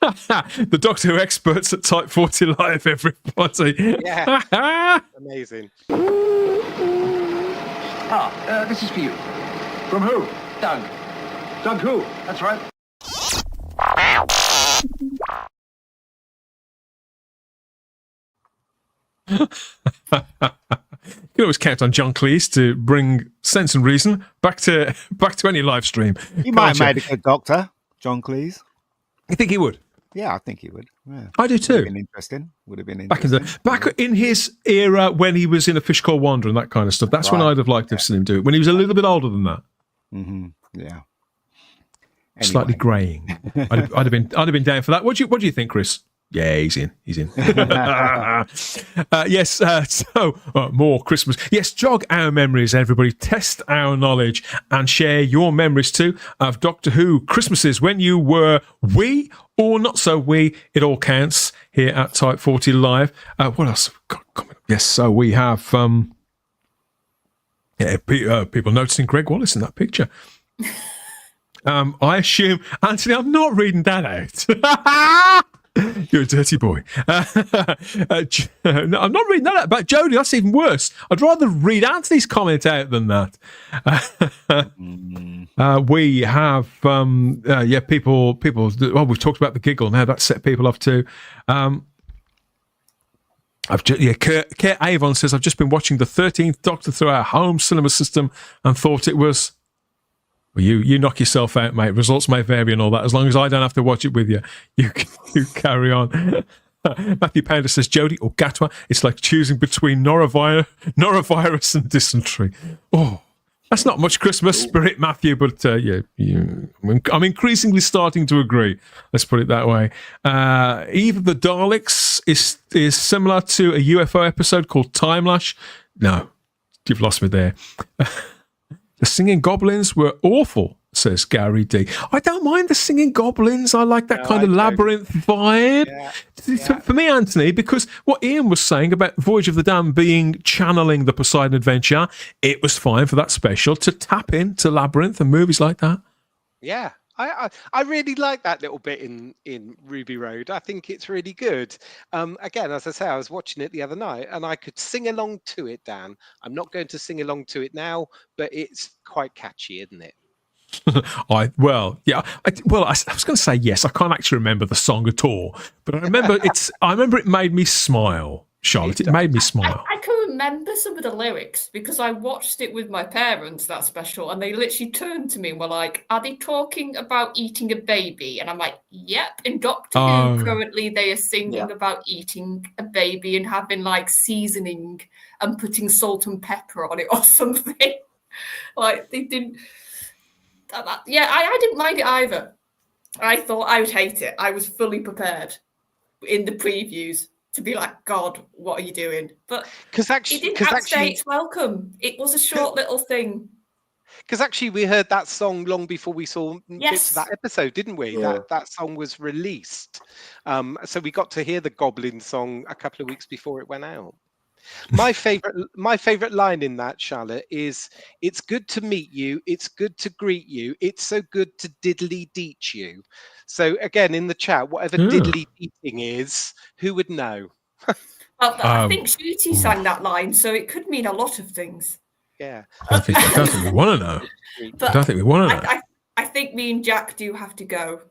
The Doctor Who experts at Type 40 Live, everybody. Yeah. Amazing. This is for you. From who? Doug. Doug who? That's right. You can always count on John Cleese to bring sense and reason back to any live stream. He might have made a good Doctor, John Cleese. You think he would? Yeah, I think he would. Yeah. I do too. Would have been interesting. Back in his era when he was in A Fish Called Wanda and that kind of stuff. That's when I'd have liked to have seen him do it. When he was a little bit older than that. Mm-hmm. Yeah. Slightly greying. I'd have been down for that. What do you think, Chris? Yeah, he's in. Yes, so more Christmas. Yes, jog our memories, everybody. Test our knowledge and share your memories too of Doctor Who Christmases when you were wee or not so wee. It all counts here at Type 40 Live. What else? Yes, so we have people noticing Greg Wallace in that picture. I assume, Anthony, I'm not reading that out. You're a dirty boy. No, I'm not reading that out about Jodie. That's even worse. I'd rather read Anthony's comment out than that. We have, people. Well, we've talked about the giggle now. That set people off too. Kurt Avon says, I've just been watching the 13th Doctor through our home cinema system and thought it was Well, you knock yourself out, mate. Results may vary and all that. As long as I don't have to watch it with you, you carry on. Matthew Pounder says, Jodie or Gatwa, it's like choosing between norovirus and dysentery. Oh, that's not much Christmas spirit, Matthew, but I'm increasingly starting to agree. Let's put it that way. Eve of the Daleks is similar to a UFO episode called Time Lash. No, you've lost me there. The singing goblins were awful, says Gary D. I don't mind the singing goblins. I like that kind of labyrinth vibe. For me, Anthony, because what Ian was saying about Voyage of the Damned being channeling the Poseidon Adventure, it was fine for that special to tap into Labyrinth and movies like that. Yeah. I really like that little bit in Ruby Road. I think it's really good. Again, as I say, I was watching it the other night and I could sing along to it, Dan. I'm not going to sing along to it now, but it's quite catchy, isn't it? I was going to say yes. I can't actually remember the song at all, but I remember it made me smile, Charlotte. It made me smile. I can remember some of the lyrics because I watched it with my parents, that special, and they literally turned to me and were like, are they talking about eating a baby? And I'm like, yep. In Doctor Who, currently they are singing about eating a baby and having like seasoning and putting salt and pepper on it or something. Like they didn't. I didn't mind it either. I thought I would hate it. I was fully prepared in the previews to be like, God, what are you doing? But it didn't outstay its welcome. It was a short little thing. Because actually we heard that song long before we saw bits of that episode, didn't we? Yeah. That song was released. So we got to hear the Goblin song a couple of weeks before it went out. My favorite line in that, Charlotte, is it's good to meet you, it's good to greet you, it's so good to diddly deet you. So again, in the chat, whatever diddly deeting is, who would know? Well, I think Shooty sang that line, so it could mean a lot of things. Yeah. I don't think we want to know. I don't think we want to know. I think me and Jack do have to go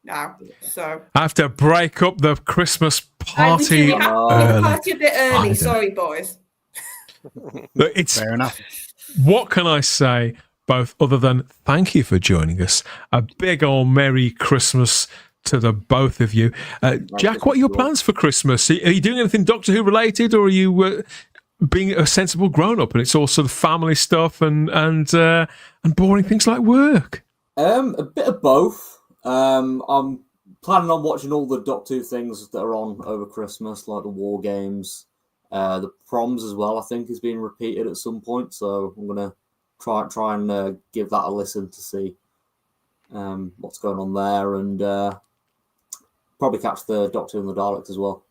now. So I have to break up the Christmas party. We have to party a bit early. Sorry, boys. It's fair enough. What can I say, both other than thank you for joining us? A big old Merry Christmas to the both of you. Jack, what are your plans for Christmas? Are you doing anything Doctor Who related, or are you being a sensible grown-up and it's all sort of family stuff and boring things like work? A bit of both. I'm planning on watching all the Doctor Who things that are on over Christmas, like the War Games, the Proms as well. I think is being repeated at some point, so I'm gonna try and give that a listen to see what's going on there, and probably catch the Doctor and the Daleks as well.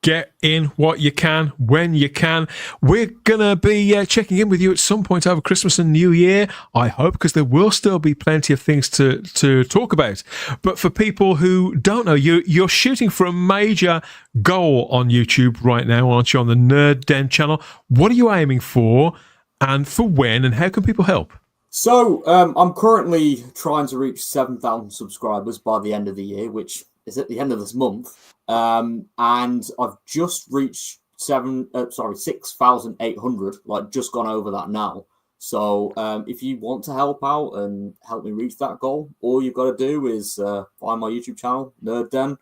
Get in what you can, when you can. We're going to be checking in with you at some point over Christmas and New Year, I hope, because there will still be plenty of things to talk about. But for people who don't know, you're shooting for a major goal on YouTube right now, aren't you, on the Nerd Den channel? What are you aiming for, and for when, and how can people help? So, I'm currently trying to reach 7,000 subscribers by the end of the year, which is at the end of this month. And I've just reached 6,800, like just gone over that now. So if you want to help out and help me reach that goal, all you've got to do is find my YouTube channel, Nerd Den,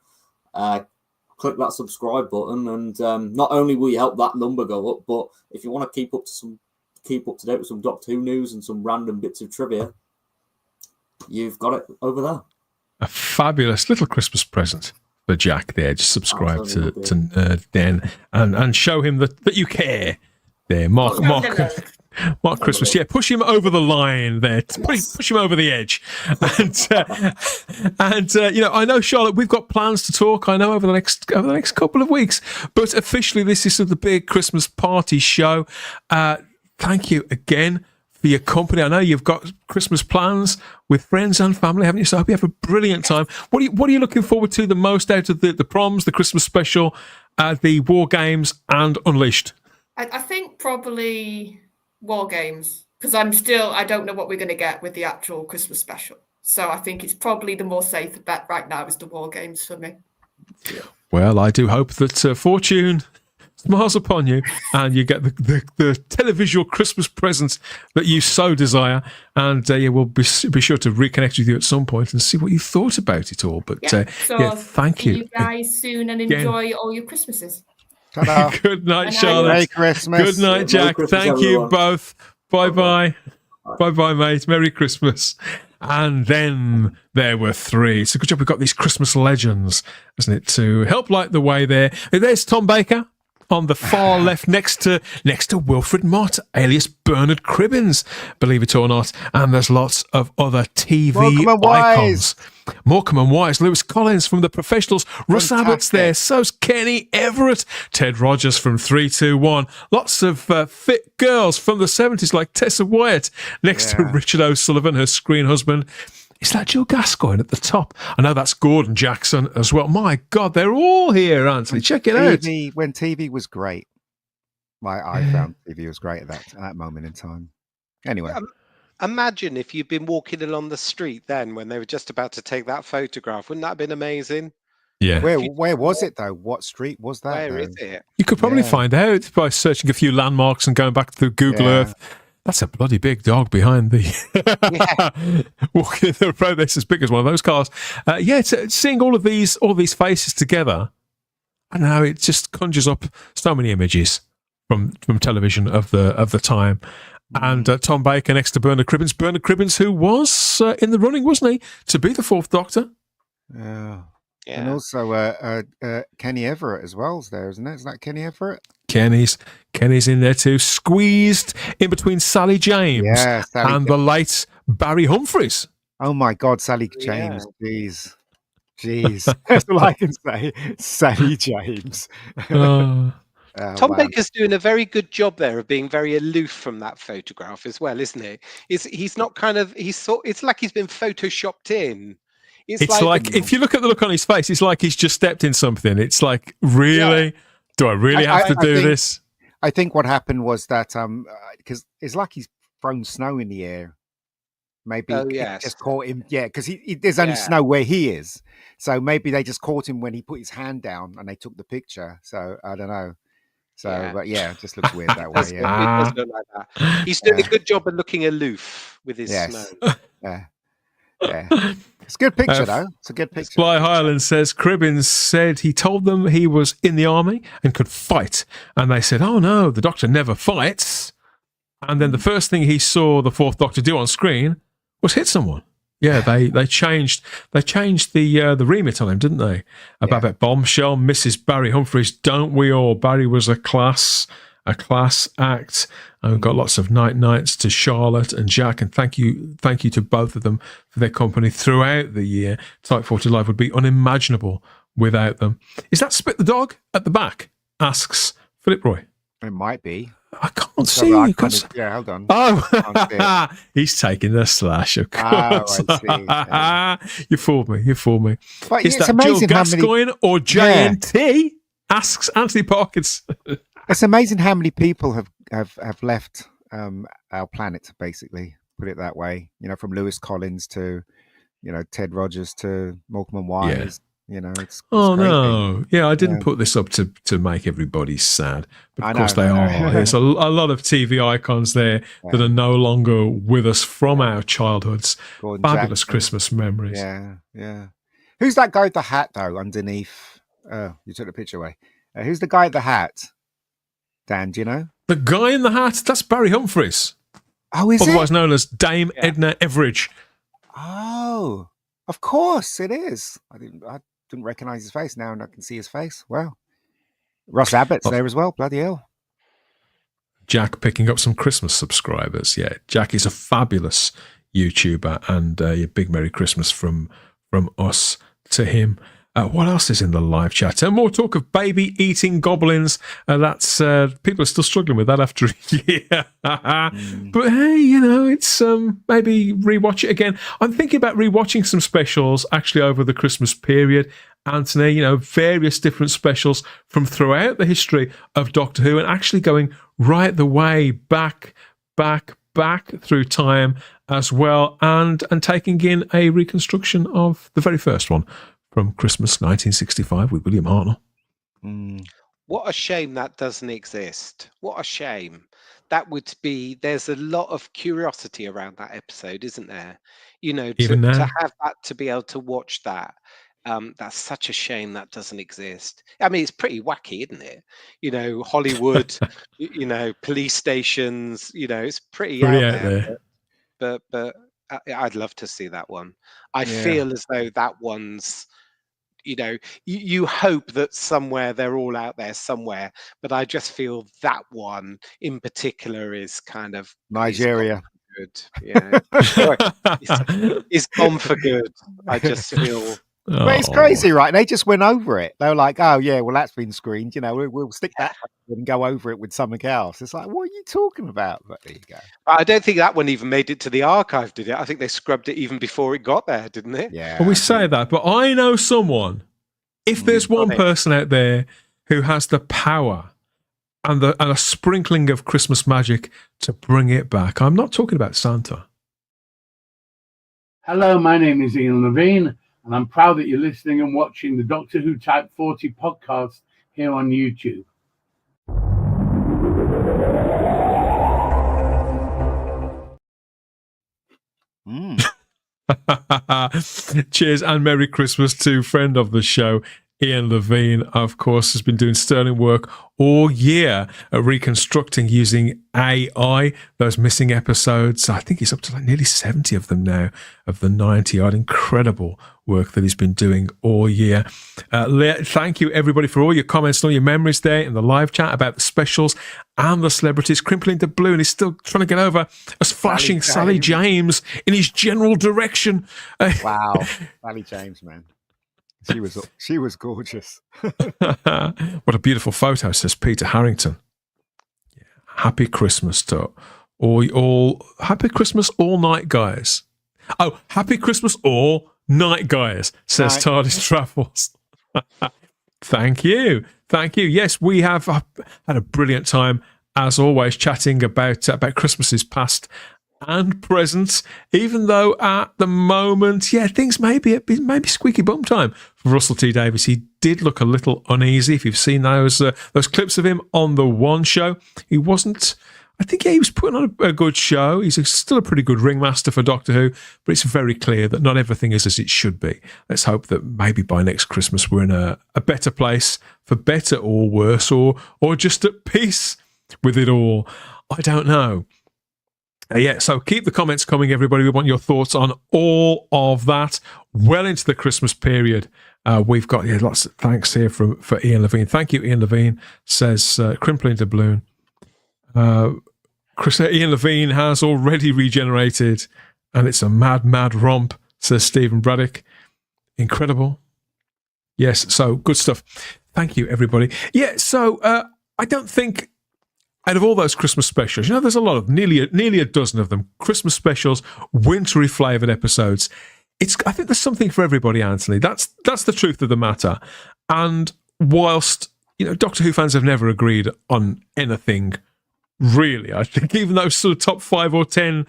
click that subscribe button, and not only will you help that number go up, but if you want to keep up to date with some Doctor Who news and some random bits of trivia, you've got it over there. A fabulous little Christmas present for Jack there. Just subscribe to Nerd Den and show him that you care. There, Mark Christmas. Yeah, push him over the line there. Push him over the edge. And I know, Charlotte, we've got plans to talk, I know, over the next couple of weeks. But officially, this is the big Christmas party show. Thank you again for your company. I know you've got Christmas plans with friends and family, haven't you? So I hope you have a brilliant time. What are you looking forward to the most out of the Proms, the Christmas special, the War Games, and Unleashed? I think probably War Games, because I don't know what we're going to get with the actual Christmas special. So I think it's probably the more safer bet right now is the War Games for me. Well, I do hope that fortune smiles upon you, and you get the televisual Christmas presents that you so desire. And we'll be sure to reconnect with you at some point and see what you thought about it all. But thank see you. you guys soon, and enjoy all your Christmases. Ta-da. Good night, Good night. Charlotte. Merry Christmas. Good night, Jack. Christmas, Thank you everyone. both. Bye-bye. Bye-bye, mate. Merry Christmas. And then there were three. So good job we've got these Christmas legends, isn't it, to help light the way there. There's Tom Baker on the far left next to Wilfred Mott, alias Bernard Cribbins, believe it or not. And there's lots of other TV icons. Morecambe and Wise, Lewis Collins from The Professionals, Russ Abbott's there, so's Kenny Everett, Ted Rogers from 321, lots of fit girls from the 70s like Tessa Wyatt, next to Richard O'Sullivan, her screen husband. Is that Jill Gascoigne at the top? I know that's Gordon Jackson as well. My God, they're all here, Anthony. Check it out. When TV was great. I found TV was great at that moment in time. Anyway. Imagine if you'd been walking along the street then when they were just about to take that photograph. Wouldn't that have been amazing? Yeah. Where was it, though? What street was that? Where is it? You could probably find out by searching a few landmarks and going back through Google Earth. That's a bloody big dog behind the walking the road. That's as big as one of those cars. Seeing all these faces together, I don't know, it just conjures up so many images from television of the time. And Tom Baker next to Bernard Cribbins. Bernard Cribbins, who was in the running, wasn't he, to be the Fourth Doctor? Yeah. And also Kenny Everett as well is there, isn't it? Is that Kenny Everett? Kenny's in there too, squeezed in between Sally James and the late Barry Humphries. Oh my God, Sally James, jeez. That's all I can say. Sally James. Tom Baker's doing a very good job there of being very aloof from that photograph as well, isn't he? He's not it's like he's been photoshopped in. It's like if you lolook at the look on his face, it's like he's just stepped in something. It's like, really? Do I really have to do this? I think what happened was that because it's like he's thrown snow in the air. Maybe it just caught him. Yeah, because there's only snow where he is. So maybe they just caught him when he put his hand down and they took the picture. So I don't know. So, but it just looks weird that way. It does look like that. He's doing a good job of looking aloof with his snow. Yeah. It's a good picture, though. It's a good picture. Fly Highland says Cribbins said he told them he was in the army and could fight. And they said, oh, no, the Doctor never fights. And then the first thing he saw the Fourth Doctor do on screen was hit someone. Yeah, they changed the remit on him, didn't they? Babette Bombshell, Mrs. Barry Humphries, don't we all? Barry was a class act. And we've got lots of nights to Charlotte and Jack, and thank you to both of them for their company throughout the year. Type 40 Live would be unimaginable without them. Is that Spit the Dog at the back? Asks Philip Roy. It might be. I can't see you. Hold on. Oh, he's taking the slash, of course. I see. You fooled me. But Is that Jill Gascoigne or JNT? Asks Anthony Parkins. It's amazing how many people have left our planet, basically, put it that way. From Lewis Collins to, Ted Rogers to Morecambe and Wise. It's no. Yeah, I didn't put this up to make everybody sad. But of course they are. There's a lot of TV icons there that are no longer with us from our childhoods. Gordon Fabulous Jackson. Christmas memories. Yeah. Who's that guy with the hat, though, underneath? You took the picture away. Who's the guy with the hat? Dan, do you know? The guy in the hat, that's Barry Humphries. Oh, is Otherwise known as Dame Edna Everage. Oh, of course it is. I didn't recognise his face. Now and I can see his face. Wow. Russ Abbott's there as well. Bloody hell. Jack picking up some Christmas subscribers. Yeah, Jack is a fabulous YouTuber, and a big Merry Christmas from us to him. What else is in the live chat? More talk of baby eating goblins. That's people are still struggling with that after a year. But hey, it's maybe rewatch it again. I'm thinking about rewatching some specials actually over the Christmas period. Anthony, various different specials from throughout the history of Doctor Who, and actually going right the way back through time as well, and taking in a reconstruction of the very first one from Christmas 1965 with William Arnold. What a shame that doesn't exist. What a shame. That would be, there's a lot of curiosity around that episode, isn't there? You know, Even to now. have that, to be able to watch that. That's such a shame that doesn't exist. I mean, it's pretty wacky, isn't it? You know, Hollywood, you know, police stations, you know, it's pretty Pretty out out there. there. But I'd love to see that one. I Yeah. feel as though that one's, you know, you hope that somewhere they're all out there somewhere, but I just feel that one in particular is kind of Nigeria. good. Yeah, it's gone for good. I just feel. But it's crazy, right? They just went over it. They were like, "Oh yeah, well that's been screened. You know, we'll stick that and go over it with something else." It's like, what are you talking about? But there you go. I don't think that one even made it to the archive, did it? I think they scrubbed it even before it got there, didn't it? Yeah. Well, we say that, but I know someone. If there's one person out there who has the power and a sprinkling of Christmas magic to bring it back, I'm not talking about Santa. Hello, my name is Ian Levine, and I'm proud that you're listening and watching the Doctor Who Type 40 podcast here on YouTube. Cheers and Merry Christmas to friend of the show, Ian Levine, of course, has been doing sterling work all year at reconstructing using AI those missing episodes. I think he's up to like nearly 70 of them now of the 90 odd. Incredible work that he's been doing all year. Thank you, everybody, for all your comments and all your memories there in the live chat about the specials and the celebrities. Crimpling to Blue, and he's still trying to get over us flashing Sally James in his general direction. Wow, Sally James, man. She was gorgeous. What a beautiful photo, says Peter Harrington. Yeah. Happy Christmas to all happy Christmas all night, guys. Oh, happy Christmas all night, guys, says TARDIS Travels. Thank you. Yes, we have had a brilliant time, as always, chatting about Christmases past and present, even though at the moment, things may be squeaky bum time for Russell T Davies. He did look a little uneasy. If you've seen those clips of him on the One Show, he wasn't. I think he was putting on a good show. He's still a pretty good ringmaster for Doctor Who, but it's very clear that not everything is as it should be. Let's hope that maybe by next Christmas we're in a better place, for better or worse, or just at peace with it all. I don't know. So keep the comments coming, everybody. We want your thoughts on all of that well into the Christmas period. We've got lots of thanks here for Ian Levine. Thank you, Ian Levine, says Crimpling to Bloom. Ian Levine has already regenerated, and it's a mad romp, says Stephen Braddock. Incredible. Yes, so good stuff. Thank you, everybody. So I don't think, out of all those Christmas specials, there's a lot of nearly a dozen of them. Christmas specials, wintry flavoured episodes. I think there's something for everybody, Anthony. That's the truth of the matter. And whilst Doctor Who fans have never agreed on anything, really, I think even those sort of top 5 or 10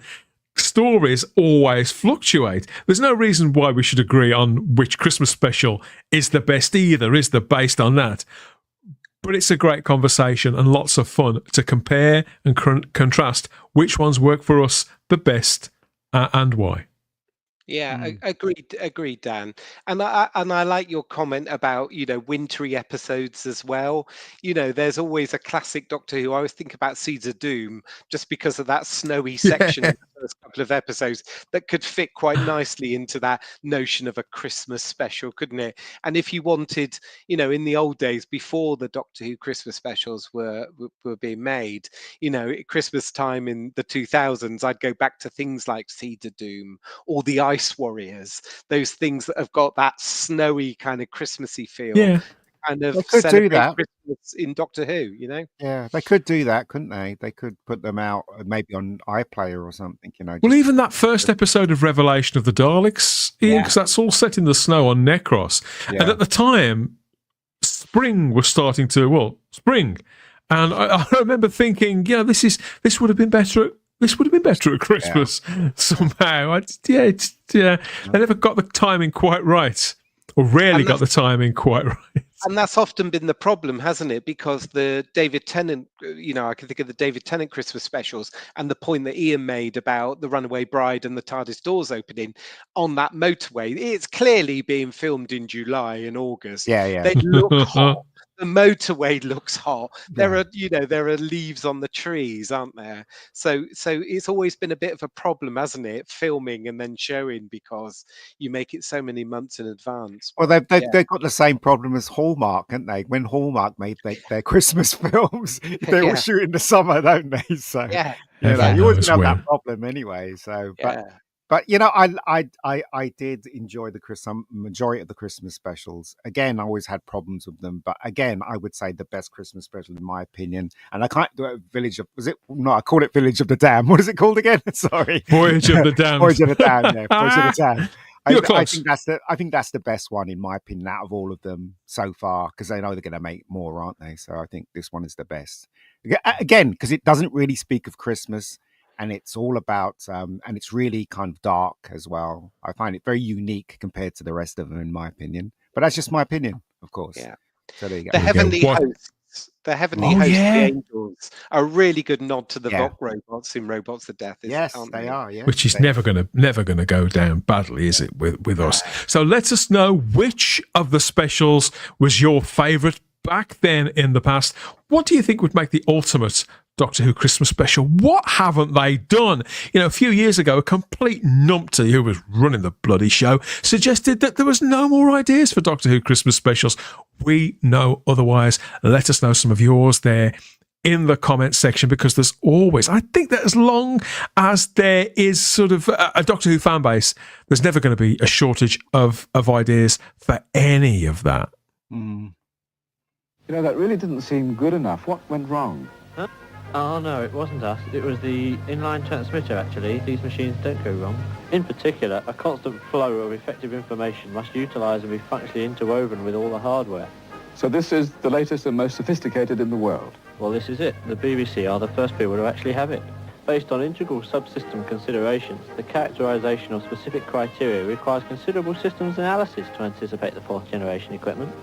stories always fluctuate. There's no reason why we should agree on which Christmas special is the best either, is there, based on that. But it's a great conversation and lots of fun to compare and contrast which ones work for us the best and why. Yeah, agreed, Dan. And I like your comment about, wintry episodes as well. There's always a classic Doctor Who. I always think about Seeds of Doom just because of that snowy section in the first couple of episodes that could fit quite nicely into that notion of a Christmas special, couldn't it? And if you wanted, in the old days before the Doctor Who Christmas specials were being made, at Christmas time in the 2000s, I'd go back to things like Seeds of Doom or the Ice Warriors, those things that have got that snowy kind of Christmassy feel. Yeah. Kind of They could do that. Christmas in Doctor Who, Yeah, they could do that, couldn't they? They could put them out maybe on iPlayer or something, Well, even that first episode of Revelation of the Daleks, because that's all set in the snow on Necros. Yeah. And at the time, spring was starting to, spring. And I remember thinking, this would have been better at Christmas somehow. They never got the timing quite right, or rarely got the timing quite right. And that's often been the problem, hasn't it? Because the David Tennant, I can think of the David Tennant Christmas specials and the point that Ian made about the runaway bride and the TARDIS doors opening on that motorway. It's clearly being filmed in July and August. Yeah. They look hot. The motorway looks hot. There are leaves on the trees, aren't there? So it's always been a bit of a problem, hasn't it? Filming and then showing, because you make it so many months in advance. Well, they've got the same problem as Hallmark, haven't they? When Hallmark made their Christmas films, they all shoot in the summer, don't they? So you always have that problem anyway. So, but I did enjoy the majority of the Christmas specials. Again, I always had problems with them, but again, I would say the best Christmas special in my opinion. And I can't do it. I called it Village of the Damned. What is it called again? Sorry, Voyage of the Damned. Voyage of the Damned. Yeah, Voyage of the Damned. I think that's the best one in my opinion out of all of them so far, because they know they're going to make more, aren't they? So I think this one is the best. Again, because it doesn't really speak of Christmas. And it's all about, and it's really kind of dark as well. I find it very unique compared to the rest of them, in my opinion. But that's just my opinion, of course. Yeah. So there you go. The Heavenly Hosts, the angels, are a really good nod to the Vought robots in Robots of Death. Yes, they are. Yeah, which is never gonna go down badly, is it? With us. So let us know which of the specials was your favourite back then in the past. What do you think would make the ultimate Doctor Who Christmas special? What haven't they done? A few years ago, a complete numpty who was running the bloody show suggested that there was no more ideas for Doctor Who Christmas specials. We know otherwise. Let us know some of yours there in the comments section, because there's always, I think that as long as there is sort of a Doctor Who fan base, there's never going to be a shortage of ideas for any of that. That really didn't seem good enough. What went wrong? Huh? Oh, no, it wasn't us. It was the inline transmitter, actually. These machines don't go wrong. In particular, a constant flow of effective information must utilise and be functionally interwoven with all the hardware. So this is the latest and most sophisticated in the world? Well, this is it. The BBC are the first people to actually have it. Based on integral subsystem considerations, the characterisation of specific criteria requires considerable systems analysis to anticipate the fourth-generation equipment.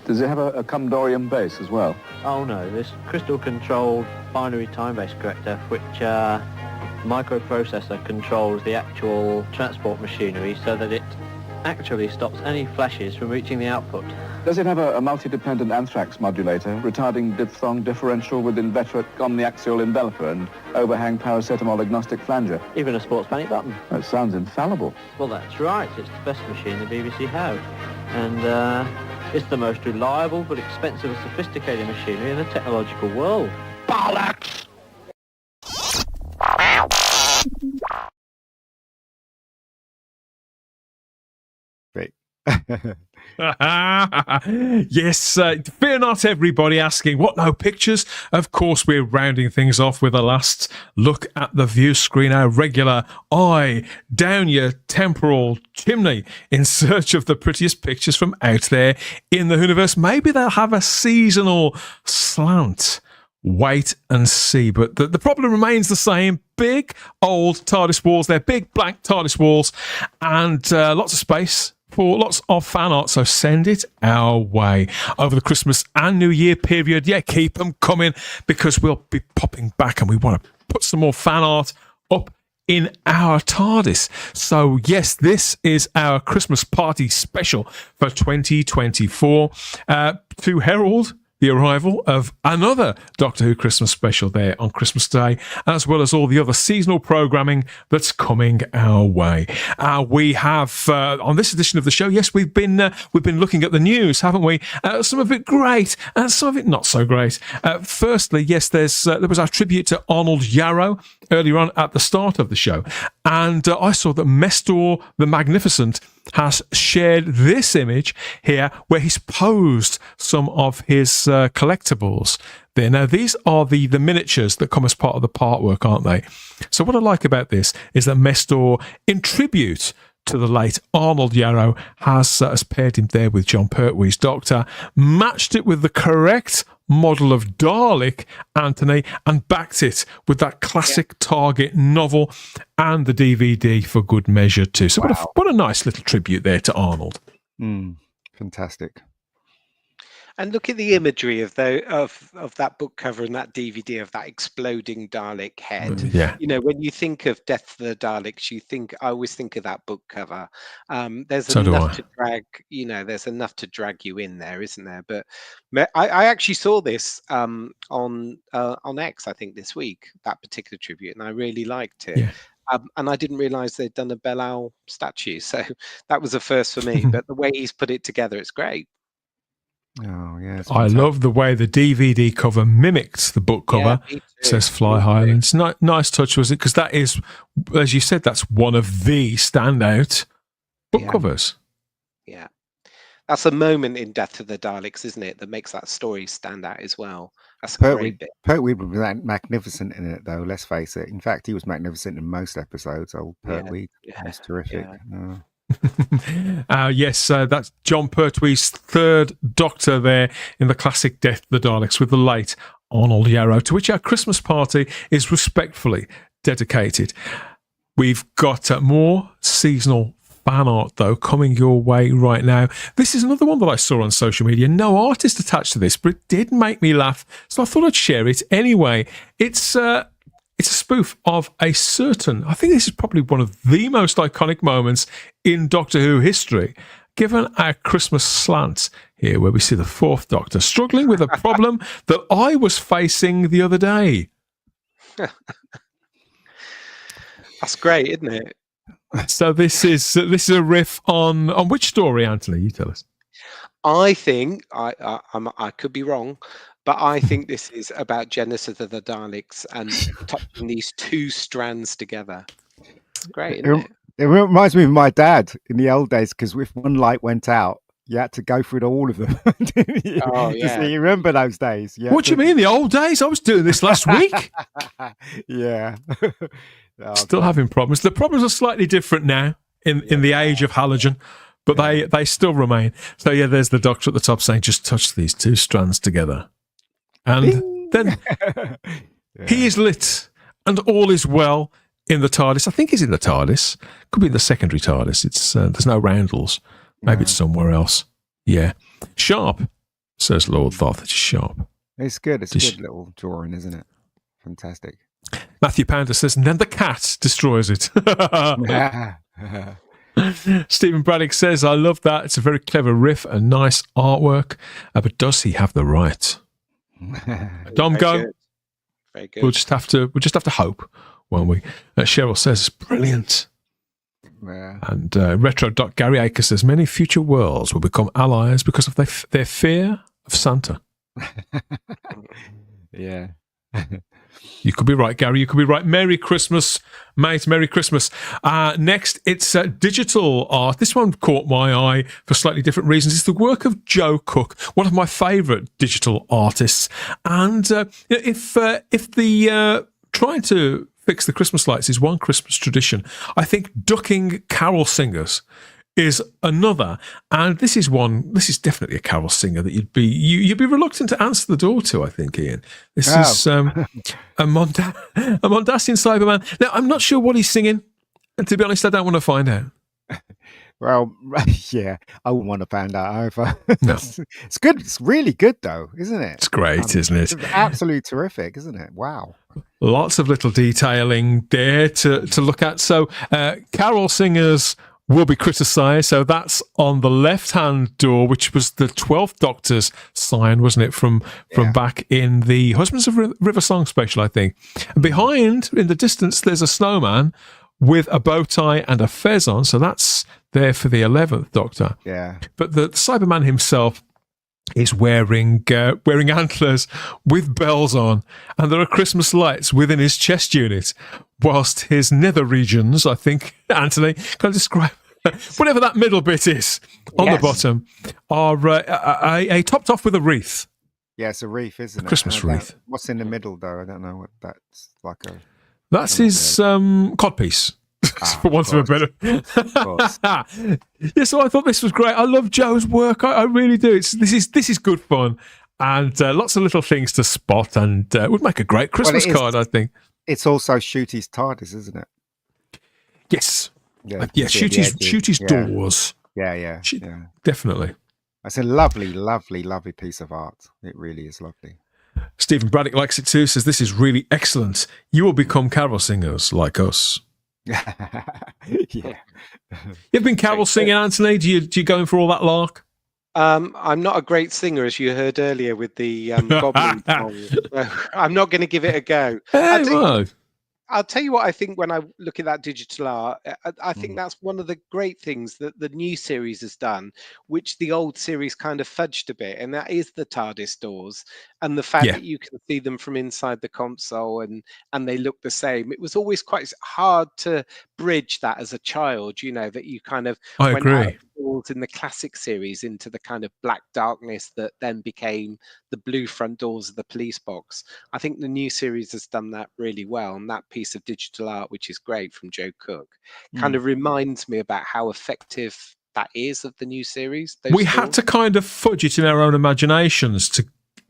Does it have a Cumdorium base as well? Oh no, this crystal-controlled binary time-based corrector, which microprocessor controls the actual transport machinery so that it actually stops any flashes from reaching the output. Does it have a multi-dependent anthrax modulator, retarding diphthong differential with inveterate omniaxial enveloper and overhang paracetamol agnostic flanger? Even a sports panic button. That sounds infallible. Well, that's right. It's the best machine the BBC have. And it's the most reliable but expensive and sophisticated machinery in the technological world. Bollocks! Great. Yes, fear not, everybody asking, what, no pictures? Of course, we're rounding things off with a last look at the view screen, our regular eye down your temporal chimney in search of the prettiest pictures from out there in the Whoniverse. Maybe they'll have a seasonal slant. Wait and see. But the problem remains the same. Big old TARDIS walls. They're big blank TARDIS walls and lots of space for lots of fan art, so send it our way over the Christmas and New Year period. Yeah, keep them coming, because we'll be popping back and we want to put some more fan art up in our TARDIS. So yes, this is our Christmas party special for 2024 to herald the arrival of another Doctor Who Christmas special there on Christmas Day, as well as all the other seasonal programming that's coming our way. We have on this edition of the show, yes, we've been looking at the news, haven't we? Some of it great, and some of it not so great. Firstly, yes, there was our tribute to Arnold Yarrow earlier on at the start of the show, and I saw that Mestor the Magnificent has shared this image here where he's posed some of his collectibles there. Now, these are the miniatures that come as part of the artwork, aren't they? So what I like about this is that Mestor, in tribute to the late Arnold Yarrow, has paired him there with John Pertwee's Doctor, matched it with the correct model of Dalek Anthony, and backed it with that classic Target novel and the DVD for good measure too. So what a nice little tribute there to Arnold. Fantastic. And look at the imagery of that book cover and that DVD of that exploding Dalek head. Yeah. You know, when you think of Death of the Daleks, I always think of that book cover. There's So do enough I. to drag, there's enough to drag you in there, isn't there? But I actually saw this on X, I think, this week, that particular tribute, and I really liked it. Yeah. And I didn't realise they'd done a Belle statue, so that was a first for me. But the way he's put it together, it's great. Oh yeah, I love the way the DVD cover mimicked the book cover. Yeah, It says Fly High. And it's nice touch, was it? Because that is, as you said, that's one of the standout book covers. Yeah. That's a moment in Death of the Daleks, isn't it? That makes that story stand out as well. That's a great bit. Pertwee was magnificent in it, though. Let's face it. In fact, he was magnificent in most episodes. Old Pertwee was terrific. Yes, that's John Pertwee's third Doctor there in the classic Death of the Daleks with the late Arnold Yarrow, to which our Christmas party is respectfully dedicated. We've got more seasonal fan art, though, coming your way right now. This is another one that I saw on social media. No artist attached to this, but it did make me laugh, so I thought I'd share it anyway. It's a spoof of a certain, I think this is probably one of the most iconic moments in Doctor Who history, given our Christmas slant here, where we see the fourth Doctor struggling with a problem that I was facing the other day. That's great, isn't it? So this is a riff on which story, Anthony? You tell us. I think I could be wrong, but I think this is about Genesis of the Daleks and touching these two strands together. Great, isn't it? It reminds me of my dad in the old days, because if one light went out, you had to go through all of them. Oh, yeah. You remember those days? What do you mean, the old days? I was doing this last week. Yeah. Still having problems. The problems are slightly different now in the age of halogen, but they still remain. So yeah, there's the Doctor at the top saying, just touch these two strands together. And then he is lit and all is well in the TARDIS. I think he's in the TARDIS. Could be in the secondary TARDIS. It's there's no roundels. Maybe it's somewhere else. Yeah. Sharp, says Lord Thoth. It's sharp. It's good. It's a good little drawing, isn't it? Fantastic. Matthew Pounder says, and then the cat destroys it. Stephen Braddock says, I love that. It's a very clever riff and nice artwork. But does he have the right? Dom go. Very good. We'll just have to hope, won't we? Cheryl says it's brilliant. Yeah. And Retro.Gary Aker says many future worlds will become allies because of their fear of Santa. Yeah. You could be right, Gary. You could be right. Merry Christmas, mate. Merry Christmas. Next, it's digital art. This one caught my eye for slightly different reasons. It's the work of Joe Cook, one of my favourite digital artists. And if the trying to fix the Christmas lights is one Christmas tradition, I think ducking carol singers is another, and this is definitely a carol singer that you'd be reluctant to answer the door to, I think, Ian. This is a Mondasian Cyberman. Now, I'm not sure what he's singing, and to be honest, I don't want to find out. Well, yeah, I wouldn't want to find out either. No. It's good. It's really good, though, isn't it? It's great, isn't it? It's absolutely terrific, isn't it? Wow. Lots of little detailing there to look at. So, carol singers will be criticised. So that's on the left-hand door, which was the 12th Doctor's sign, wasn't it, from back in the Husbands of River Song special, I think. And behind, in the distance, there's a snowman with a bow tie and a fez on. So that's there for the 11th Doctor. Yeah. But the Cyberman himself is wearing antlers with bells on, and there are Christmas lights within his chest unit, whilst his nether regions, I think, Anthony, can I describe whatever that middle bit is on the bottom, are a topped off with a wreath. Yeah, it's a wreath, isn't it? Christmas wreath. What's in the middle, though? I don't know what that's like. That's his codpiece. For want of a better. Yeah, so I thought this was great. I love Joe's work. I really do. This is good fun, and lots of little things to spot, and would make a great Christmas card, I think. It's also Shooty's TARDIS, isn't it? Yes. Yeah, Shooty's doors. Yeah. Definitely. It's a lovely, lovely, lovely piece of art. It really is lovely. Stephen Braddock likes it too, says, this is really excellent. You will become carol singers like us. Yeah. You've been carol singing, Anthony? Do you go in for all that lark? I'm not a great singer, as you heard earlier with the Goblin song. I'm not going to give it a go. I'll tell you what I think when I look at that digital art. I think that's one of the great things that the new series has done, which the old series kind of fudged a bit, and that is the TARDIS doors and the fact that you can see them from inside the console and they look the same. It was always quite hard to bridge that as a child, you know, that you kind of I went out agree. of the walls in the classic series into the kind of black darkness that then became the blue front doors of the police box. I think the new series has done that really well, and that piece of digital art, which is great, from Joe Cook, kind of reminds me about how effective that is of the new series. We had to kind of fudge it in our own imaginations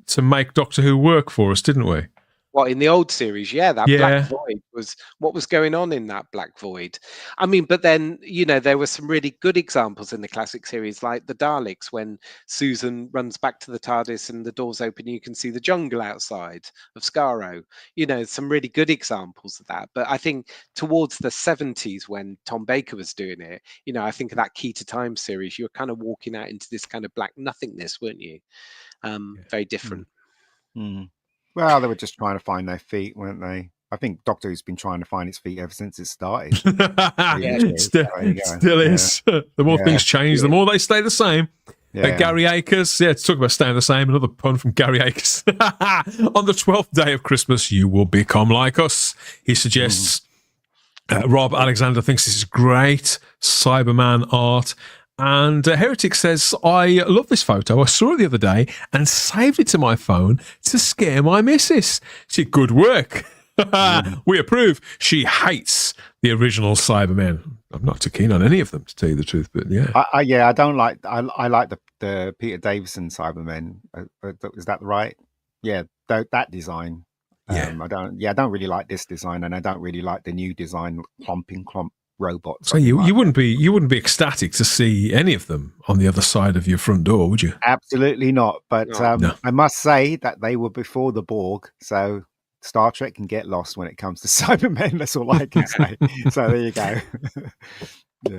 to make Doctor Who work for us, didn't we? What, in the old series? Yeah, that black void was what was going on in that black void. I mean, but then, you know, there were some really good examples in the classic series, like the Daleks, when Susan runs back to the TARDIS and the doors open, you can see the jungle outside of Skaro. You know, some really good examples of that. But I think towards the 70s, when Tom Baker was doing it, you know, I think of that Key to Time series, you were kind of walking out into this kind of black nothingness, weren't you? Very different. Well, they were just trying to find their feet, weren't they? I think Doctor Who's been trying to find its feet ever since it started. Still is. The more things change, the more they stay the same. Gary Akers, to talk about staying the same, another pun from Gary Akers. On the 12th day of Christmas, you will become like us. He suggests, Rob Alexander thinks this is great Cyberman art. And Heretic says, I love this photo. I saw it the other day and saved it to my phone to scare my missus. She said, good work. We approve. She hates the original Cybermen. I'm not too keen on any of them, to tell you the truth, but I don't like. I like the Peter Davison Cybermen. Is that right? Yeah, that design. I don't really like this design, and I don't really like the new design, clump robots. So you wouldn't be ecstatic to see any of them on the other side of your front door, would you? Absolutely not. But no. I must say that they were before the Borg, so Star Trek can get lost when it comes to Cybermen. That's all I can say. So there you go.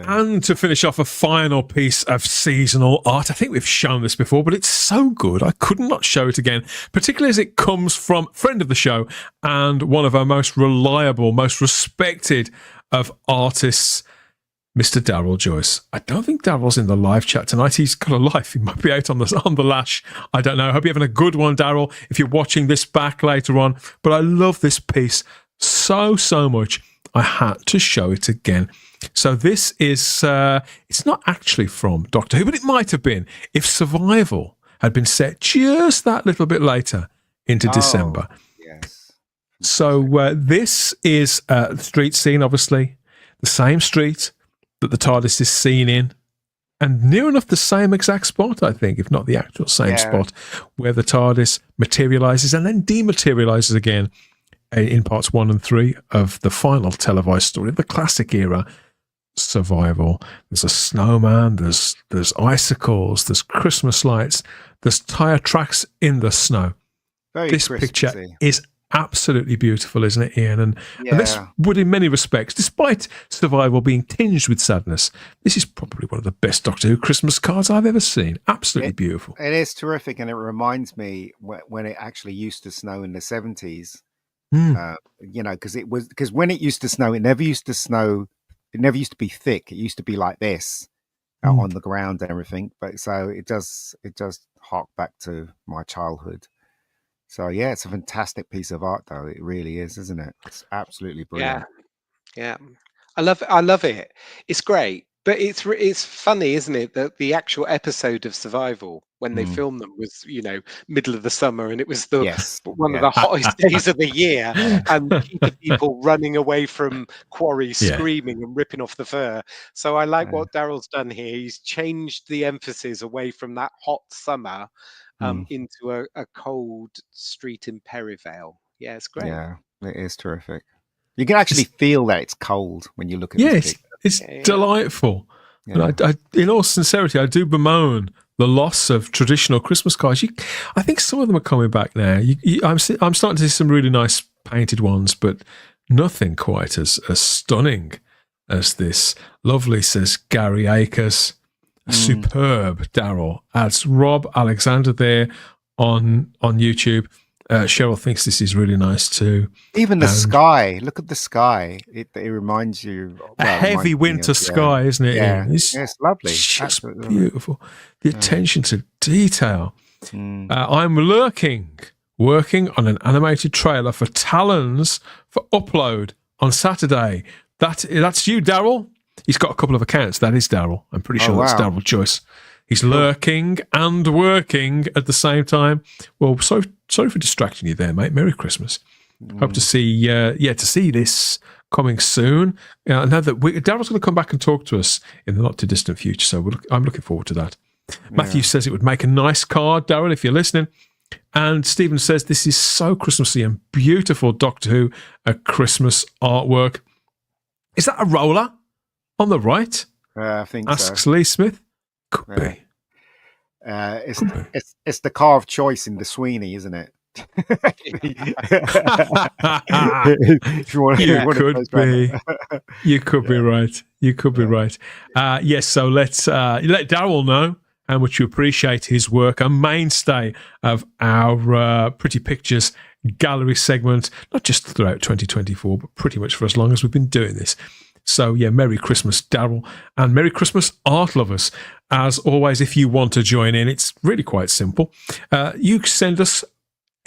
And to finish off, a final piece of seasonal art. I think we've shown this before, but it's so good I could not show it again, particularly as it comes from a friend of the show and one of our most reliable, most respected of artists, Mr. Daryl Joyce. I don't think Daryl's in the live chat tonight. He's got a life. He might be out on the lash. I don't know. I hope you're having a good one, Daryl, if you're watching this back later on. But I love this piece so much. I had to show it again. So this is, it's not actually from Doctor Who, but it might have been if Survival had been set just that little bit later into December. Yes. So this is the street scene, obviously, the same street that the TARDIS is seen in, and near enough the same exact spot, I think, if not the actual same spot, where the TARDIS materialises and then dematerialises again in parts 1 and 3 of the final televised story of the classic era, Survival. There's a snowman, there's icicles, there's Christmas lights, there's tyre tracks in the snow. This picture is absolutely beautiful, isn't it, Ian? And this would, in many respects, despite Survival being tinged with sadness, this is probably one of the best Doctor Who Christmas cards I've ever seen. Absolutely beautiful. It is terrific, and it reminds me when it actually used to snow in the 70s. You know, because when it used to snow, it never used to snow. It never used to be thick. It used to be like this on the ground and everything. But so it does hark back to my childhood. So yeah, it's a fantastic piece of art, though. It really is, isn't it? It's absolutely brilliant. Yeah. I love it. It's great, but it's funny, isn't it, that the actual episode of Survival, when they filmed them, was, you know, middle of the summer, and it was one of the hottest days of the year, and the people running away from quarries, screaming and ripping off the fur. So I like what Daryl's done here. He's changed the emphasis away from that hot summer into a cold street in Perivale. Yeah, it's great. Yeah, it is terrific. You can actually feel that it's cold when you look at it. Yes, it's delightful. Yeah. And I, in all sincerity, I do bemoan the loss of traditional Christmas cards. I think some of them are coming back now. I'm starting to see some really nice painted ones, but nothing quite as stunning as this. Lovely, says Gary Akers. Superb, Daryl. Adds Rob Alexander there on YouTube. Cheryl thinks this is really nice too. Even the sky. Look at the sky. It reminds you a heavy winter sky, isn't it? Yeah, it's lovely. Just Absolutely beautiful. The attention to detail. I'm working on an animated trailer for Talons for upload on Saturday. That's you, Daryl. He's got a couple of accounts. That is Daryl. I'm pretty sure that's Daryl Joyce. He's lurking and working at the same time. Well, sorry for distracting you there, mate. Merry Christmas. Hope to see this coming soon. I know that Daryl's going to come back and talk to us in the not too distant future, so I'm looking forward to that. Matthew says it would make a nice card, Daryl, if you're listening. And Stephen says this is so Christmassy and beautiful. Doctor Who, a Christmas artwork. Is that a roller on the right? I think Asks so. Lee Smith. Could be. It's the car of choice in the Sweeney, isn't it? You could be right. You could be right. Yes, so let's let Daryl know how much you appreciate his work, a mainstay of our Pretty Pictures gallery segment, not just throughout 2024, but pretty much for as long as we've been doing this. So, yeah, Merry Christmas, Daryl, and Merry Christmas, art lovers. As always, if you want to join in, it's really quite simple. You send us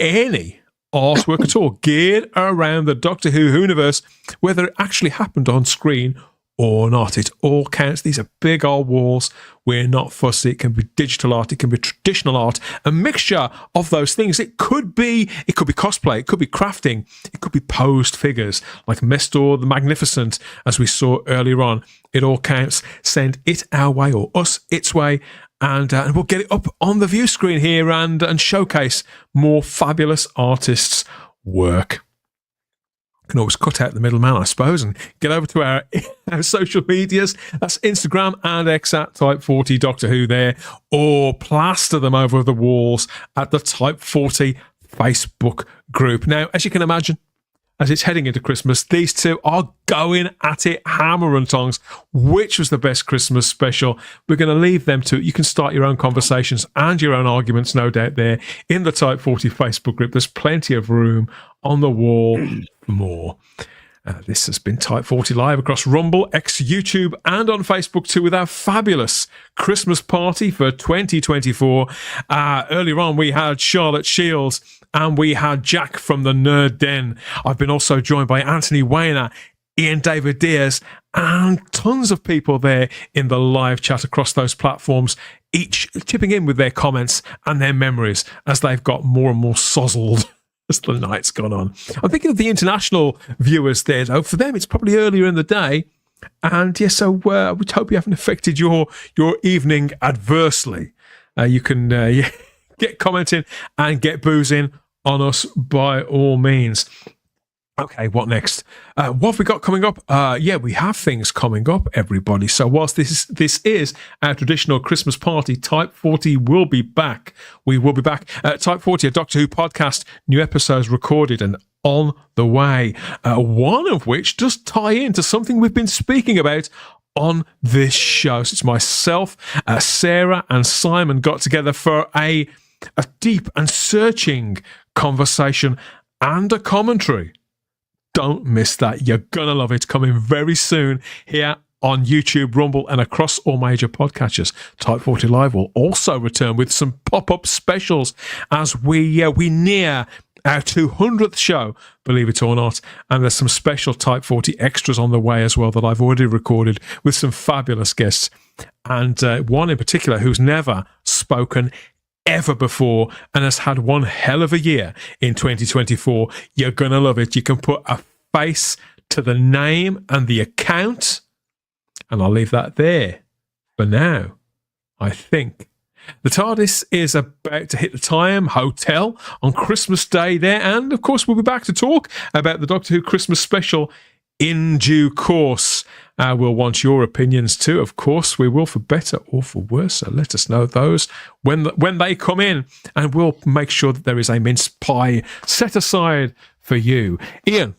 any artwork at all geared around the Doctor Who Whoniverse, whether it actually happened on screen or not. It all counts. These are big old walls. We're not fussy. It can be digital art. It can be traditional art. A mixture of those things. It could be cosplay. It could be crafting. It could be posed figures like Mestor the Magnificent, as we saw earlier on. It all counts. Send it our way or us its way. And we'll get it up on the view screen here and showcase more fabulous artists' work. Can always cut out the middleman, I suppose, and get over to our social medias. That's Instagram and X at Type 40 Doctor Who there, or plaster them over the walls at the Type 40 Facebook group. Now, as you can imagine, as it's heading into Christmas, these two are going at it hammer and tongs. Which was the best Christmas special? We're going to leave them to it. You can start your own conversations and your own arguments, no doubt, there in the Type 40 Facebook group. There's plenty of room on the wall for more. This has been Type 40 Live across Rumble, X, YouTube, and on Facebook too, with our fabulous Christmas party for 2024. Earlier on, we had Charlotte Shields and we had Jack from the Nerd Den. I've been also joined by Anthony Weiner, Ian David Diaz, and tons of people there in the live chat across those platforms, each chipping in with their comments and their memories as they've got more and more sozzled as the night's gone on. I'm thinking of the international viewers there, though. For them, it's probably earlier in the day. And yes, so I would hope you haven't affected your evening adversely. You can get commenting and get boozing on us by all means. Okay, what next? What have we got coming up? We have things coming up, everybody. So whilst this is our traditional Christmas party, Type 40 will be back. We will be back. Type 40, a Doctor Who podcast, new episodes recorded and on the way. One of which does tie into something we've been speaking about on this show. So it's myself, Sarah and Simon got together for a deep and searching conversation and a commentary. Don't miss that. You're going to love it. Coming very soon here on YouTube, Rumble, and across all major podcatchers. Type 40 Live will also return with some pop-up specials as we near our 200th show, believe it or not. And there's some special Type 40 extras on the way as well that I've already recorded with some fabulous guests. And one in particular who's never spoken ever before and has had one hell of a year in 2024. You're going to love it. You can put a face to the name and the account. And I'll leave that there for now, I think. The TARDIS is about to hit the Time Hotel on Christmas Day there. And, of course, we'll be back to talk about the Doctor Who Christmas special in due course. We'll want your opinions too, of course. We will, for better or for worse. So let us know those when they come in, and we'll make sure that there is a mince pie set aside for you. Ian,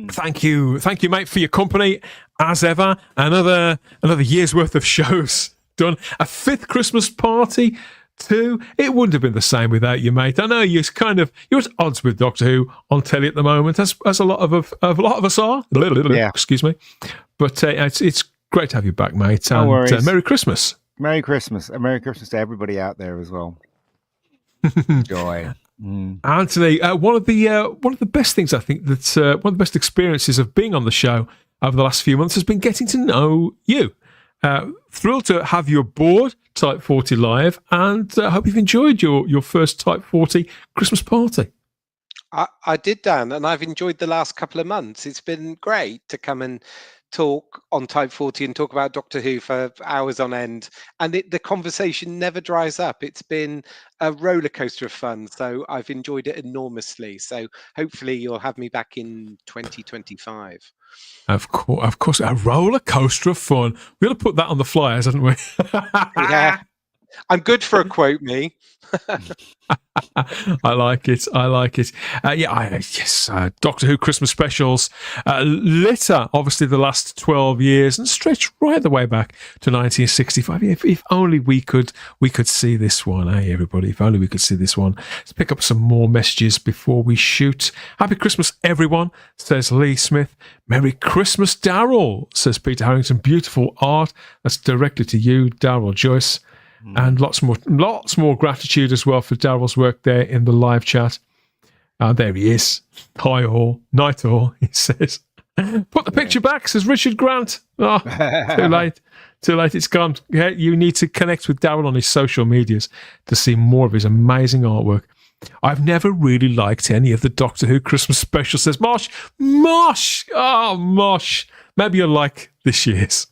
thank you, mate, for your company as ever. Another year's worth of shows done. A 5th Christmas party too. It wouldn't have been the same without you, mate. I know you're at odds with Doctor Who on telly at the moment, as a lot of us are. Yeah. Excuse me. But it's great to have you back, mate. No worries. And Merry Christmas. Merry Christmas. And Merry Christmas to everybody out there as well. Joy. Anthony, one of the best things I think that one of the best experiences of being on the show over the last few months has been getting to know you. Thrilled to have you aboard Type 40 Live, and hope you've enjoyed your first Type 40 Christmas party. I did, Dan, and I've enjoyed the last couple of months. It's been great to come and talk on Type 40 and talk about Doctor Who for hours on end, and the conversation never dries up. It's been a roller coaster of fun, so I've enjoyed it enormously. So hopefully you'll have me back in 2025. Of course, a roller coaster of fun. We ought to put that on the flyers, haven't we? Yeah, I'm good for a quote, me. I like it. Yes, Doctor Who Christmas specials litter, obviously, the last 12 years and stretch right the way back to 1965. If only we could see this one, everybody? If only we could see this one. Let's pick up some more messages before we shoot. Happy Christmas, everyone, says Lee Smith. Merry Christmas, Daryl, says Peter Harrington. Beautiful art. That's directly to you, Daryl Joyce. And lots more gratitude as well for Daryl's work there in the live chat. There he is. Hi all, night all, he says. Put the picture back, says Richard Grant. Oh, too late, it's gone. Yeah, you need to connect with Daryl on his social medias to see more of his amazing artwork. I've never really liked any of the Doctor Who Christmas specials, says Mosh. Oh, Mosh. Maybe you'll like this year's.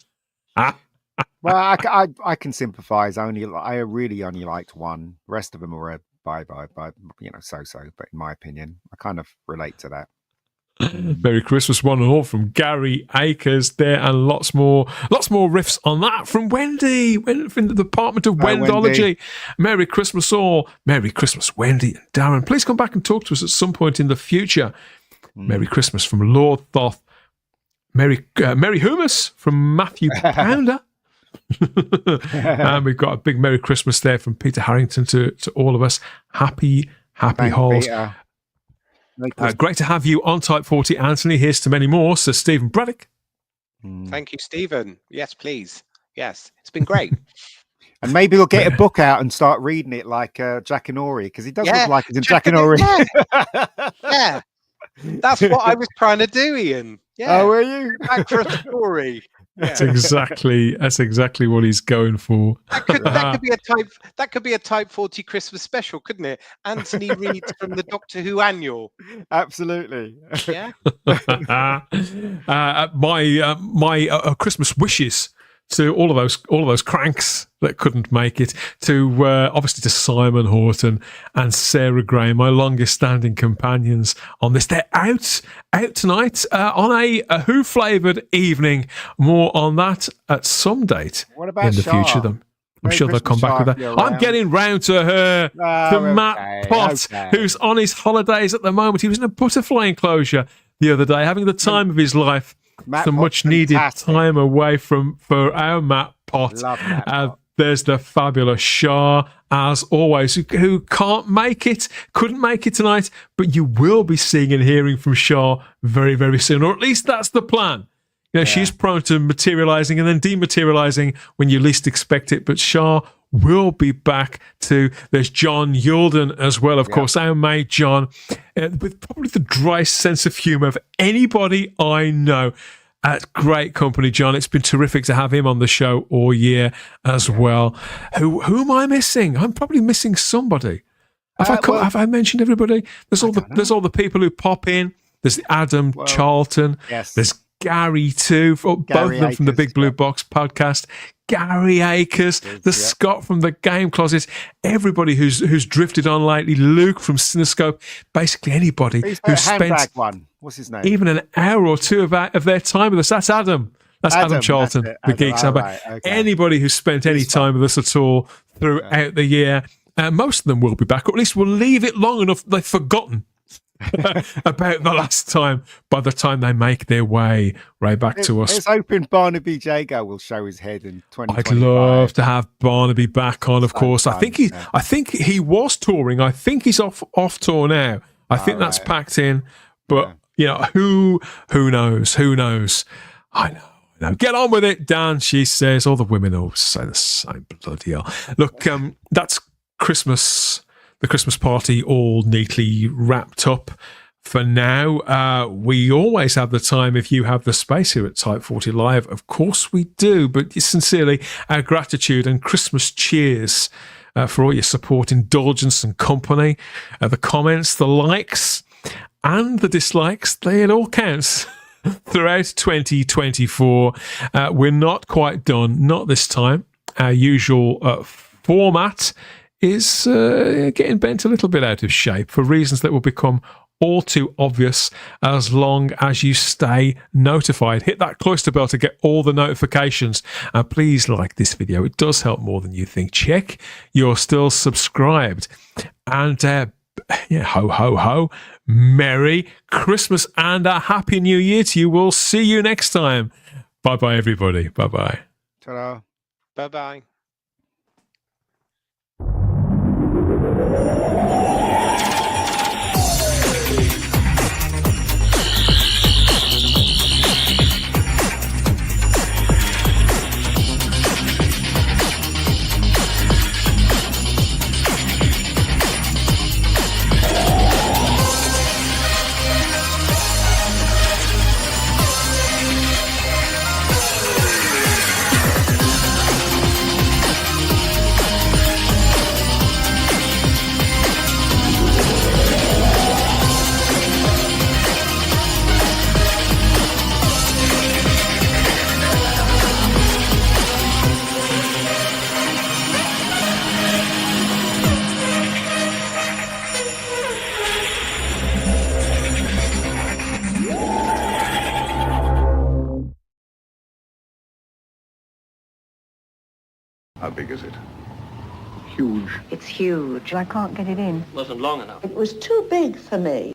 Well, I can sympathise. I really only liked one. The rest of them were bye, so. But in my opinion, I kind of relate to that. Merry Christmas, one and all, from Gary Akers there, and lots more riffs on that from Wendy from the Department of Wendology. Wendy. Merry Christmas all. Merry Christmas, Wendy and Darren. Please come back and talk to us at some point in the future. Merry Christmas from Lord Thoth. Merry Hummus from Matthew Pounder. And we've got a big Merry Christmas there from Peter Harrington to all of us. Happy Halls. Great to have you on Type 40, Anthony. Here's to many more, says Stephen Braddock. Thank you, Stephen. Yes, please. Yes, it's been great. And maybe we'll get a book out and start reading it like Jack and Ori, because he does look like he's in Jack and Ori. Yeah. That's what I was trying to do, Ian. Yeah. Oh, were you? Back for a story. Yeah. That's exactly what he's going for. That could be a Type 40 Christmas special, couldn't it? Anthony reads from the Doctor Who annual. Absolutely. Yeah. My Christmas wishes to all of those cranks that couldn't make it, to obviously to Simon Horton and Sarah Gray, my longest standing companions on this. They're out tonight on a Who flavoured evening. More on that at some date in the future. I'm sure they'll come back with that. I'm getting round to her, to Matt Potts, who's on his holidays at the moment. He was in a butterfly enclosure the other day, having the time of his life. Some much needed time away for our Matt Pott. There's the fabulous Shah, as always, who couldn't make it tonight, but you will be seeing and hearing from Shah very, very soon, or at least that's the plan. She's prone to materialising and then dematerialising when you least expect it, but Shah will be back too. There's John Yulden as well, of course, our mate John, with probably the driest sense of humour of anybody I know. Great company, John. It's been terrific to have him on the show all year as well. Who am I missing? I'm probably missing somebody. Have I mentioned everybody? There's all the people who pop in. There's Adam Charlton. Yes. There's Gary too. Both of them from the Big Blue Box podcast. Gary Akers, Scott from the Game Closet, everybody who's drifted on lately, Luke from Cinescope, basically anybody who spent What's his name? even an hour or two of their time with us. That's Adam. That's Adam Charlton, that's it. the Adam, Geeks. right, okay. Anybody who's spent any time with us at all throughout the year, most of them will be back, or at least we'll leave it long enough they've forgotten about the last time by the time they make their way right back to us. Let's hoping Barnaby Jago will show his head in 2025. I'd love to have Barnaby back on, of course. I think he was touring. I think he's off tour now. I think that's packed in. But you know, who knows? Who knows? I know. Get on with it, Dan, she says. All the women all say the same, bloody hell. Look, that's Christmas, the Christmas party all neatly wrapped up for now. We always have the time if you have the space here at Type 40 Live. Of course we do, but sincerely, our gratitude and Christmas cheers for all your support, indulgence and company. The comments, the likes and the dislikes, it all counts. Throughout 2024, we're not quite done, not this time. Our usual format is getting bent a little bit out of shape for reasons that will become all too obvious as long as you stay notified. Hit that cloister bell to get all the notifications. Please like this video. It does help more than you think. Check you're still subscribed. And ho, ho, ho. Merry Christmas and a Happy New Year to you. We'll see you next time. Bye-bye, everybody. Bye-bye. Ta-da. Bye-bye. How big is it? Huge. It's huge. I can't get it in. Wasn't long enough. It was too big for me.